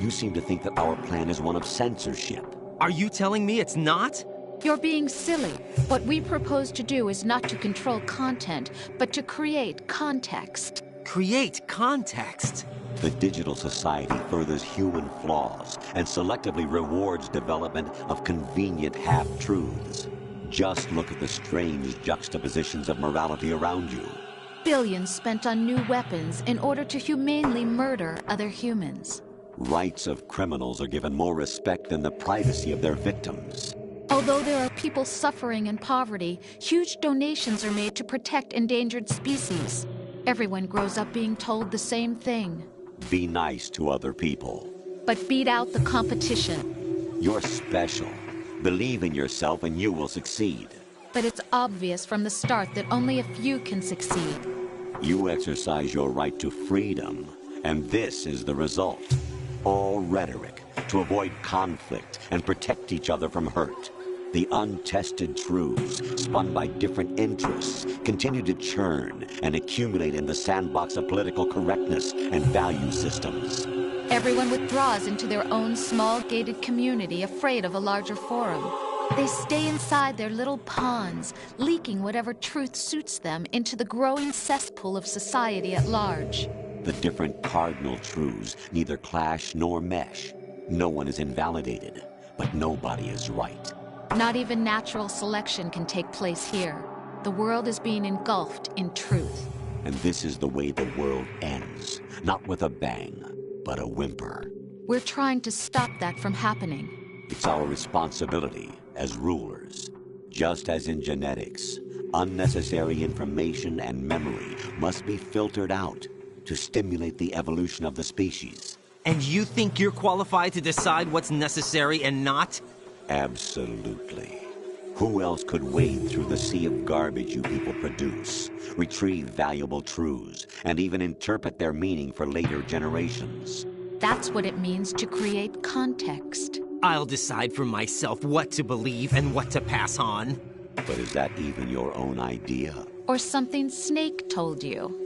You seem to think that our plan is one of censorship. Are you telling me it's not? You're being silly. What we propose to do is not to control content, but to create context. Create context? The digital society furthers human flaws and selectively rewards development of convenient half-truths. Just look at the strange juxtapositions of morality around you. Billions spent on new weapons in order to humanely murder other humans. Rights of criminals are given more respect than the privacy of their victims. Although there are people suffering in poverty, huge donations are made to protect endangered species. Everyone grows up being told the same thing. Be nice to other people. But beat out the competition. You're special. Believe in yourself and you will succeed. But it's obvious from the start that only a few can succeed. You exercise your right to freedom, and this is the result. All rhetoric to avoid conflict and protect each other from hurt. The untested truths, spun by different interests, continue to churn and accumulate in the sandbox of political correctness and value systems. Everyone withdraws into their own small gated community, afraid of a larger forum. They stay inside their little ponds, leaking whatever truth suits them into the growing cesspool of society at large. The different cardinal truths neither clash nor mesh. No one is invalidated, but nobody is right. Not even natural selection can take place here. The world is being engulfed in truth. And this is the way the world ends. Not with a bang, but a whimper. We're trying to stop that from happening. It's our responsibility as rulers. Just as in genetics, unnecessary information and memory must be filtered out to stimulate the evolution of the species. And you think you're qualified to decide what's necessary and not? Absolutely. Who else could wade through the sea of garbage you people produce, retrieve valuable truths, and even interpret their meaning for later generations? That's what it means to create context. I'll decide for myself what to believe and what to pass on. But is that even your own idea? Or something Snake told you?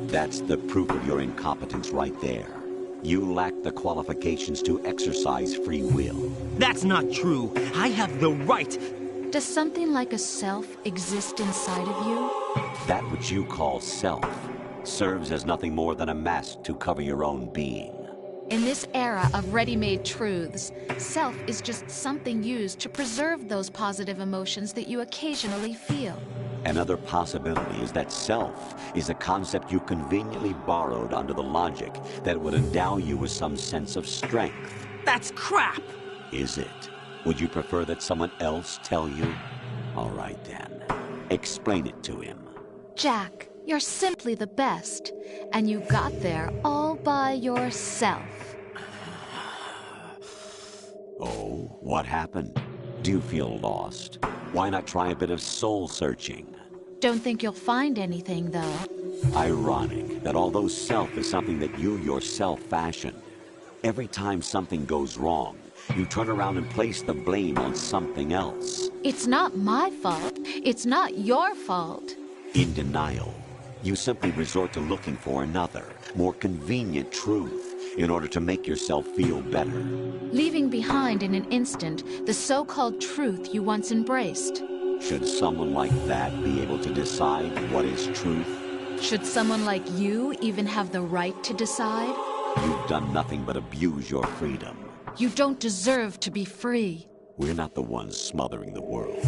That's the proof of your incompetence right there. You lack the qualifications to exercise free will. That's not true. I have the right. Does something like a self exist inside of you? That which you call self serves as nothing more than a mask to cover your own being. In this era of ready-made truths, self is just something used to preserve those positive emotions that you occasionally feel. Another possibility is that self is a concept you conveniently borrowed under the logic that would endow you with some sense of strength. That's crap! Is it? Would you prefer that someone else tell you? All right then. Explain it to him. Jack, you're simply the best, and you got there all by yourself. Oh, what happened? Do you feel lost? Why not try a bit of soul-searching? Don't think you'll find anything, though. Ironic that although self is something that you yourself fashioned, every time something goes wrong, you turn around and place the blame on something else. It's not my fault. It's not your fault. In denial, you simply resort to looking for another, more convenient truth in order to make yourself feel better. Leaving behind in an instant the so-called truth you once embraced. Should someone like that be able to decide what is truth? Should someone like you even have the right to decide? You've done nothing but abuse your freedom. You don't deserve to be free. We're not the ones smothering the world.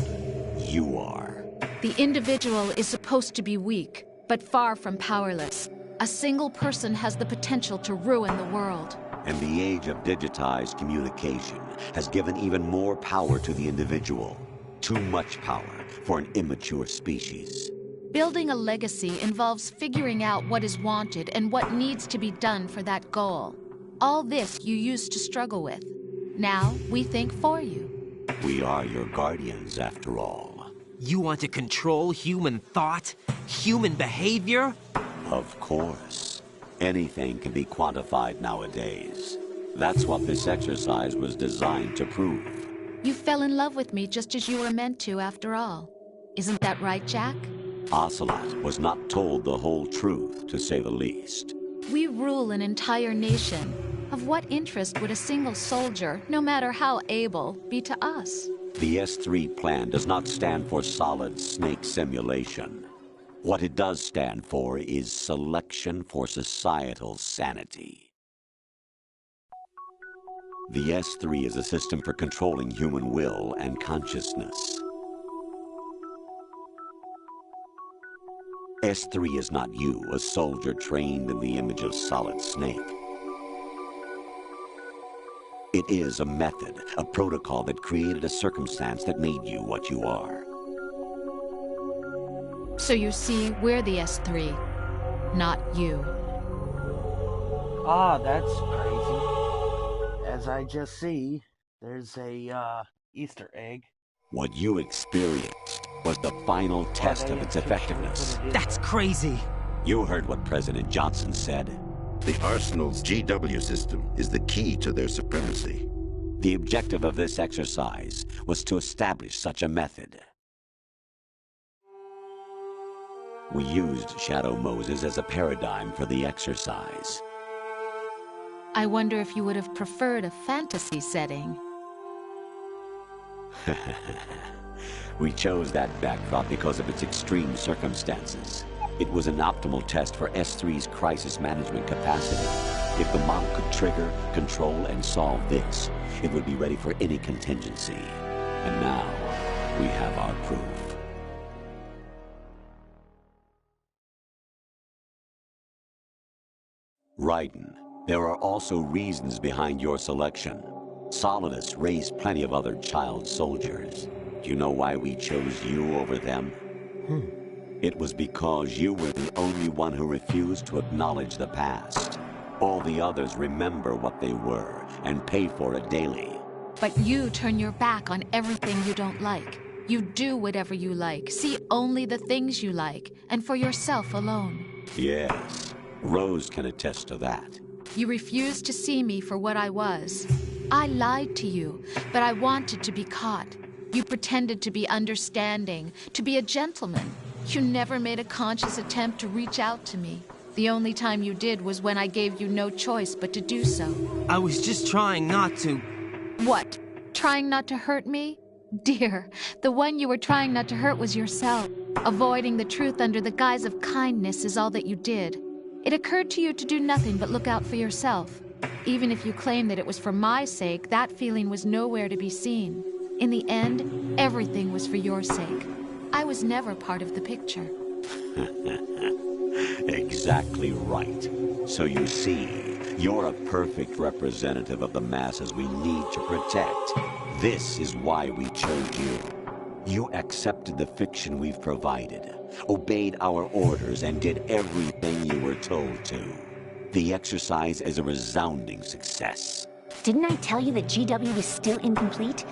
You are. The individual is supposed to be weak, but far from powerless. A single person has the potential to ruin the world. And the age of digitized communication has given even more power to the individual. Too much power for an immature species. Building a legacy involves figuring out what is wanted and what needs to be done for that goal. All this you used to struggle with. Now we think for you. We are your guardians, after all. You want to control human thought? Human behavior? Of course. Anything can be quantified nowadays. That's what this exercise was designed to prove. You fell in love with me just as you were meant to, after all. Isn't that right, Jack? Ocelot was not told the whole truth, to say the least. We rule an entire nation. Of what interest would a single soldier, no matter how able, be to us? The S3 plan does not stand for solid snake simulation. What it does stand for is selection for societal sanity. The S3 is a system for controlling human will and consciousness. S3 is not you, a soldier trained in the image of Solid Snake. It is a method, a protocol that created a circumstance that made you what you are. So you see, we're the S3, not you. Ah, that's crazy. As I just see, there's a Easter egg. What you experienced was the final test of its effectiveness. That's crazy. You heard what President Johnson said. The Arsenal's GW system is the key to their supremacy. The objective of this exercise was to establish such a method. We used Shadow Moses as a paradigm for the exercise. I wonder if you would have preferred a fantasy setting. We chose that backdrop because of its extreme circumstances. It was an optimal test for S3's crisis management capacity. If the model could trigger, control, and solve this, it would be ready for any contingency. And now, we have our proof. Raiden, there are also reasons behind your selection. Solidus raised plenty of other child soldiers. Do you know why we chose you over them? It was because you were the only one who refused to acknowledge the past. All the others remember what they were and pay for it daily. But you turn your back on everything you don't like. You do whatever you like, see only the things you like, and for yourself alone. Yes, Rose can attest to that. You refused to see me for what I was. I lied to you, but I wanted to be caught. You pretended to be understanding, to be a gentleman. You never made a conscious attempt to reach out to me. The only time you did was when I gave you no choice but to do so. I was just trying not to. What? Trying not to hurt me? Dear, the one you were trying not to hurt was yourself. Avoiding the truth under the guise of kindness is all that you did. It occurred to you to do nothing but look out for yourself. Even if you claim that it was for my sake, that feeling was nowhere to be seen. In the end, everything was for your sake. I was never part of the picture. Exactly right. So you see, you're a perfect representative of the masses we need to protect. This is why we chose you. You accepted the fiction we've provided, obeyed our orders, and did everything you were told to. The exercise is a resounding success. Didn't I tell you that GW was still incomplete?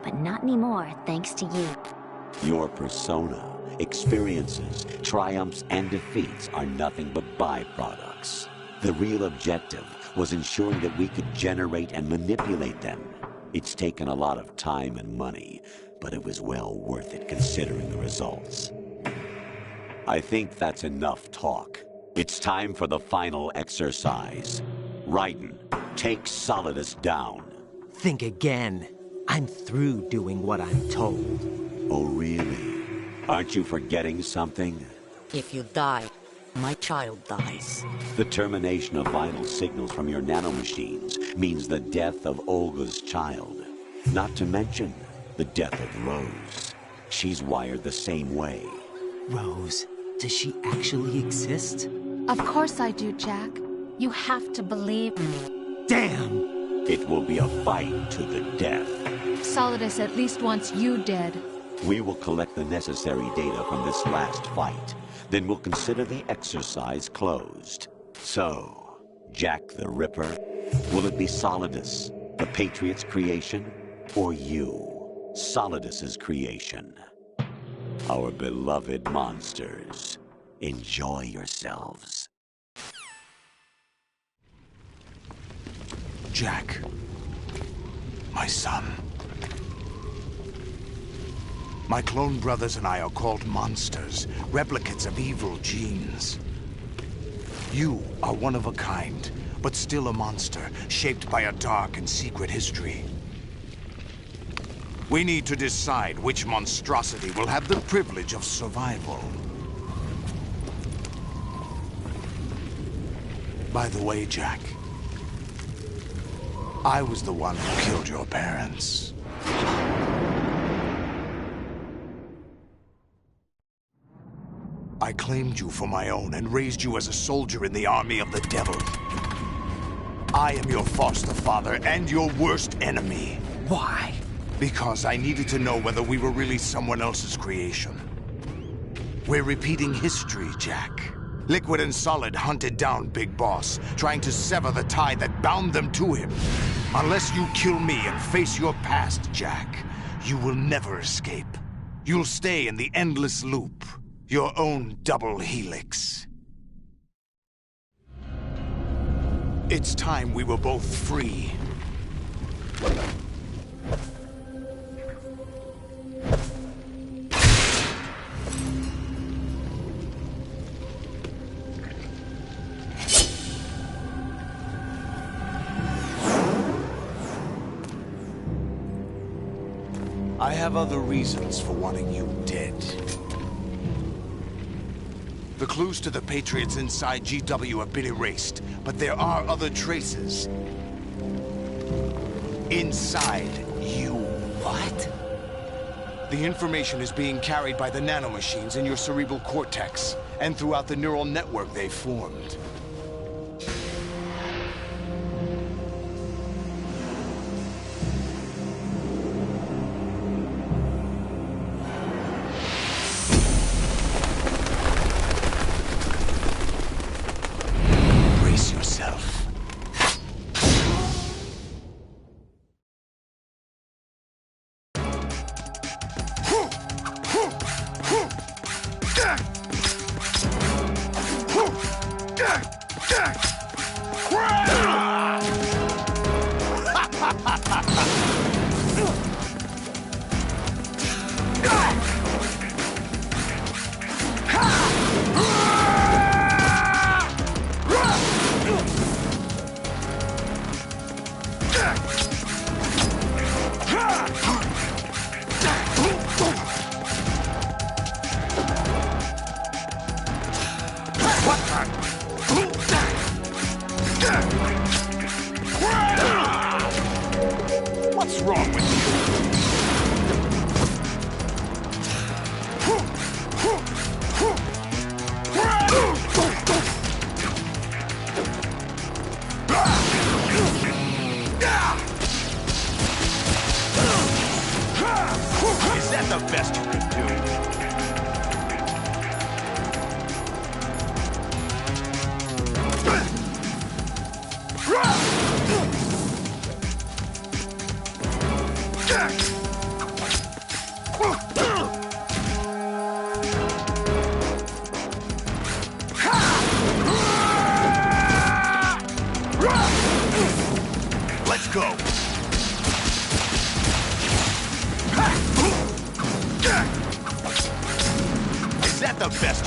But not anymore, thanks to you. Your persona, experiences, triumphs, and defeats are nothing but byproducts. The real objective was ensuring that we could generate and manipulate them. It's taken a lot of time and money, but it was well worth it considering the results. I think that's enough talk. It's time for the final exercise. Raiden, take Solidus down. Think again. I'm through doing what I'm told. Oh, really? Aren't you forgetting something? If you die, my child dies. The termination of vital signals from your nanomachines means the death of Olga's child. Not to mention the death of Rose. She's wired the same way. Rose, does she actually exist? Of course I do, Jack. You have to believe me. Damn! It will be a fight to the death. Solidus at least wants you dead. We will collect the necessary data from this last fight. Then we'll consider the exercise closed. So, Jack the Ripper, will it be Solidus, the Patriot's creation, or you, Solidus's creation? Our beloved monsters, enjoy yourselves. Jack, my son. My clone brothers and I are called monsters, replicates of evil genes. You are one of a kind, but still a monster, shaped by a dark and secret history. We need to decide which monstrosity will have the privilege of survival. By the way, Jack, I was the one who killed your parents. I claimed you for my own and raised you as a soldier in the army of the devil. I am your foster father and your worst enemy. Why? Because I needed to know whether we were really someone else's creation. We're repeating history, Jack. Liquid and Solid hunted down Big Boss, trying to sever the tie that bound them to him. Unless you kill me and face your past, Jack, you will never escape. You'll stay in the endless loop, your own double helix. It's time we were both free. I have other reasons for wanting you dead. The clues to the Patriots inside GW have been erased, but there are other traces. Inside you. What? The information is being carried by the nanomachines in your cerebral cortex, and throughout the neural network they've formed. What's wrong with you? Is that the best you can do? Let's go. Is that the best?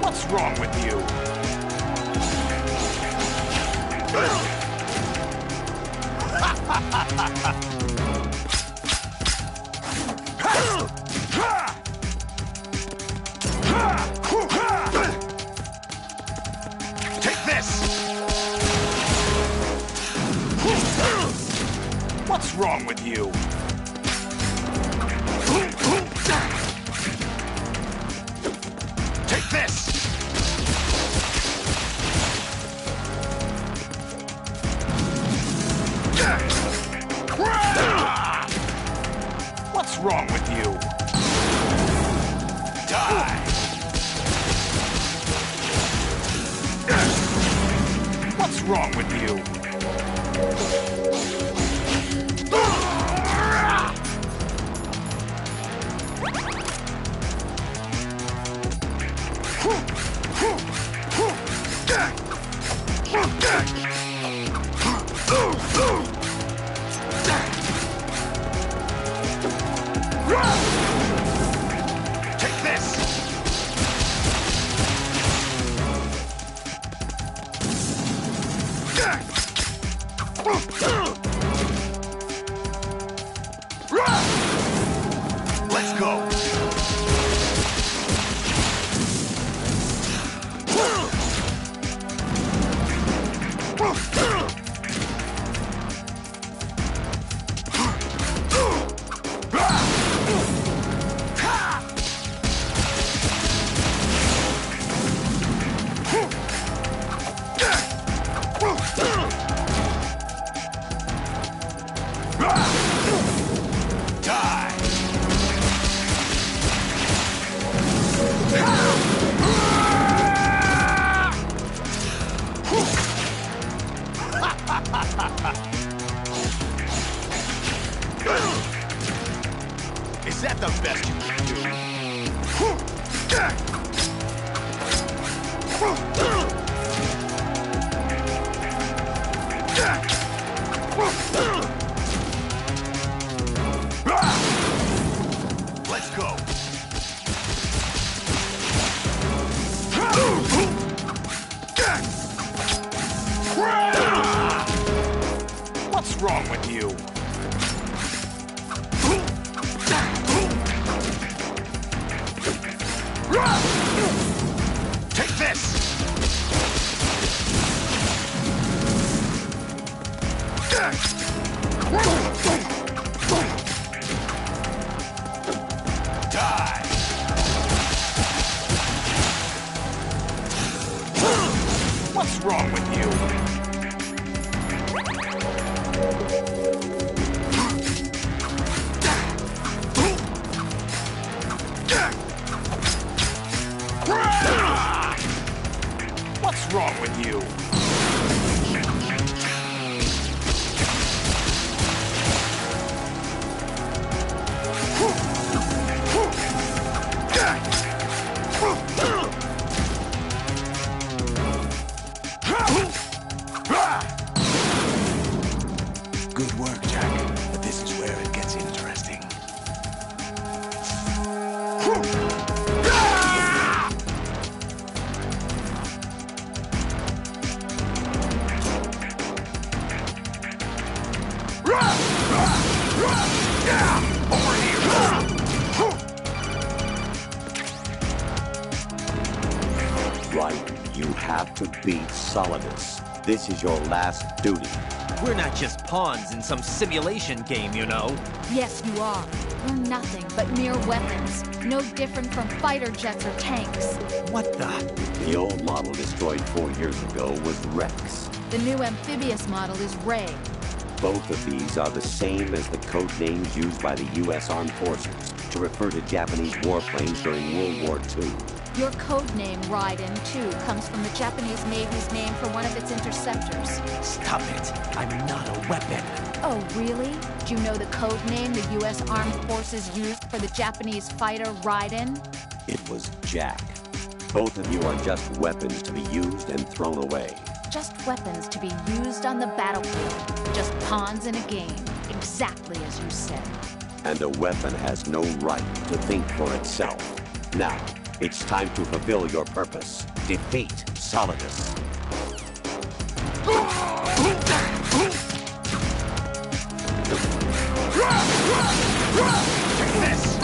What's wrong with you? Take this! What's wrong with you? Take this! What's wrong with you? Die! What's wrong with you? Take this! Let's go! that the best you can do? Let's go. What's wrong with you? Take this! Die! What's wrong with you? What's wrong with you? Good work, Jack. But this is where it gets interesting. Right, you have to beat Solidus. This is your last duty. We're not just pawns in some simulation game, you know. Yes, you are. We're nothing but mere weapons. No different from fighter jets or tanks. What the? The old model destroyed 4 years ago was Rex. The new amphibious model is Ray. Both of these are the same as the code names used by the U.S. Armed Forces to refer to Japanese warplanes during World War II. Your code name, Raiden, too, comes from the Japanese Navy's name for one of its interceptors. Stop it. I'm not a weapon. Oh, really? Do you know the code name the U.S. Armed Forces used for the Japanese fighter Raiden? It was Jack. Both of you are just weapons to be used and thrown away. Just weapons to be used on the battlefield. Just pawns in a game. Exactly as you said. And a weapon has no right to think for itself. Now, it's time to fulfill your purpose. Defeat Solidus. Take this!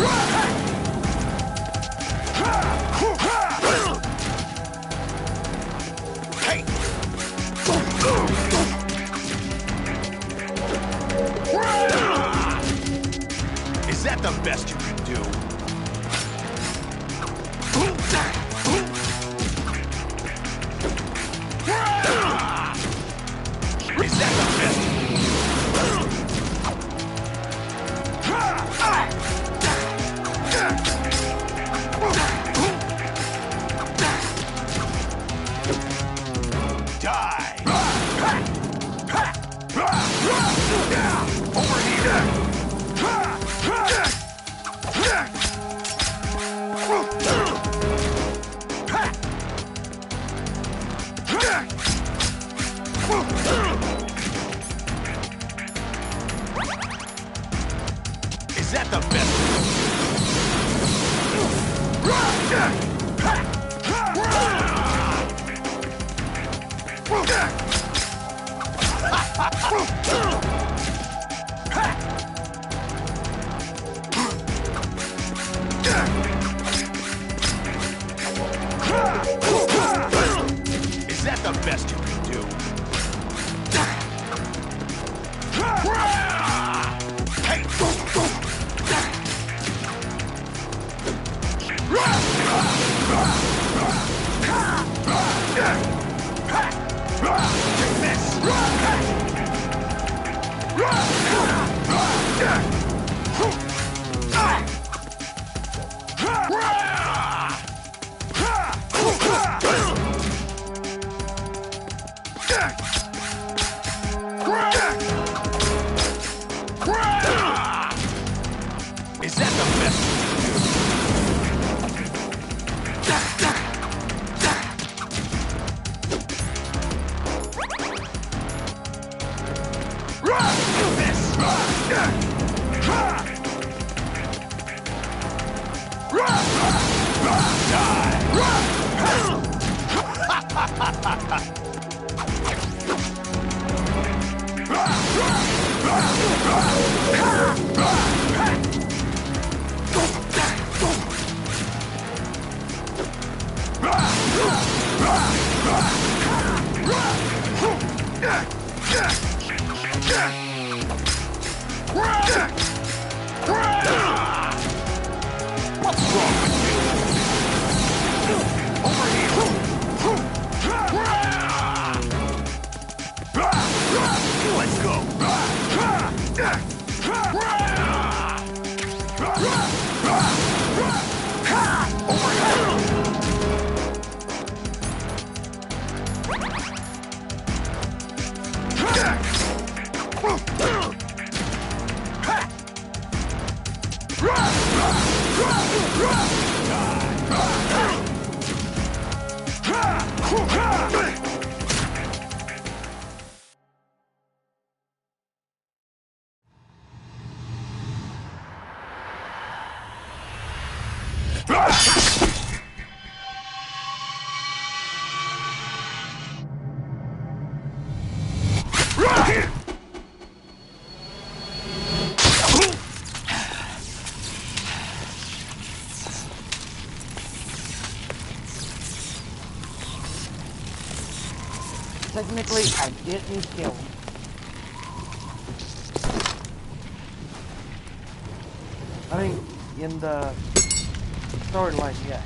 Hey! Is that the best you can do? Is that the best you can Die! Over here! Is that the best? Is that the best you can do? Hey! Take this! Is that the best? Technically, I didn't kill him. I mean, in the storyline, yeah.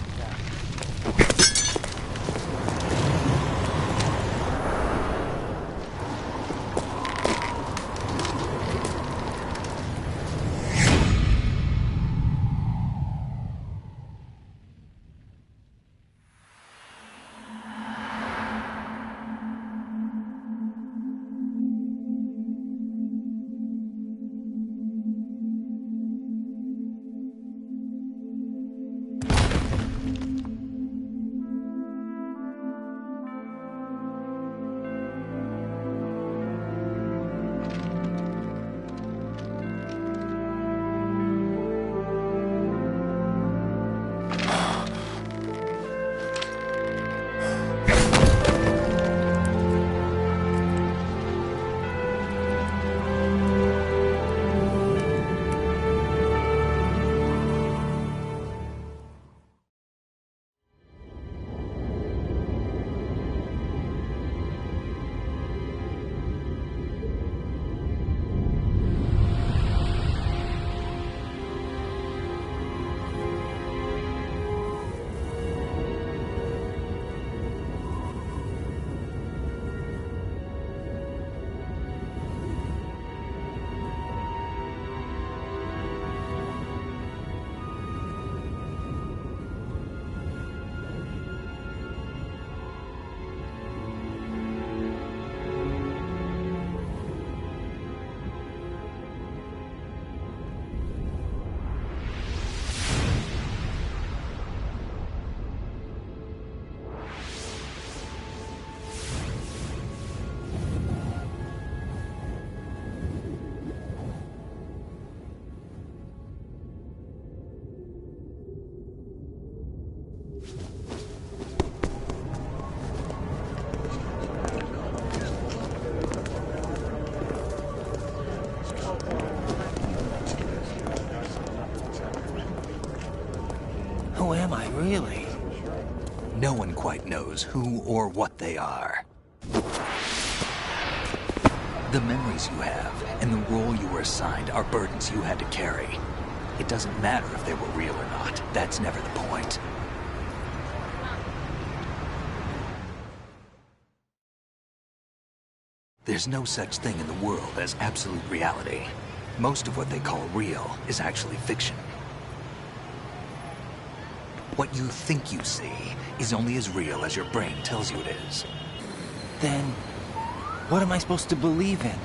Who am I, really? No one quite knows who or what they are. The memories you have and the role you were assigned are burdens you had to carry. It doesn't matter if they were real or not. That's never the point. There's no such thing in the world as absolute reality. Most of what they call real is actually fiction. What you think you see is only as real as your brain tells you it is. Then, what am I supposed to believe in?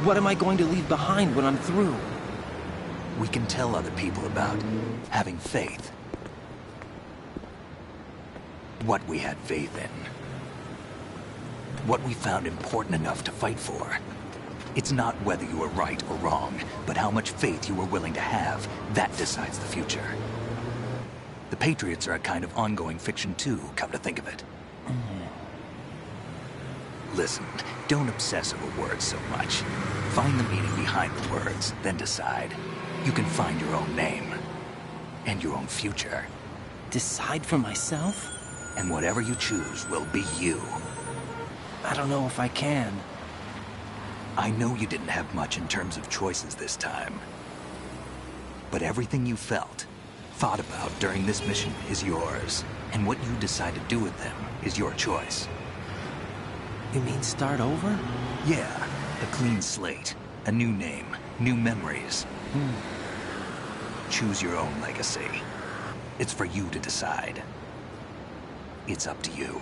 What am I going to leave behind when I'm through? we can tell other people about having faith. What we had faith in. What we found important enough to fight for. It's not whether you were right or wrong, but how much faith you were willing to have. That decides the future. The Patriots are a kind of ongoing fiction too, come to think of it. Listen, don't obsess over words so much. Find the meaning behind the words, then decide. You can find your own name. And your own future. Decide for myself? And whatever you choose will be you. I don't know if I can. I know you didn't have much in terms of choices this time. But everything you felt, thought about during this mission is yours. And what you decide to do with them is your choice. You mean start over? Yeah, a clean slate, a new name, new memories. Choose your own legacy. It's for you to decide. It's up to you.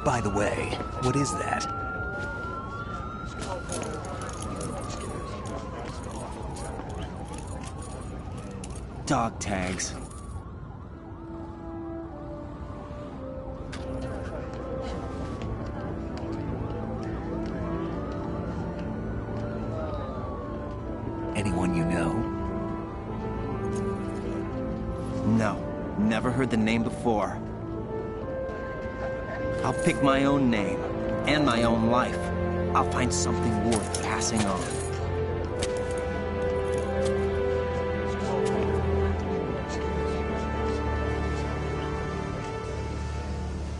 By the way, what is that? Dog tags. Anyone you know? No, never heard the name before. I'll pick my own name, and my own life. I'll find something worth passing on.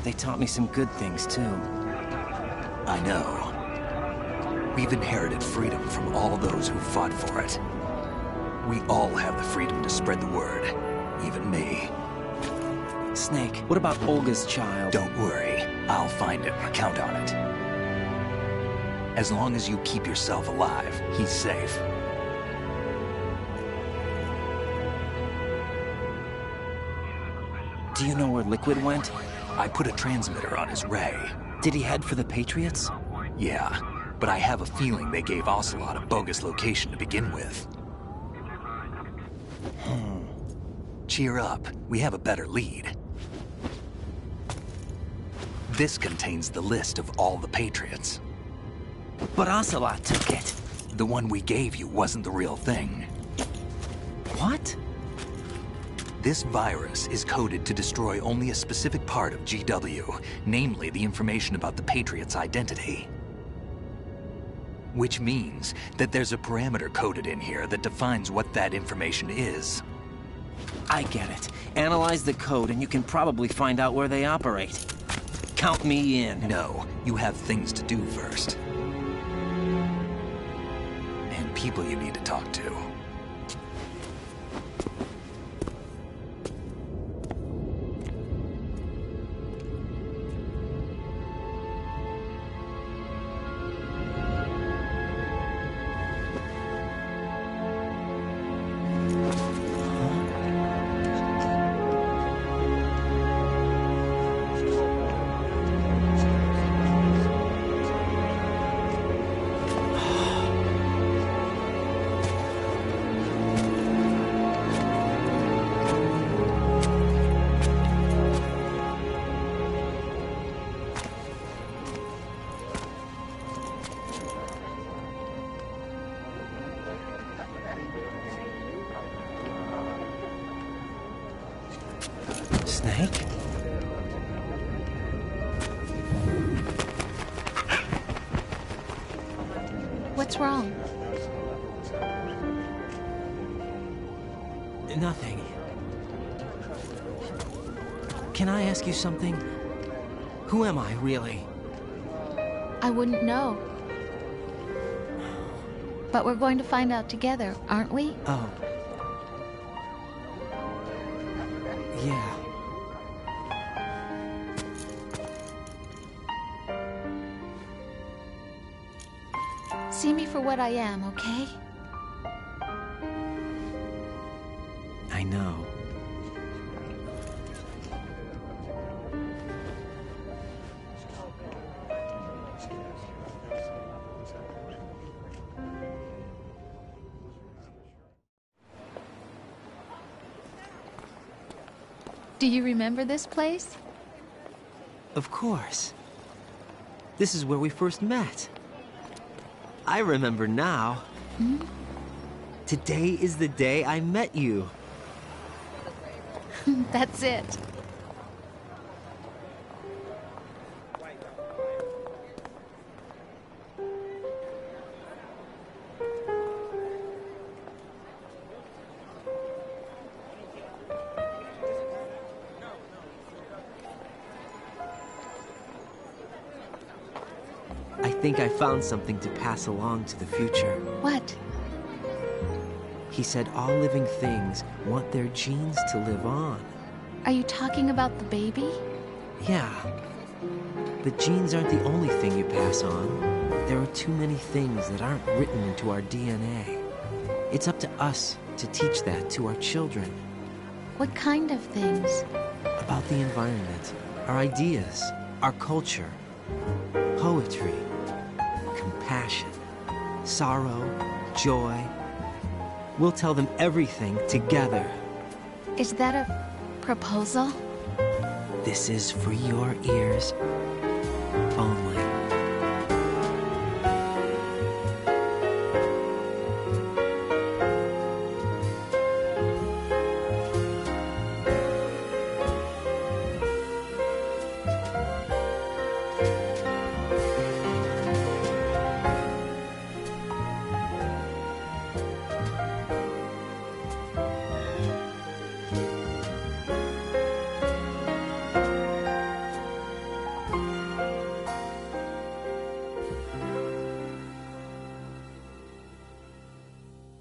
They taught me some good things, too. I know. We've inherited freedom from all those who fought for it. We all have the freedom to spread the word, even me. Snake, what about Olga's child? Don't worry, I'll find him, count on it. As long as you keep yourself alive, he's safe. Do you know where Liquid went? I put a transmitter on his ray. Did he head for the Patriots? Yeah, but I have a feeling they gave Ocelot a bogus location to begin with. Cheer up, we have a better lead. This contains the list of all the Patriots. But Ocelot took it. The one we gave you wasn't the real thing. What? This virus is coded to destroy only a specific part of GW, namely the information about the Patriots' identity. Which means that there's a parameter coded in here that defines what that information is. I get it. Analyze the code and you can probably find out where they operate. Count me in. No, you have things to do first. And people you need to talk to. Snake? What's wrong? Nothing. Can I ask you something? Who am I, really? I wouldn't know. But we're going to find out together, aren't we? Oh. Yeah. See me for what I am, okay? I know. Do you remember this place? Of course. This is where we first met. I remember now. Hmm? Today is the day I met you. That's it. I think I found something to pass along to the future. What? He said all living things want their genes to live on. Are you talking about the baby? Yeah. But genes aren't the only thing you pass on. There are too many things that aren't written into our DNA. It's up to us to teach that to our children. What kind of things? About the environment, our ideas, our culture, poetry, compassion, sorrow, joy. We'll tell them everything together. Is that a proposal? This is for your ears only.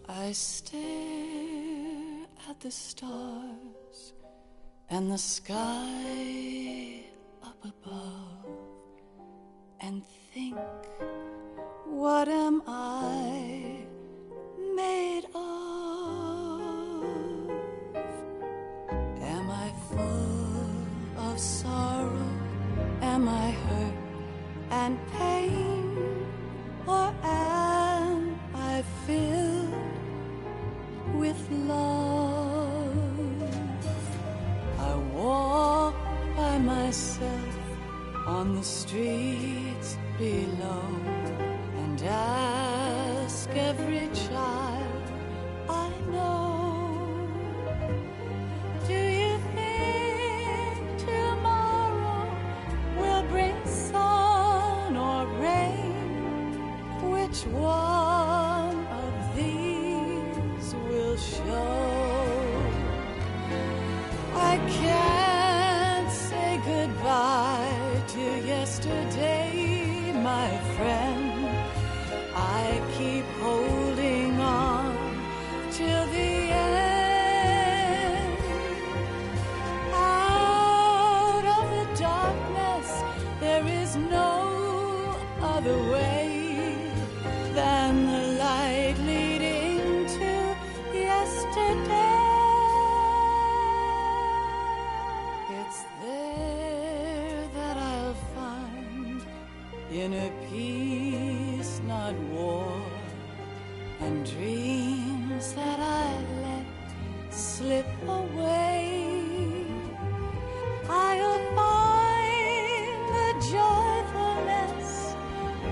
I stare at the stars and the sky up above and think, what am I made of? Am I full of sorrow? Am I hurt and pain? Or am I filled with love? I walk by myself on the streets below and ask every child I know, do you think tomorrow will bring sun or rain? Which one of these will show? I can't say goodbye to yesterday, my friend. I keep holding on till the end. Out of the darkness, there is no other way than the light leading to yesterday. It's there that I'll find inner peace, not war, and dreams that I let slip away. I'll find the joyfulness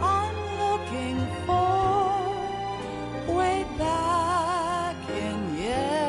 I'm looking for way back in yesterday.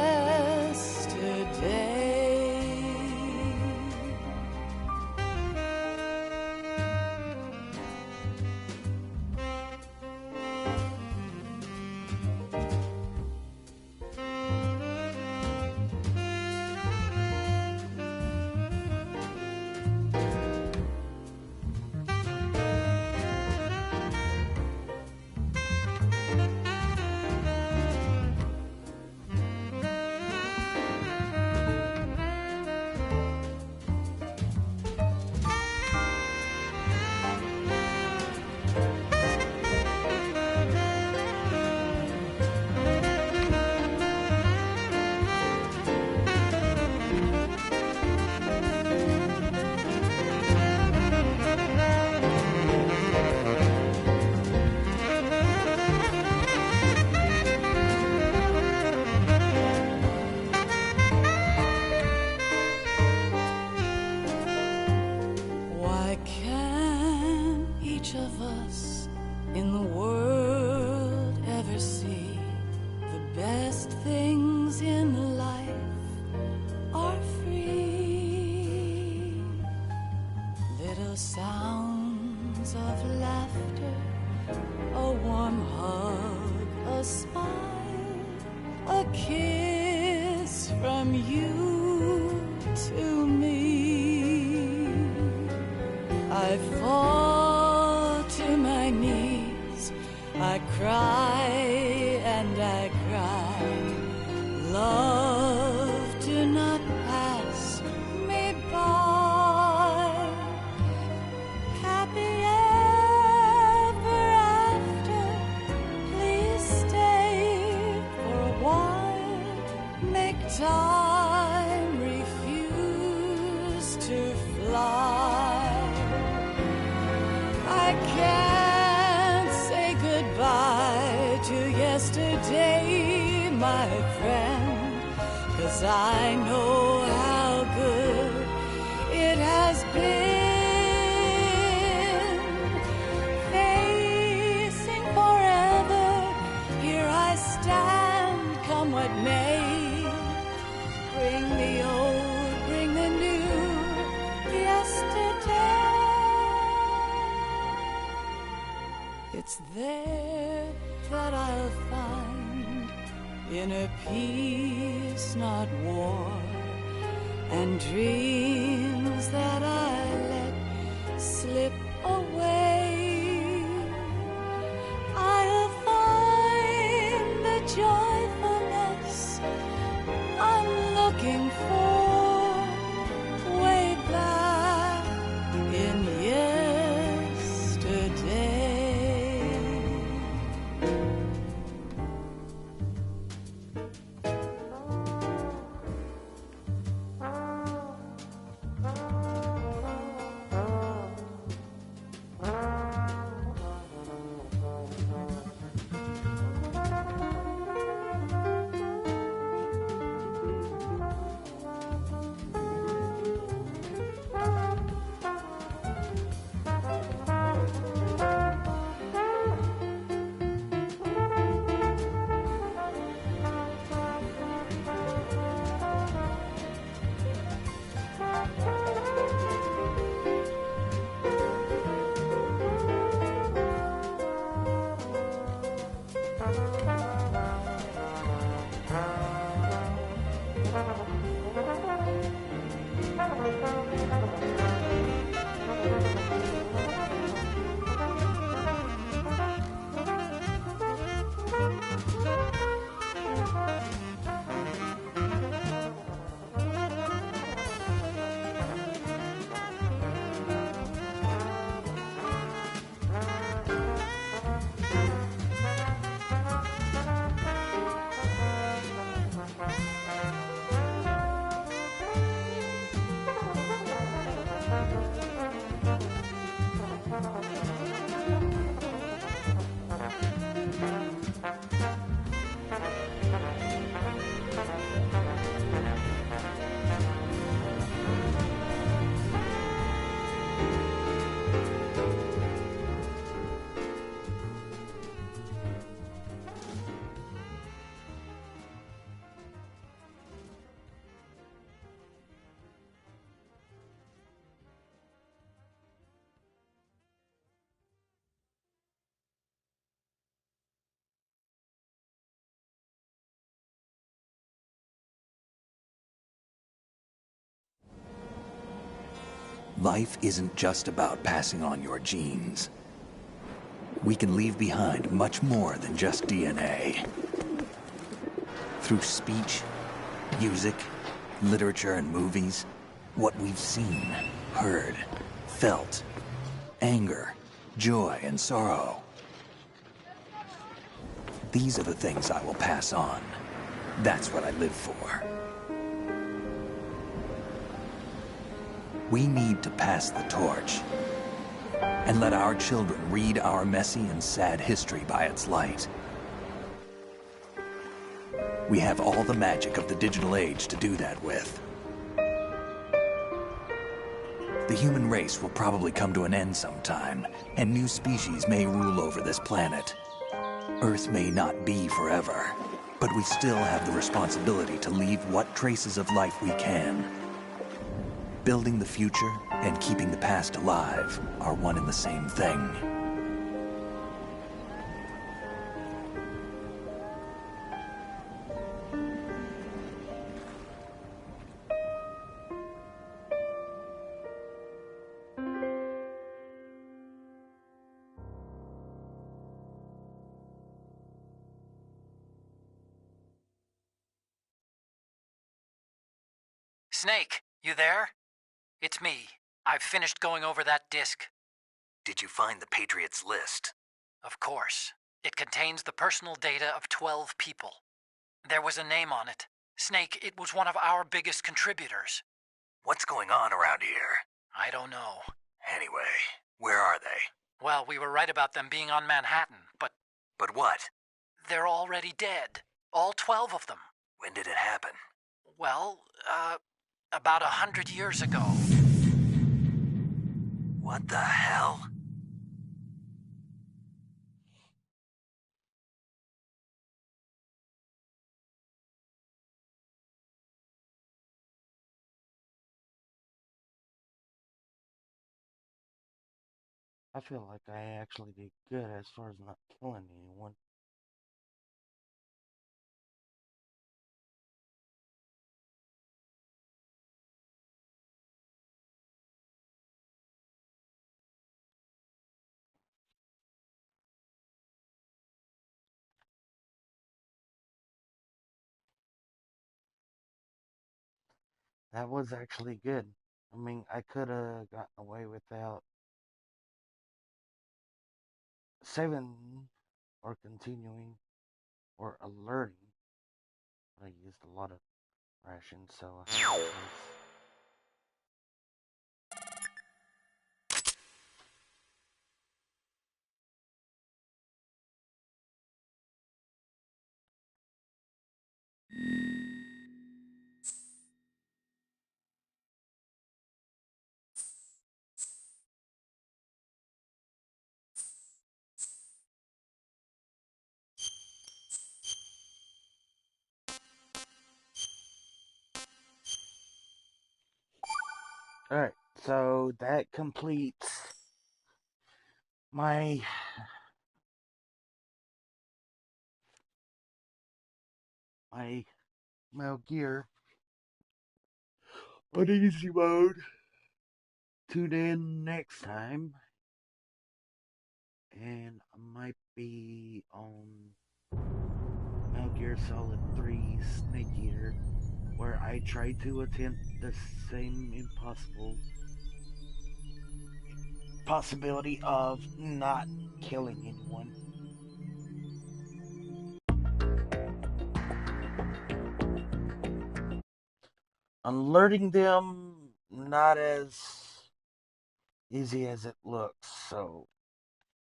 kiss from you to me. I fall to my knees, I cry and I cry. Love, do not pass me by. Happy ever after, please stay for a while. Make time refuse to fly. I can't say goodbye to yesterday, my friend, 'cause I know how good it has been. Facing forever, here I stand, come what may. Bring the old, bring the new, yesterday. It's there that I'll find inner peace, not war, and dreams that I let slip away. I'll find the joyfulness I'm looking for way back in yesterday. Life isn't just about passing on your genes. We can leave behind much more than just DNA. Through speech, music, literature, and movies, what we've seen, heard, felt, anger, joy, and sorrow. These are the things I will pass on. That's what I live for. We need to pass the torch and let our children read our messy and sad history by its light. We have all the magic of the digital age to do that with. The human race will probably come to an end sometime, and new species may rule over this planet. Earth may not be forever, but we still have the responsibility to leave what traces of life we can. Building the future and keeping the past alive are one and the same thing. Snake, you there? It's me. I've finished going over that disk. Did you find the Patriots list? Of course. It contains the personal data of 12 people. There was a name on it. Snake, it was one of our biggest contributors. What's going on around here? I don't know. Anyway, where are they? Well, we were right about them being on Manhattan, but... But what? They're already dead. All 12 of them. When did it happen? Well, about 100 years ago. What the hell? I feel like I actually did good as far as not killing anyone. That was actually good. I mean, I could have gotten away without saving or continuing or alerting. I used a lot of rations, so I had no choice. Alright, so that completes my Metal Gear on easy mode. Tune in next time, and I might be on Metal Gear Solid 3 Snake Eater, where I try to attempt the same impossible possibility of not killing anyone. Alerting them, not as easy as it looks, so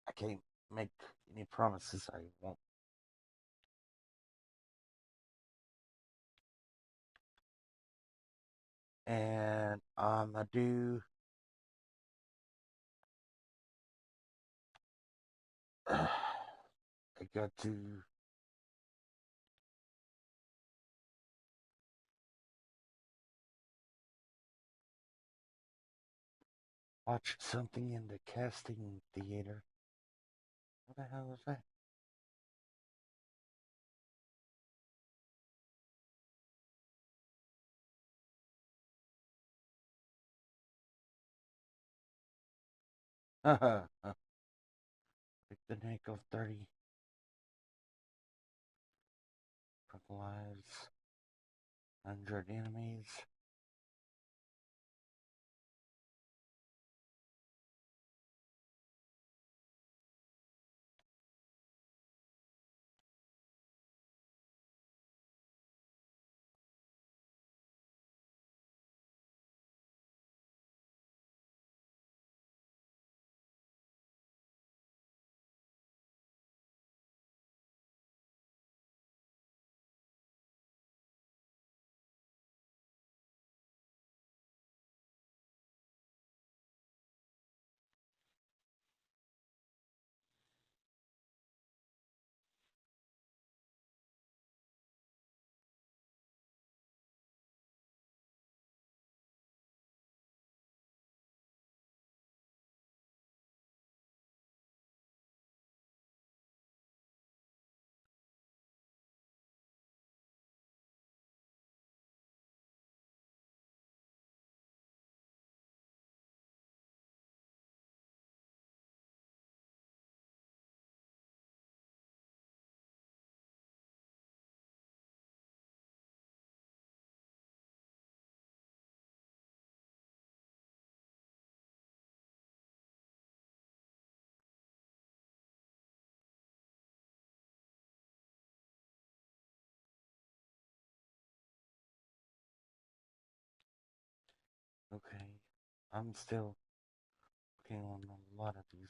I can't make any promises I won't. And I do I got to watch something in the casting theater. What the hell is that? Pick the neck of 30 purple eyes, 100 enemies. I'm still working on a lot of these.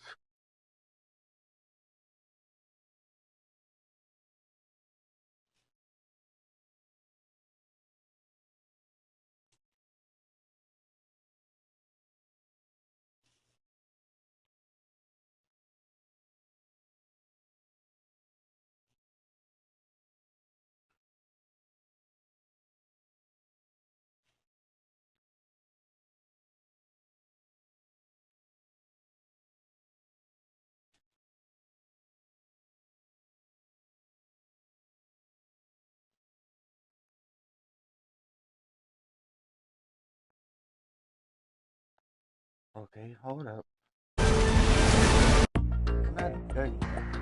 Okay, hold up. I'm not done yet.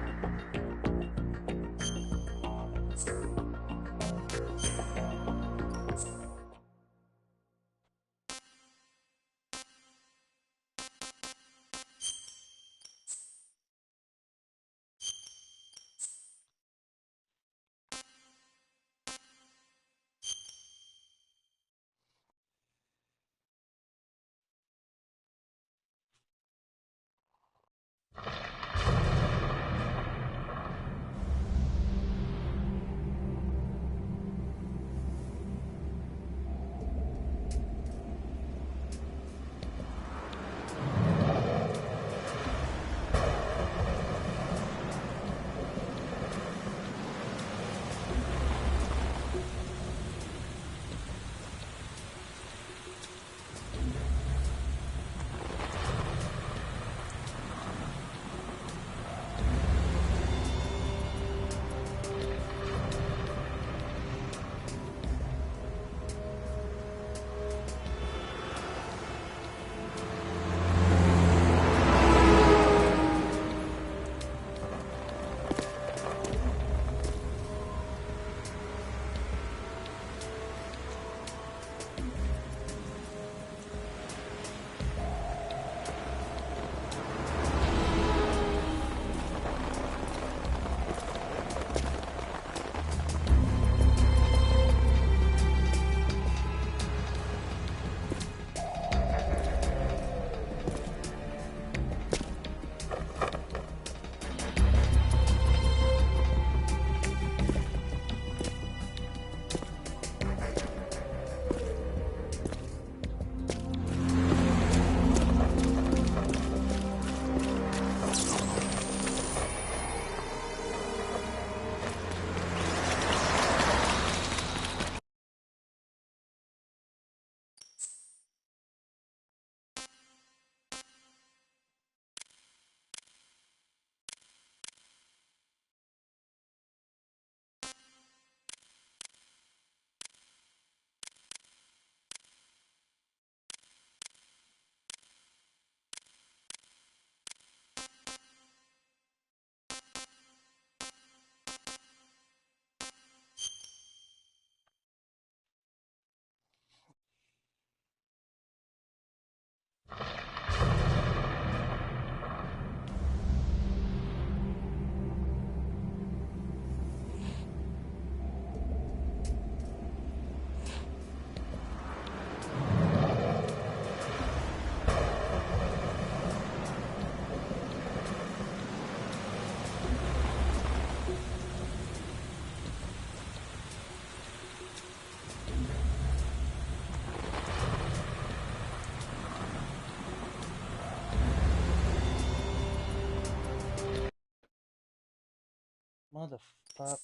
Motherfuck.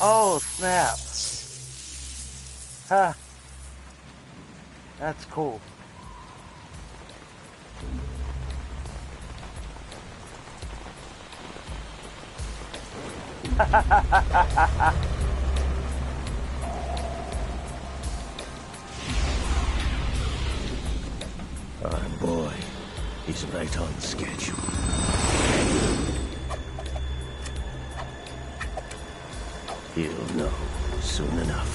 Oh, snap. Huh. That's cool. Our boy, he's right on schedule. He'll know soon enough.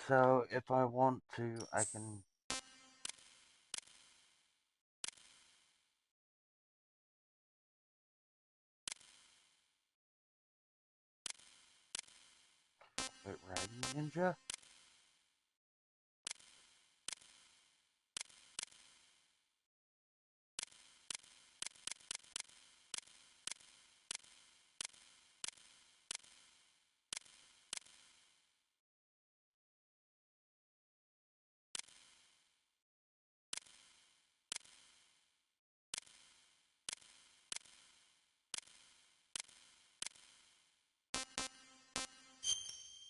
So if I want to, I can... Wait, riding ninja?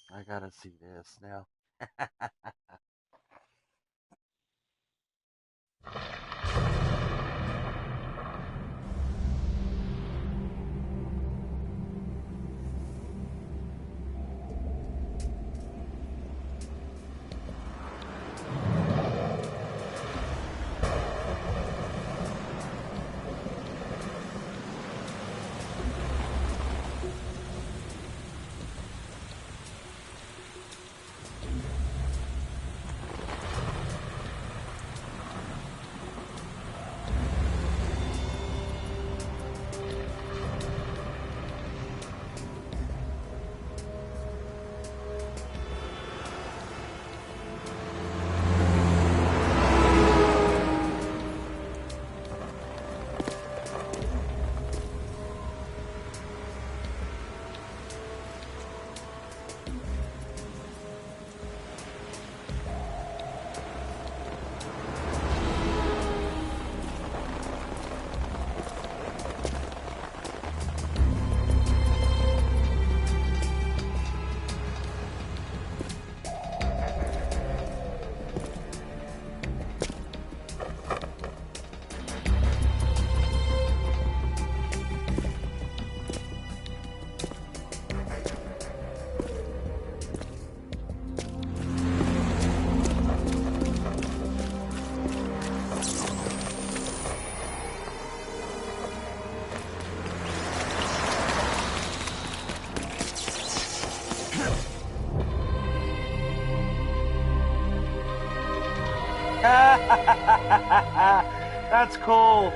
I gotta see this now. That's cool.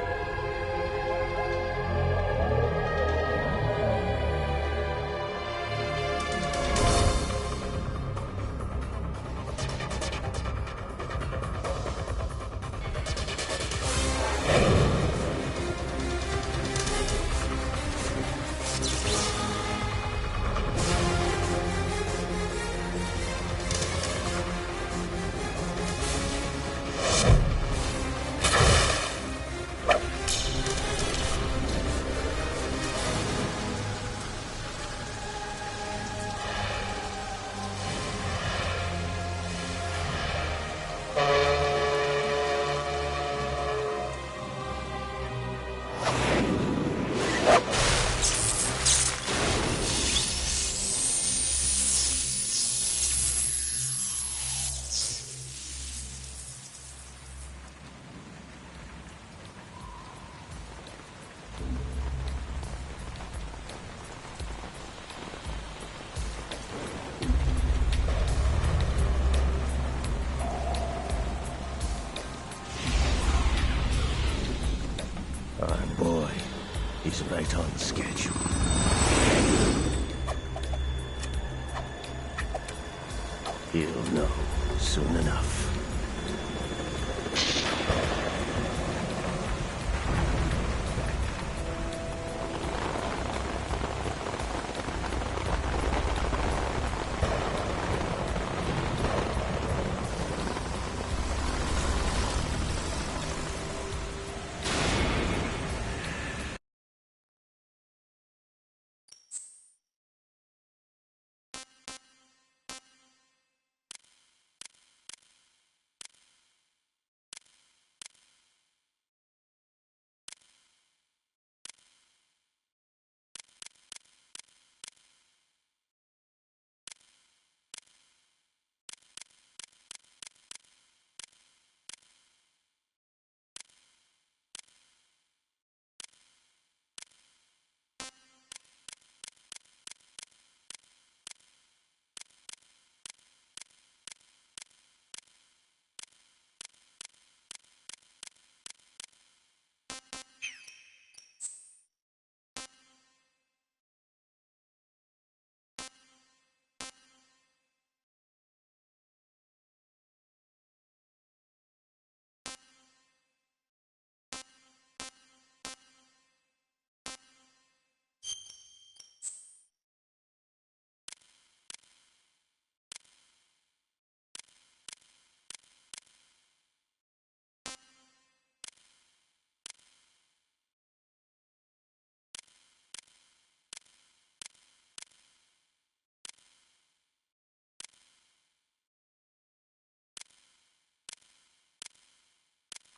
Our boy, he's right on schedule. soon enough.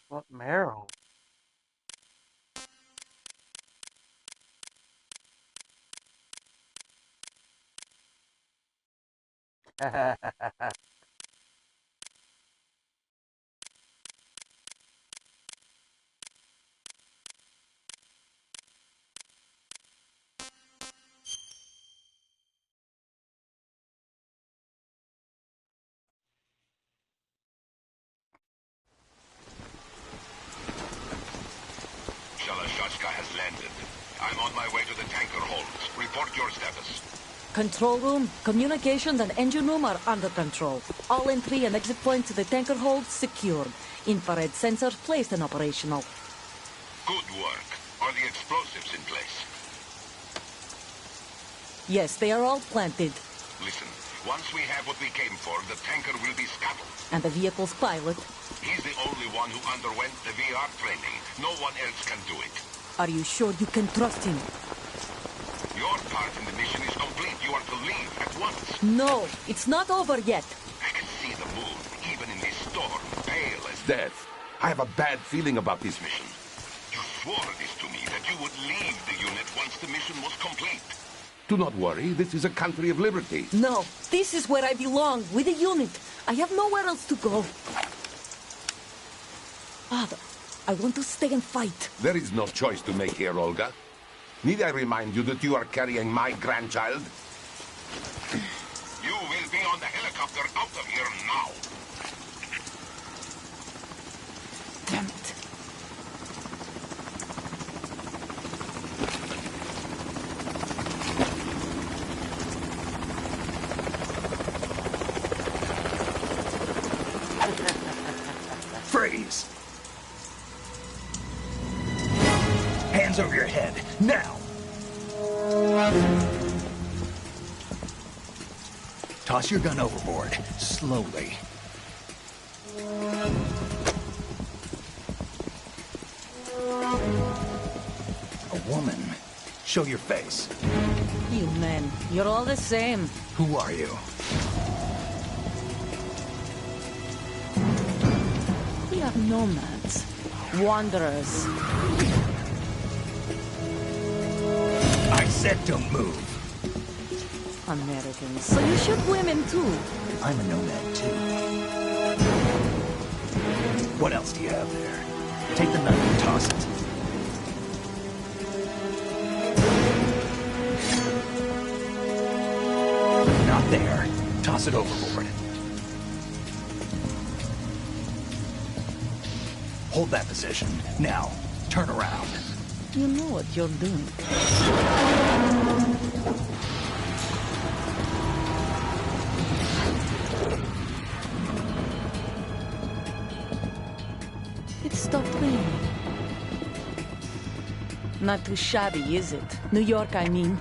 What marrow? Shalashashka has landed. I'm on my way to the tanker holds. Report your status. Control room, communications, and engine room are under control. All entry and exit points to the tanker hold secured. Infrared sensors placed and operational. Good work. Are the explosives in place? Yes, they are all planted. Listen, once we have what we came for, the tanker will be scuttled. And the vehicle's pilot? He's the only one who underwent the VR training. No one else can do it. Are you sure you can trust him? Your part in the mission is complete. You are to leave at once. No, it's not over yet. I can see the moon, even in this storm, pale as Death. I have a bad feeling about this mission. You swore this to me, that you would leave the unit once the mission was complete. Do not worry, this is a country of liberty. No, this is where I belong, with the unit. I have nowhere else to go. Father, I want to stay and fight. There is no choice to make here, Olga. Need I remind you that you are carrying my grandchild? You will be on the helicopter out of here now. Damn it. Freeze! Hands over your head, now! Toss your gun overboard, slowly. A woman. Show your face. You men, you're all the same. Who are you? We are nomads, wanderers. I said don't move. Americans, so you shoot women too. I'm a nomad too. What else do you have there? Take the knife and toss it. Not there. Toss it overboard. Hold that position. Now, turn around. You know what you're doing. It stopped raining. Not too shabby, is it? New York, I mean.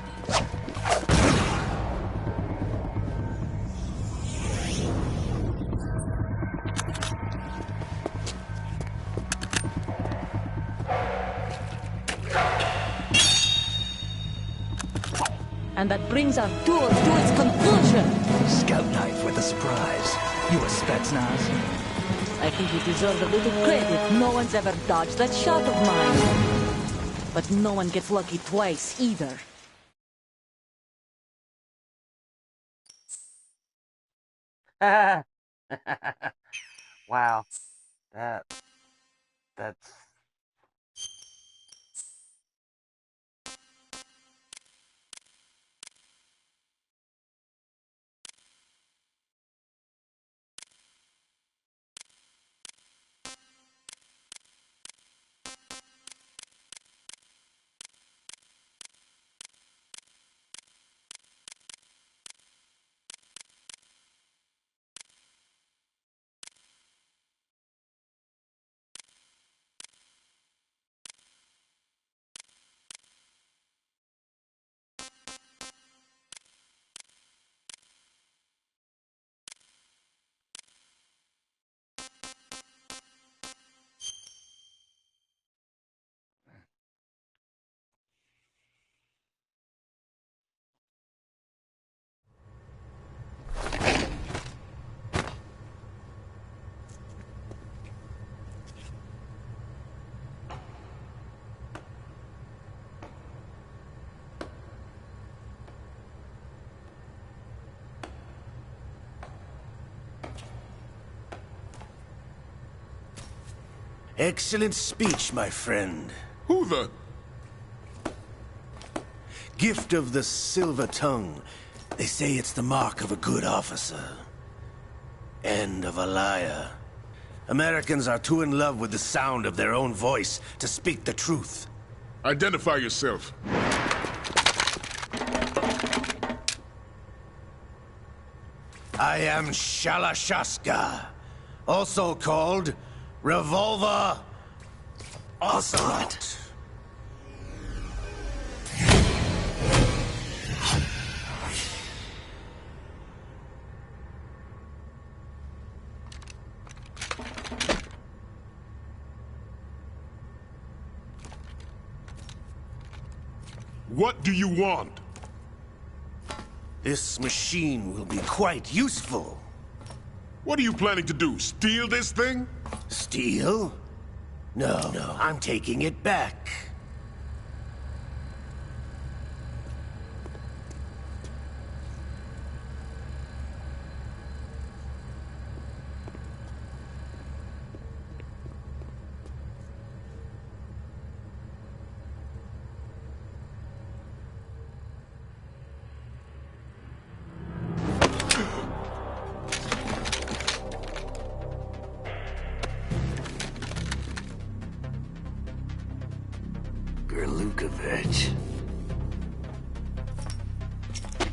And that brings our tour to its conclusion. Scout knife with a surprise. You a Spetsnaz? I think you deserve a little credit. No one's ever dodged that shot of mine. But no one gets lucky twice, either. Wow. That's... Excellent speech, my friend. Who the... Gift of the silver tongue. They say it's the mark of a good officer. End of a liar. Americans are too in love with the sound of their own voice to speak the truth. Identify yourself. I am Shalashaska, also called Revolver Ocelot. What do you want? This machine will be quite useful. What are you planning to do? Steal this thing? Steal? No, I'm taking it back.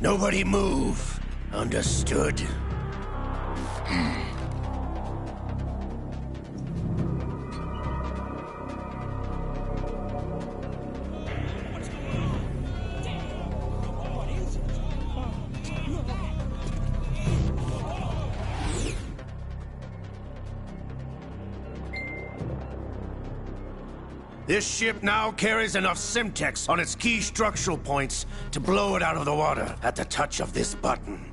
Nobody move. Understood? This ship now carries enough Simtex on its key structural points to blow it out of the water at the touch of this button.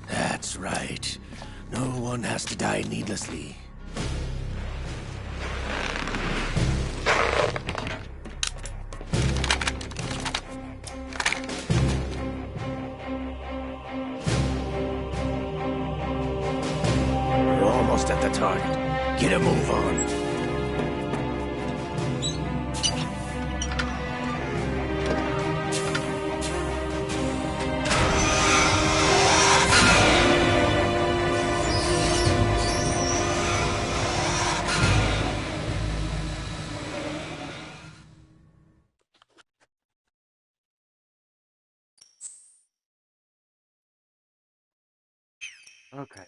That's right. No one has to die needlessly. We're almost at the target. Get a move on. Okay.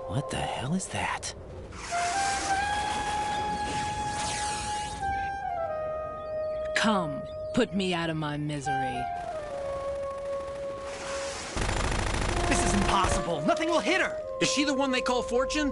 What the hell is that? Come, put me out of my misery. This is impossible. Nothing will hit her. Is she the one they call Fortune?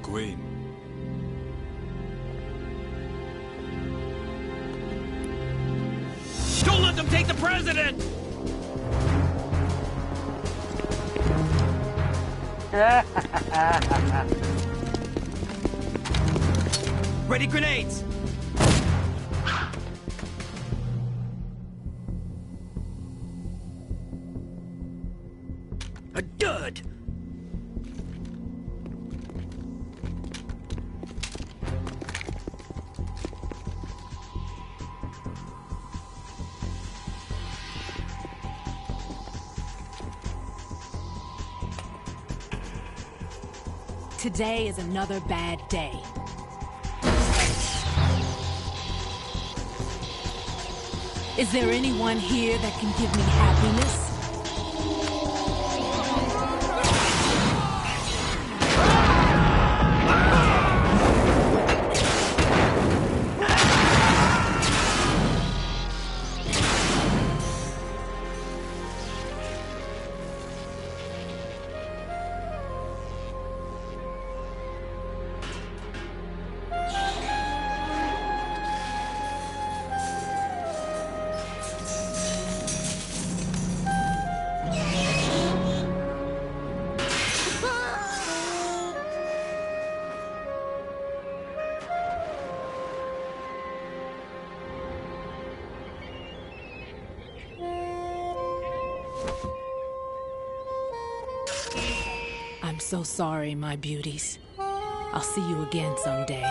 Queen. Don't let them take the president! Ready grenades! A dud! Today is another bad day. Is there anyone here that can give me happiness? I'm so sorry, my beauties. I'll see you again someday.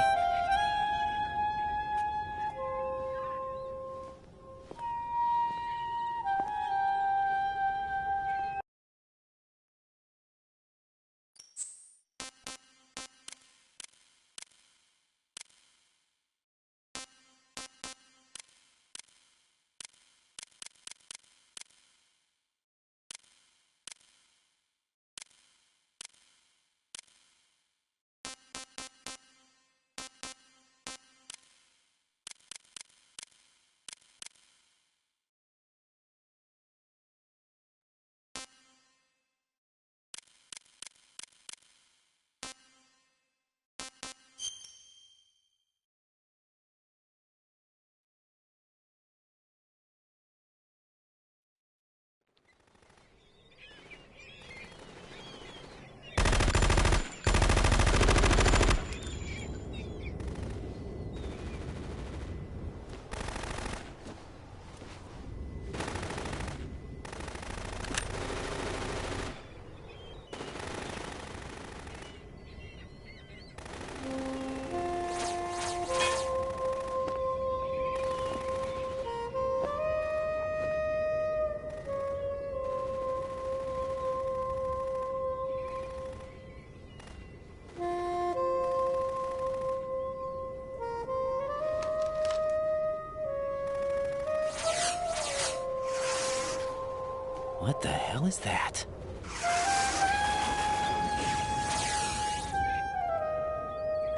What the hell is that?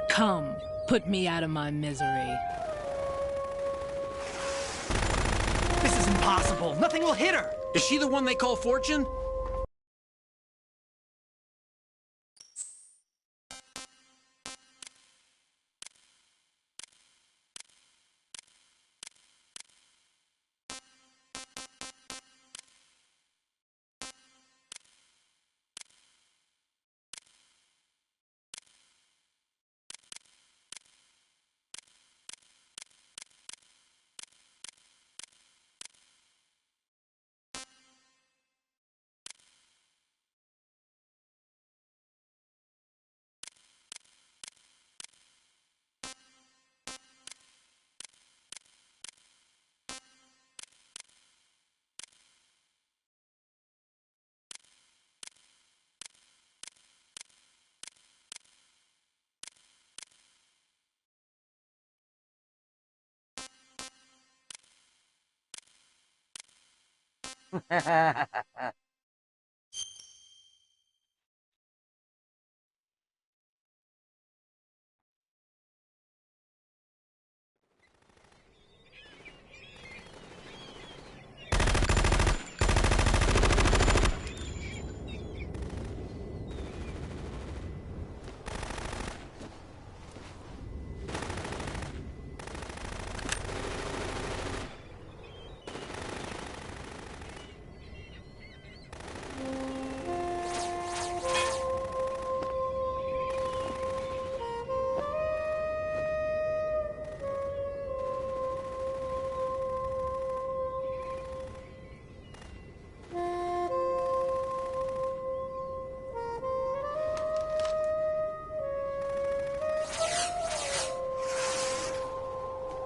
Come, put me out of my misery. This is impossible. Nothing will hit her. Is she the one they call Fortune?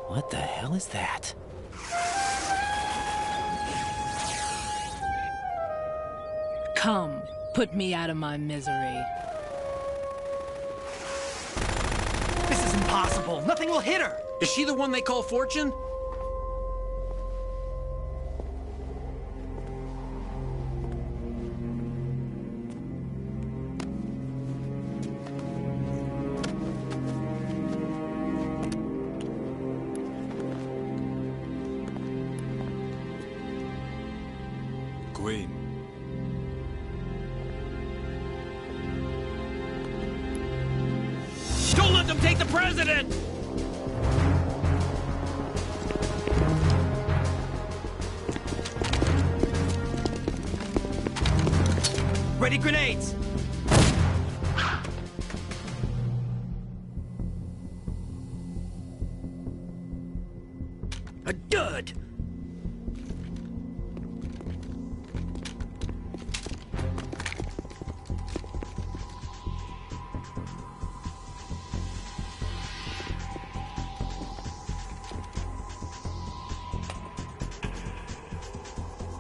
What the hell is that? Come, put me out of my misery. This is impossible. Nothing will hit her. Is she the one they call Fortune? Queen. Don't let them take the president! Ready grenades! A dud!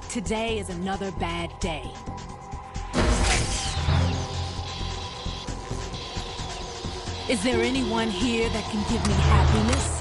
Today is another bad day. Is there anyone here that can give me happiness?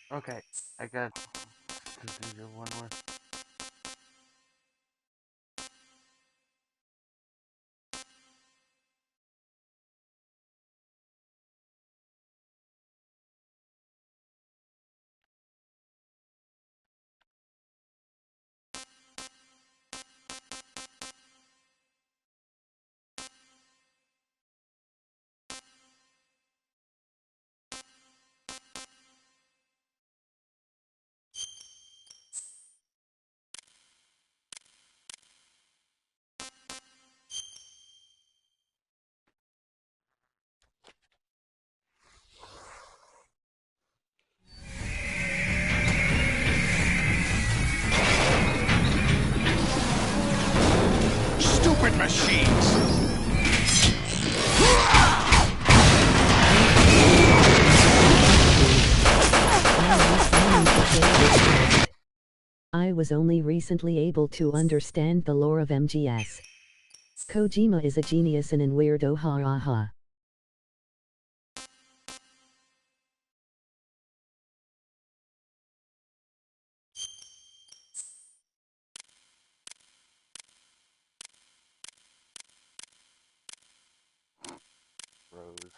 Okay, I got to do one more. was only recently able to understand the lore of MGS. Kojima is a genius and a weirdo, ha ha ha. Rose.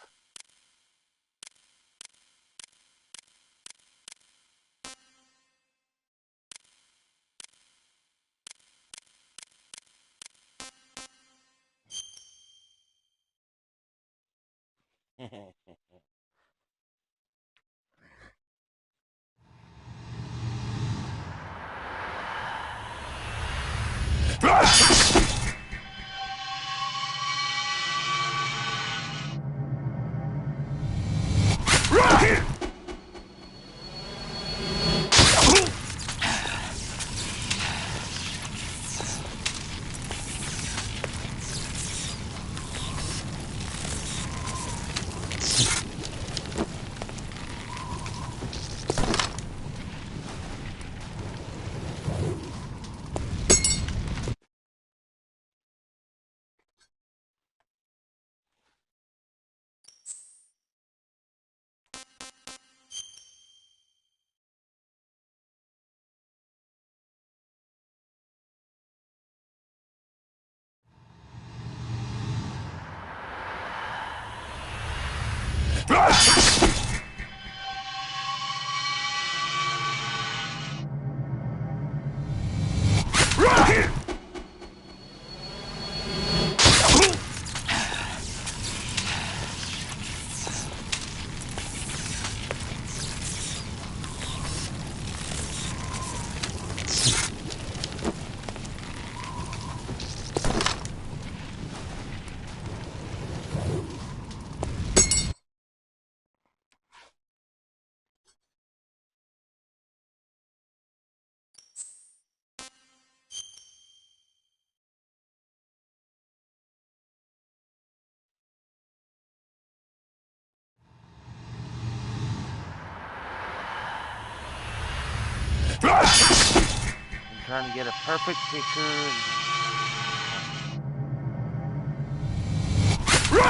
I'm trying to get a perfect picture.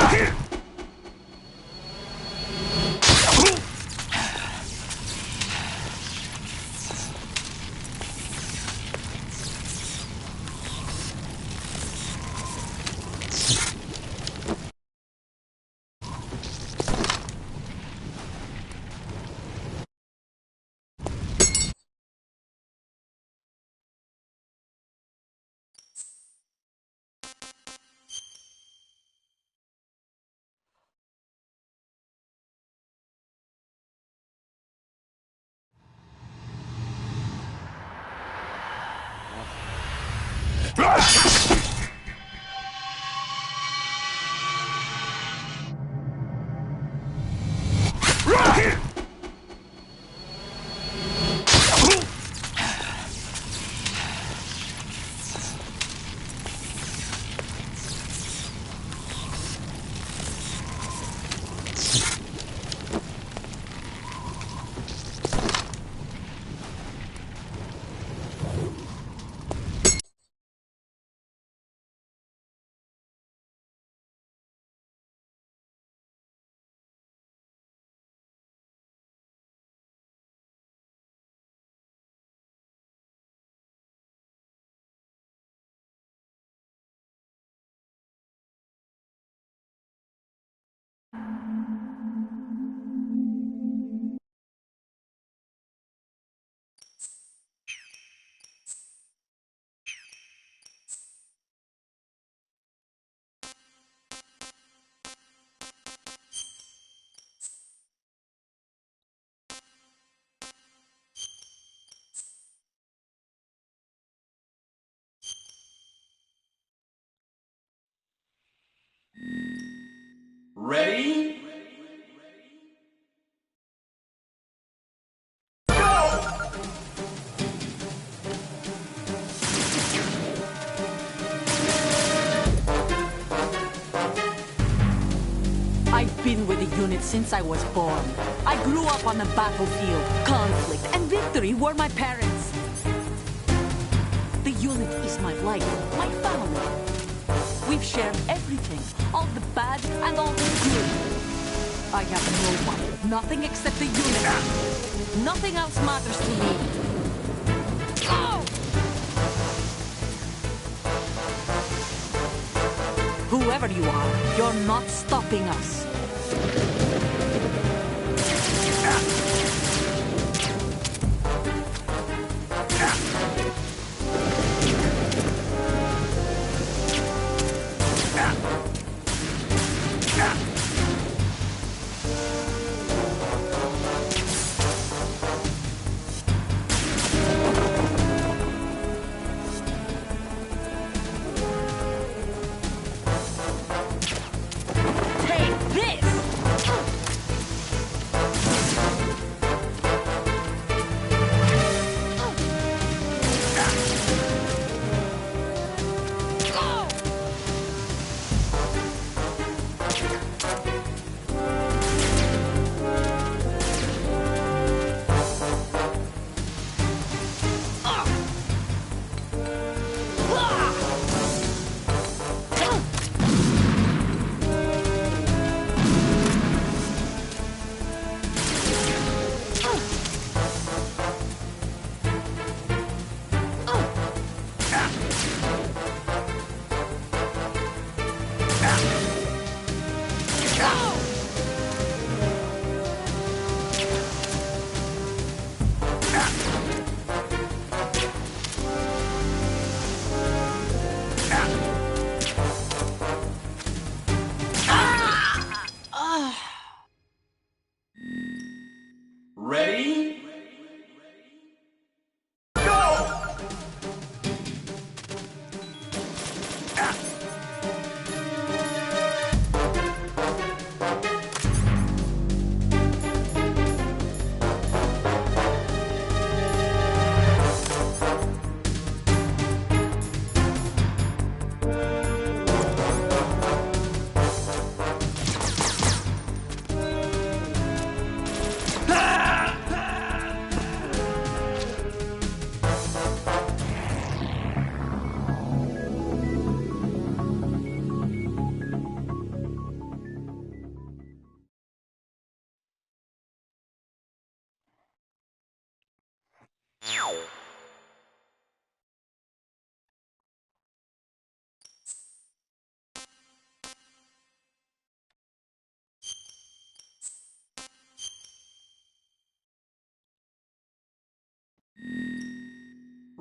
Ready? I've been with the unit since I was born. I grew up on the battlefield. Conflict and victory were my parents. unit is my life, my family. We've shared everything, all the bad and all the good. I have no one, nothing except the unit. Nothing else matters to me. Go! Whoever you are, you're not stopping us.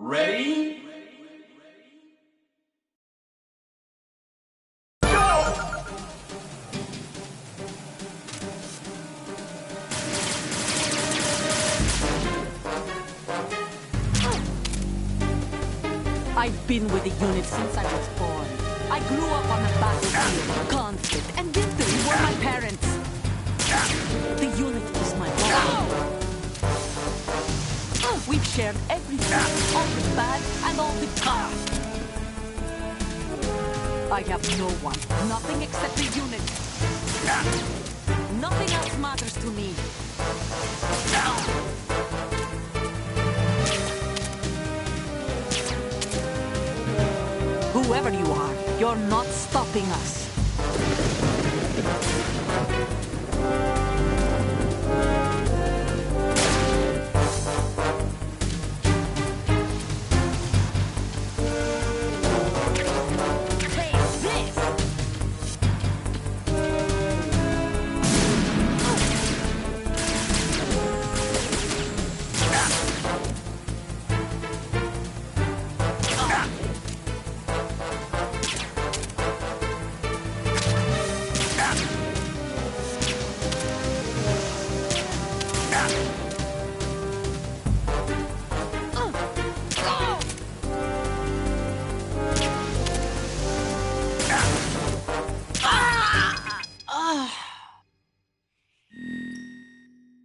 Ready? Ready? I've been with the unit since I was born. I grew up on the battlefield. Conflict and victory were my parents. The unit is my home. We've shared everything, all the bad and all the good. I have no one, nothing except the unit. Nothing else matters to me. Whoever you are, you're not stopping us.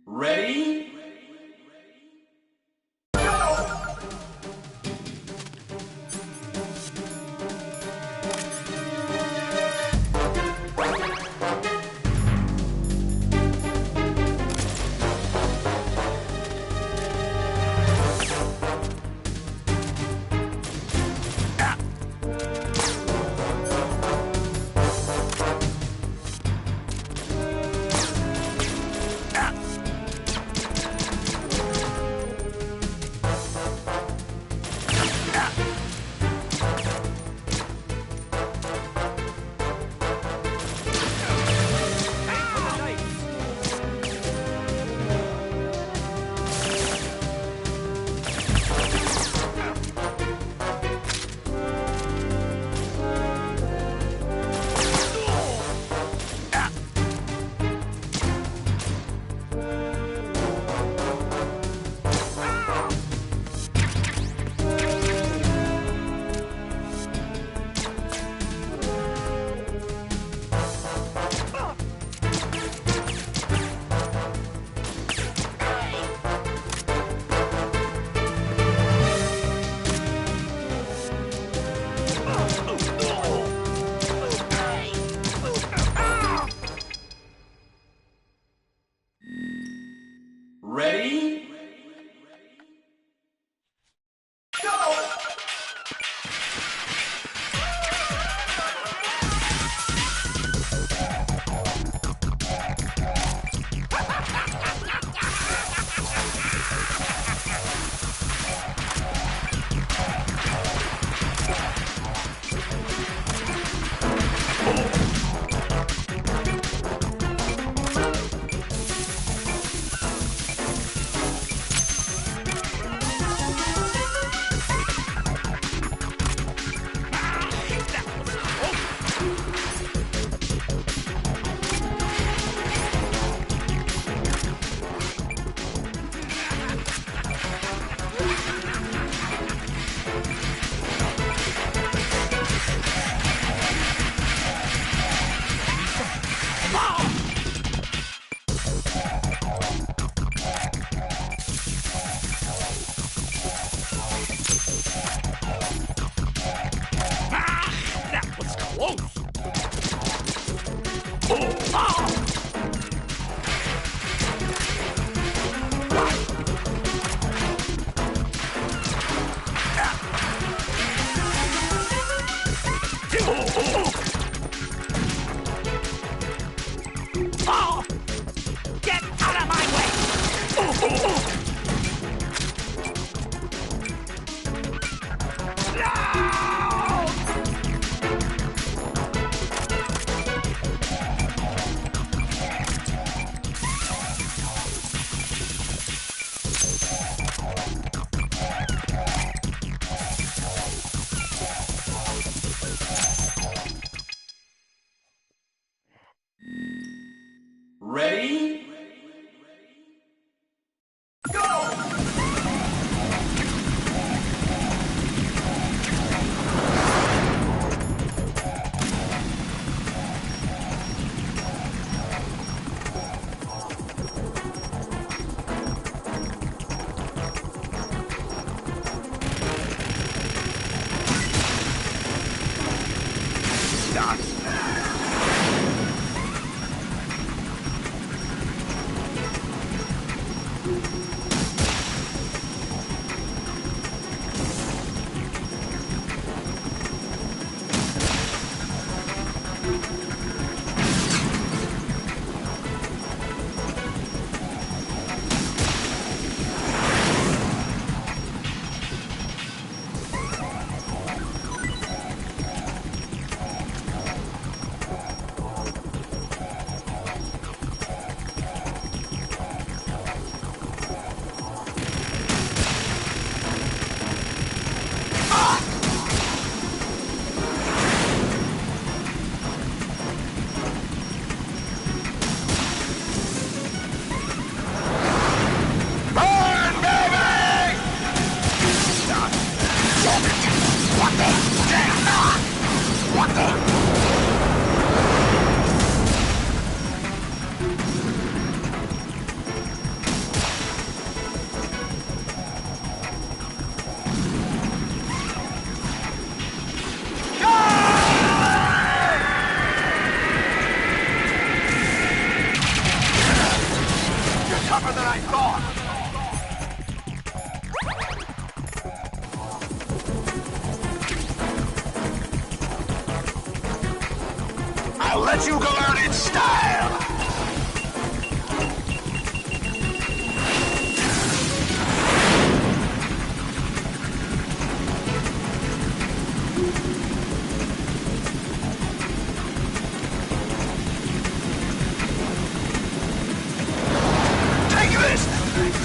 Ready? Ready? Go! Ready? Tougher than I thought! I'll let you go out in style! Take this!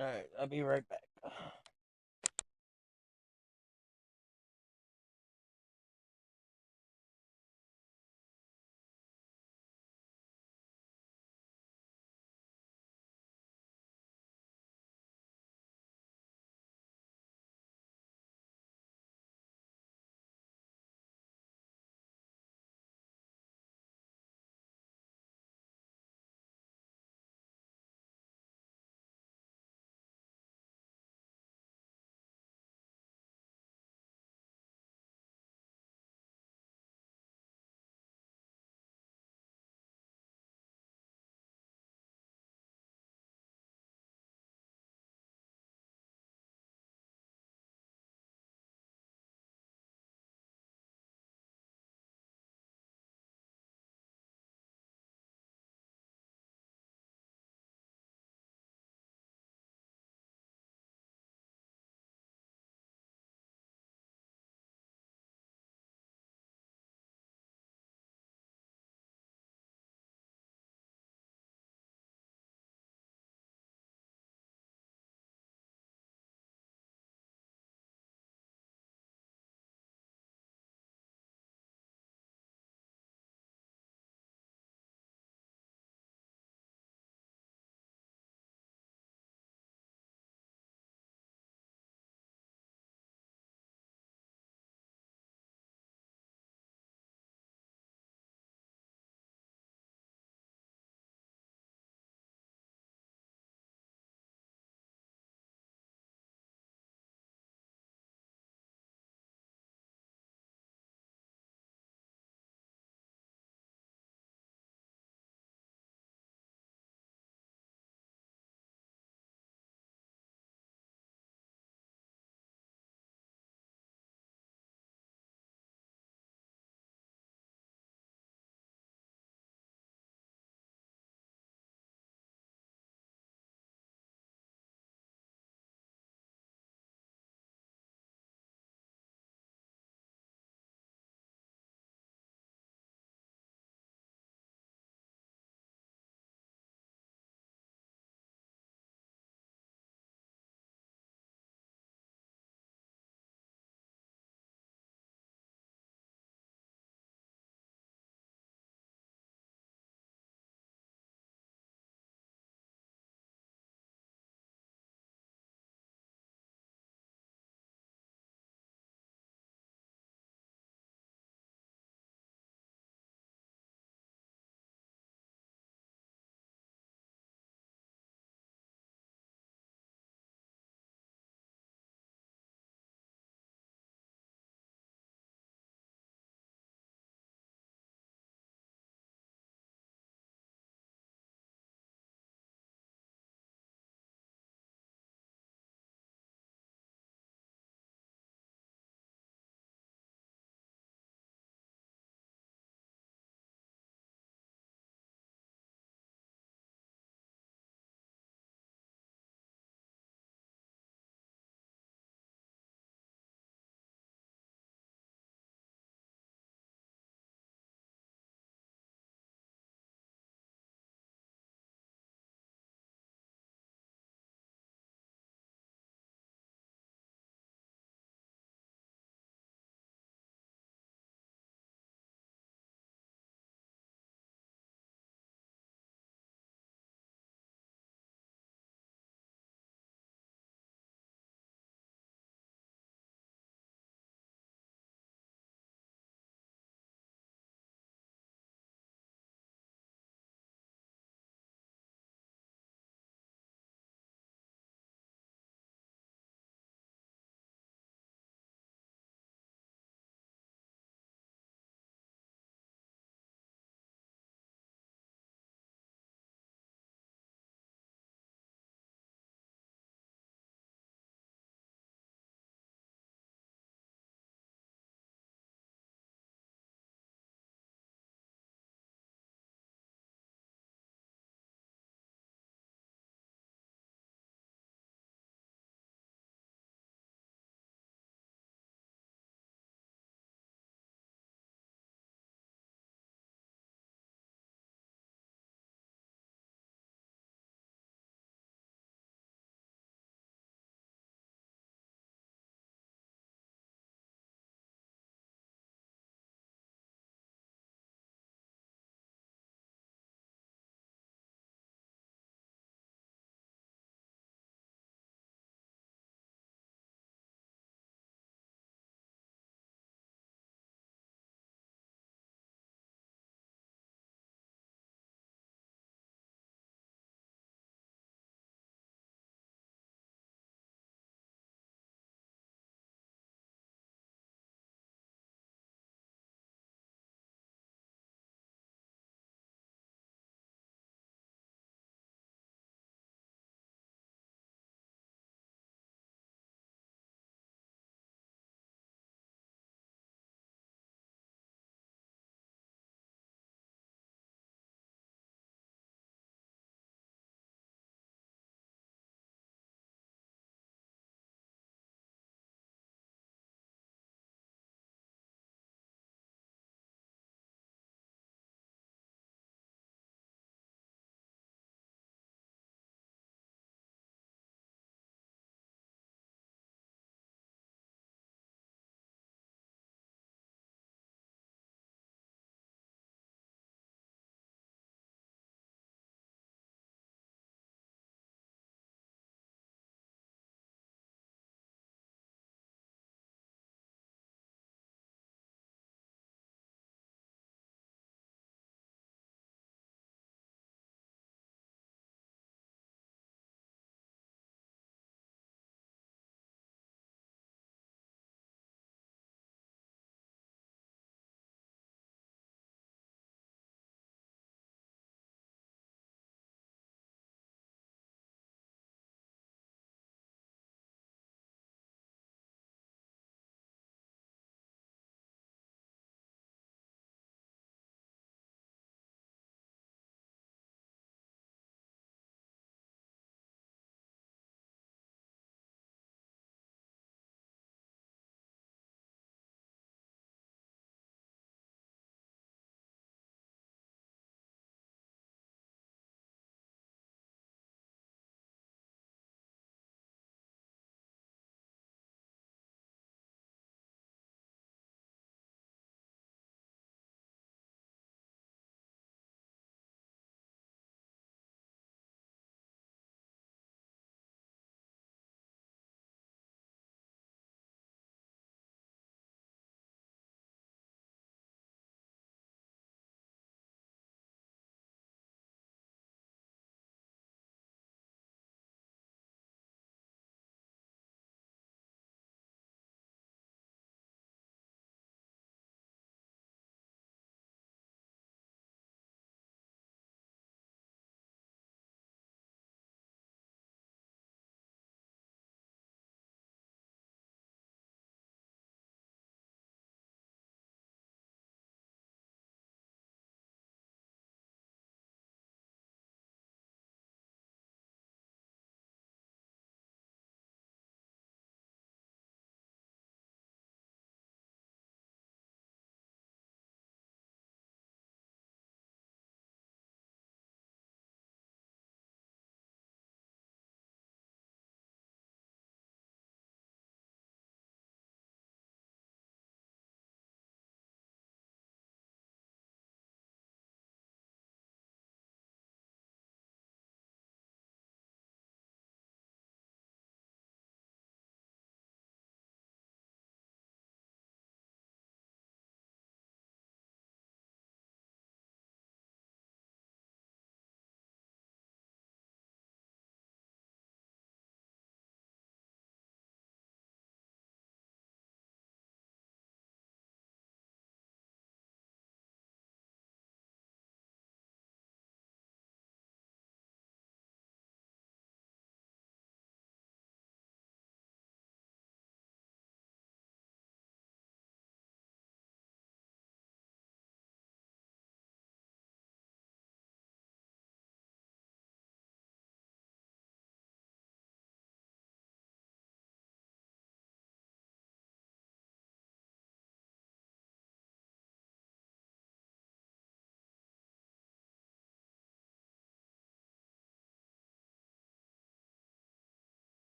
Alright, I'll be right back.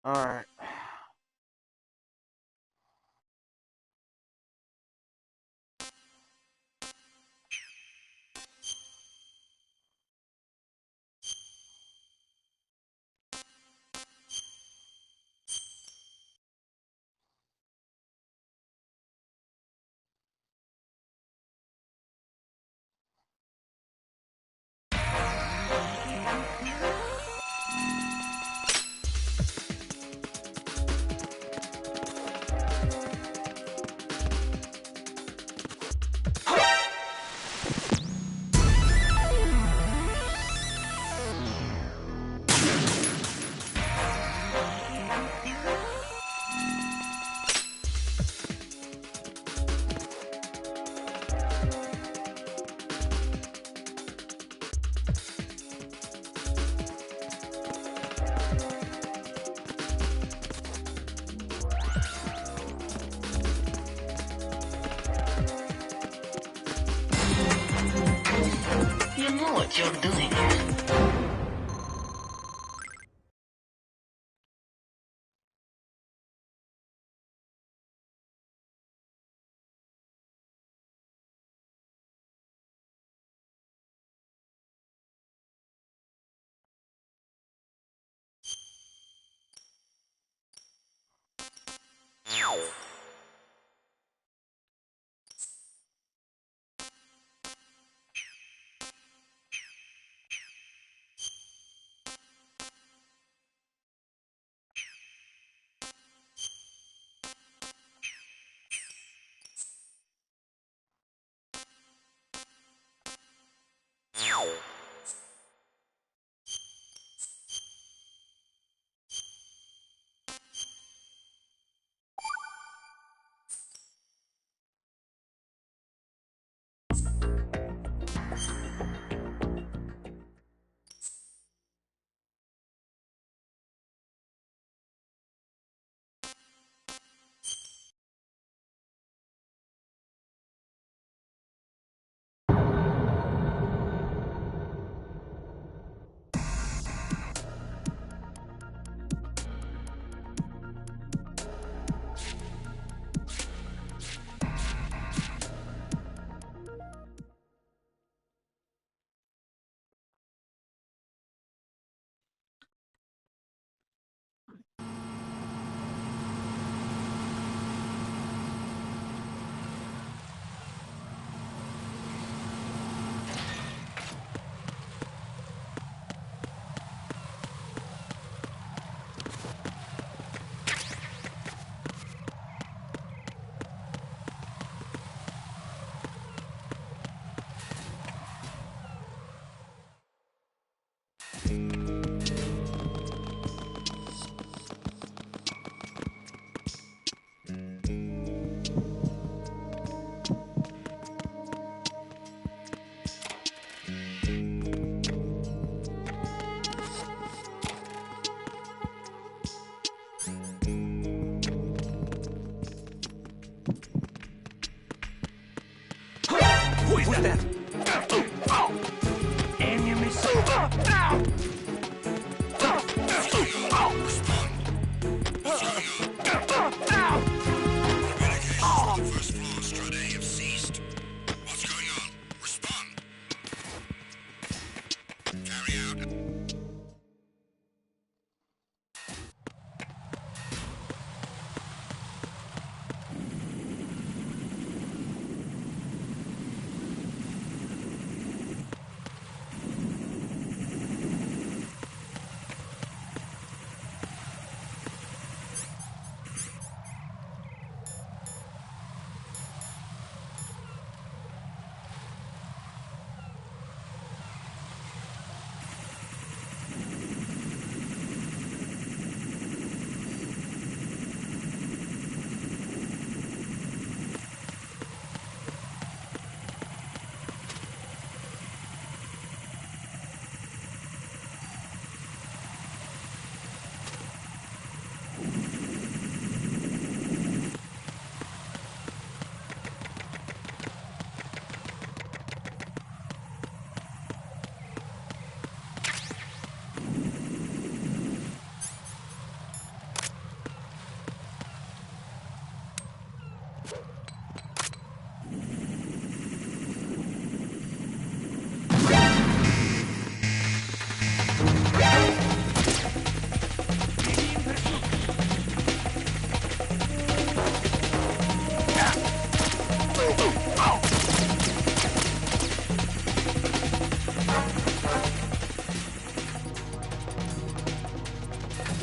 Alright. You know what you're doing. Who's that? Enemy First floor, Strata have ceased. What's going on? Respond. Carry out.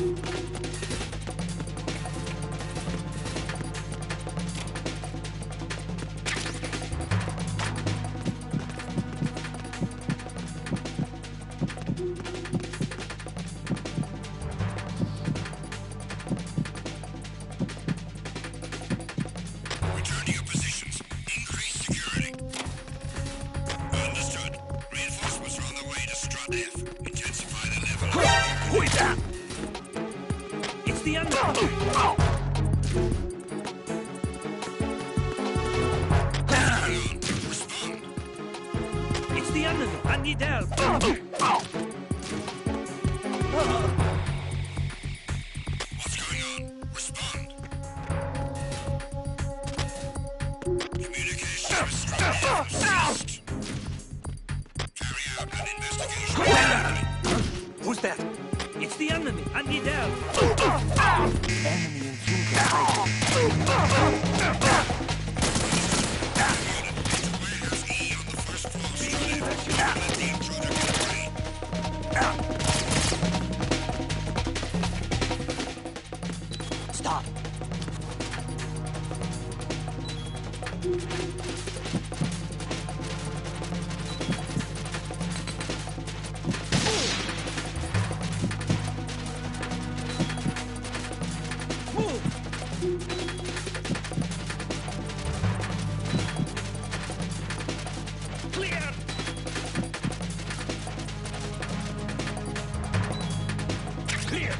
Return to your positions. Increase security. Understood. Reinforcements are on the way to Strut F. Intensify the level of security. Who is that? It's the enemy. Respond. It's the enemy. I need help. What's going on? Respond. Communication with Strut F ceased. Carry out an investigation. Who's that? It's the enemy. I need help. Enemy intruder. Stop. Clear. Clear.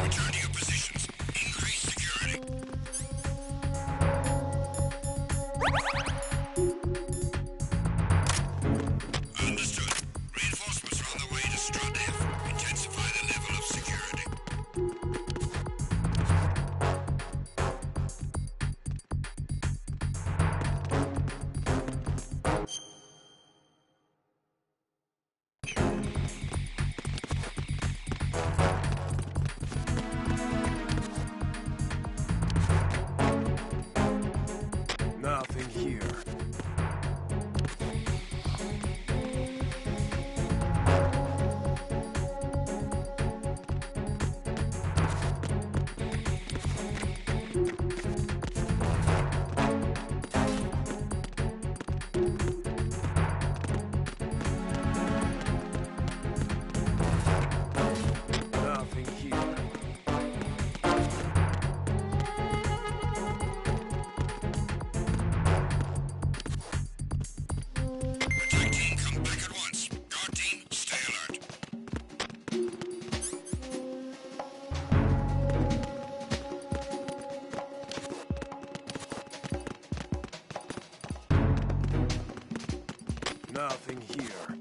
Return to your positions. Increase security. Understood. Reinforcements are on the way to Strut F. Intensify the level of security. Nothing here. Nothing here. Attack team, come back at once. Guard team, stay alert. Nothing here.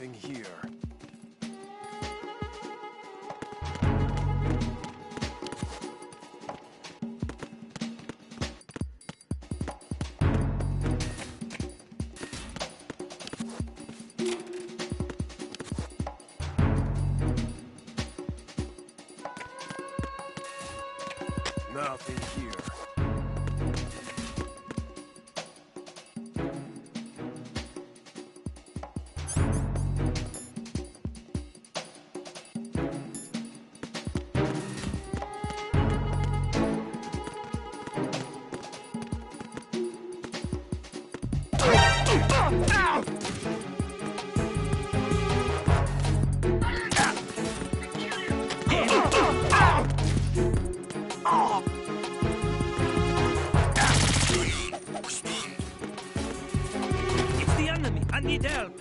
Nothing here. Nothing here. It's the enemy. I need help.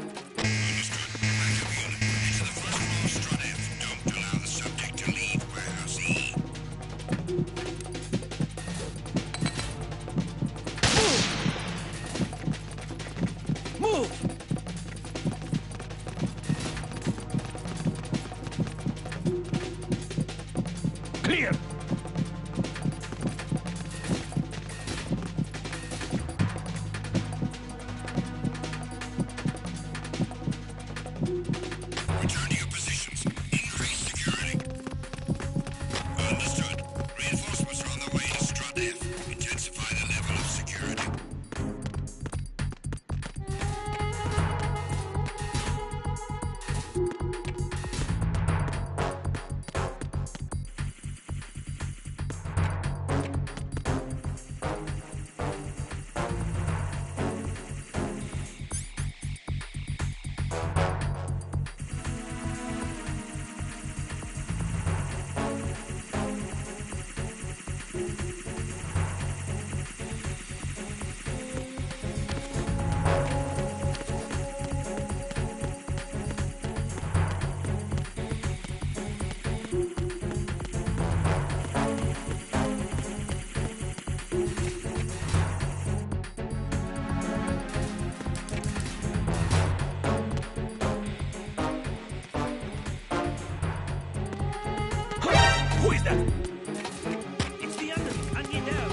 Move! Clear! Return to your positions. Increase security. Understood. Reinforcements are on their way to Strut F. Intensify the level of security. Who is that? It's the enemy. I need help.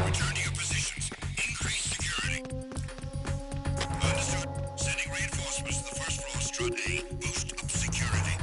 Return to your positions. Increase security. Understood. Sending reinforcements to the first floor, Strut A. Boost up security.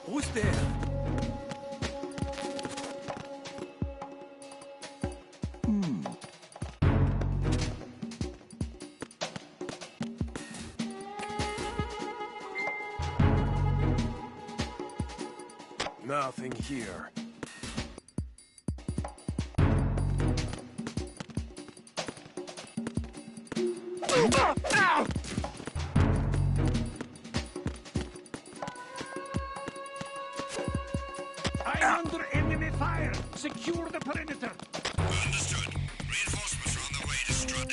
Who's there? Nothing here. I'm under enemy fire. Secure the perimeter. Understood. Reinforcements are on their way to Strut.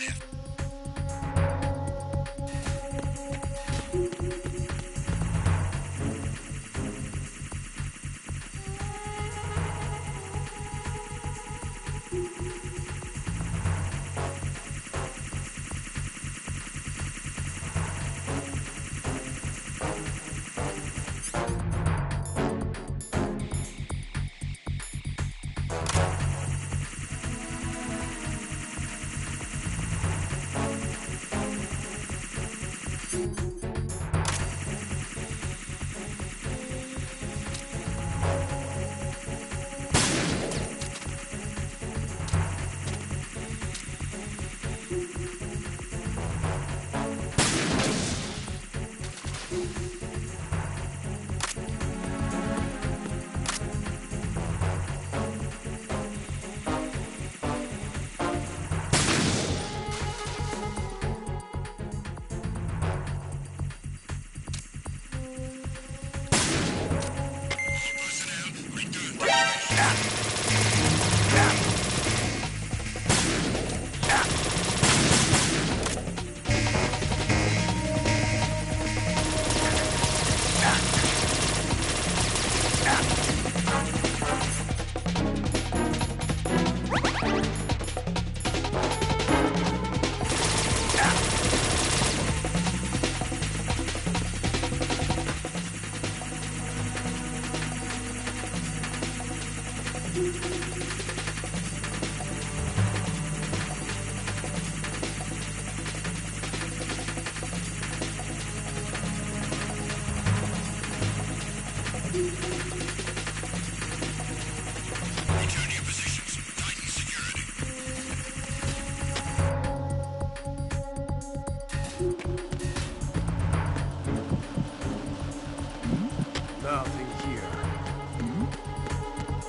Nothing here.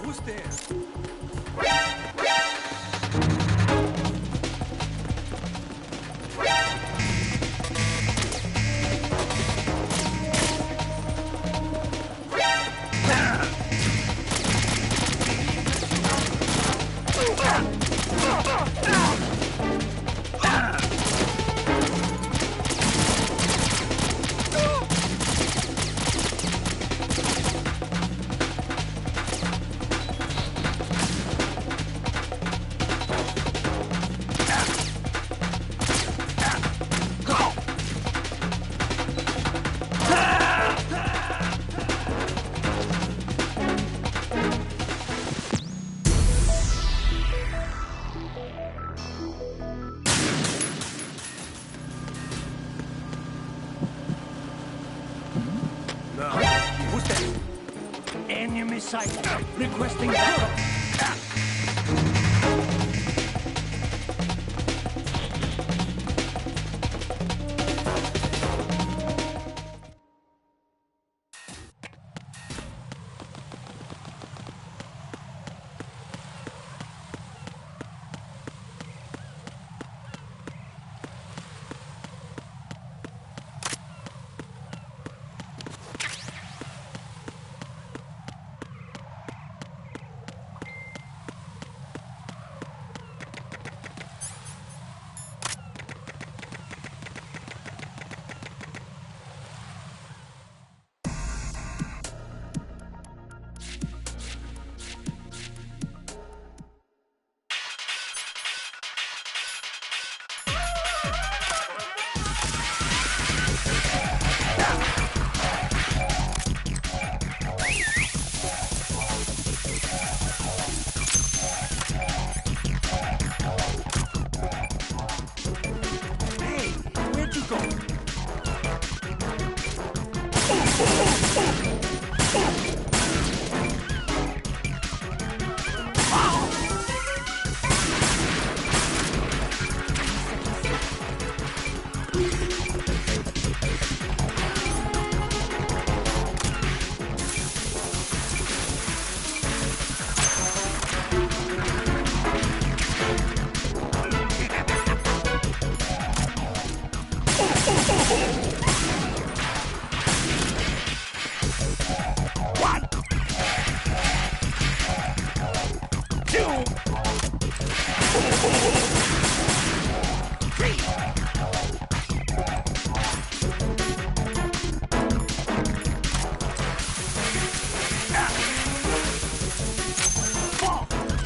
Who's there? Who's there? Enemy sighted. Requesting backup.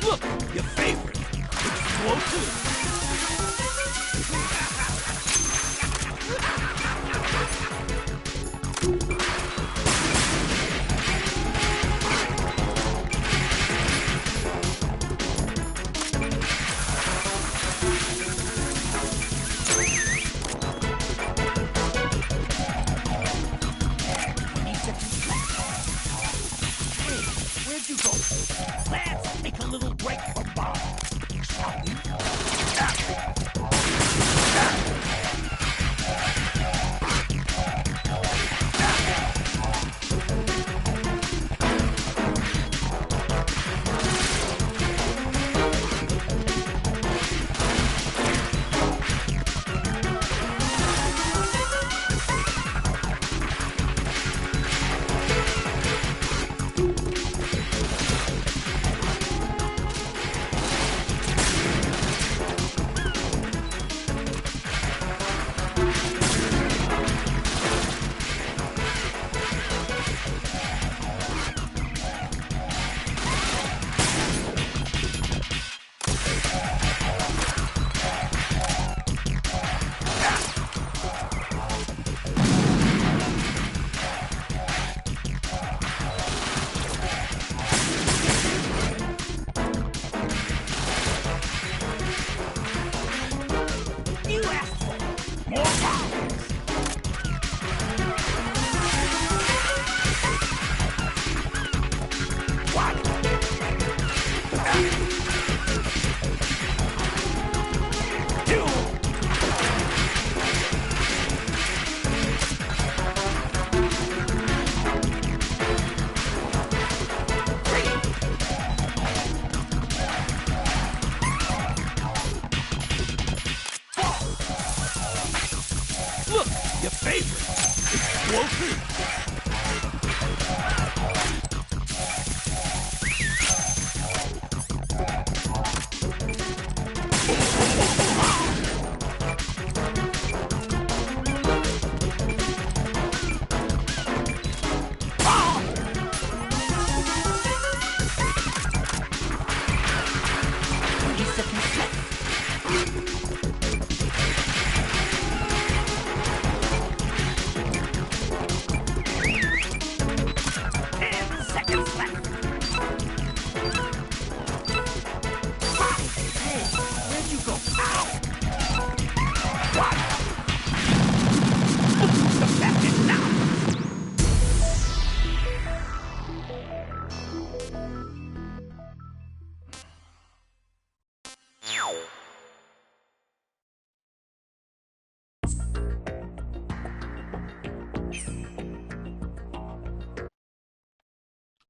Look, your favorite. Explosive. Where'd you go? Let's take a little break from Bob, shall we? You asked for more powers. Look, your favorite. Explosive.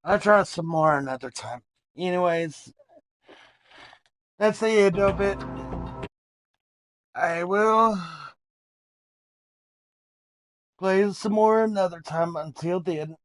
I'll try some more another time. Anyways, that's the end of it. I will play some more another time. Until then,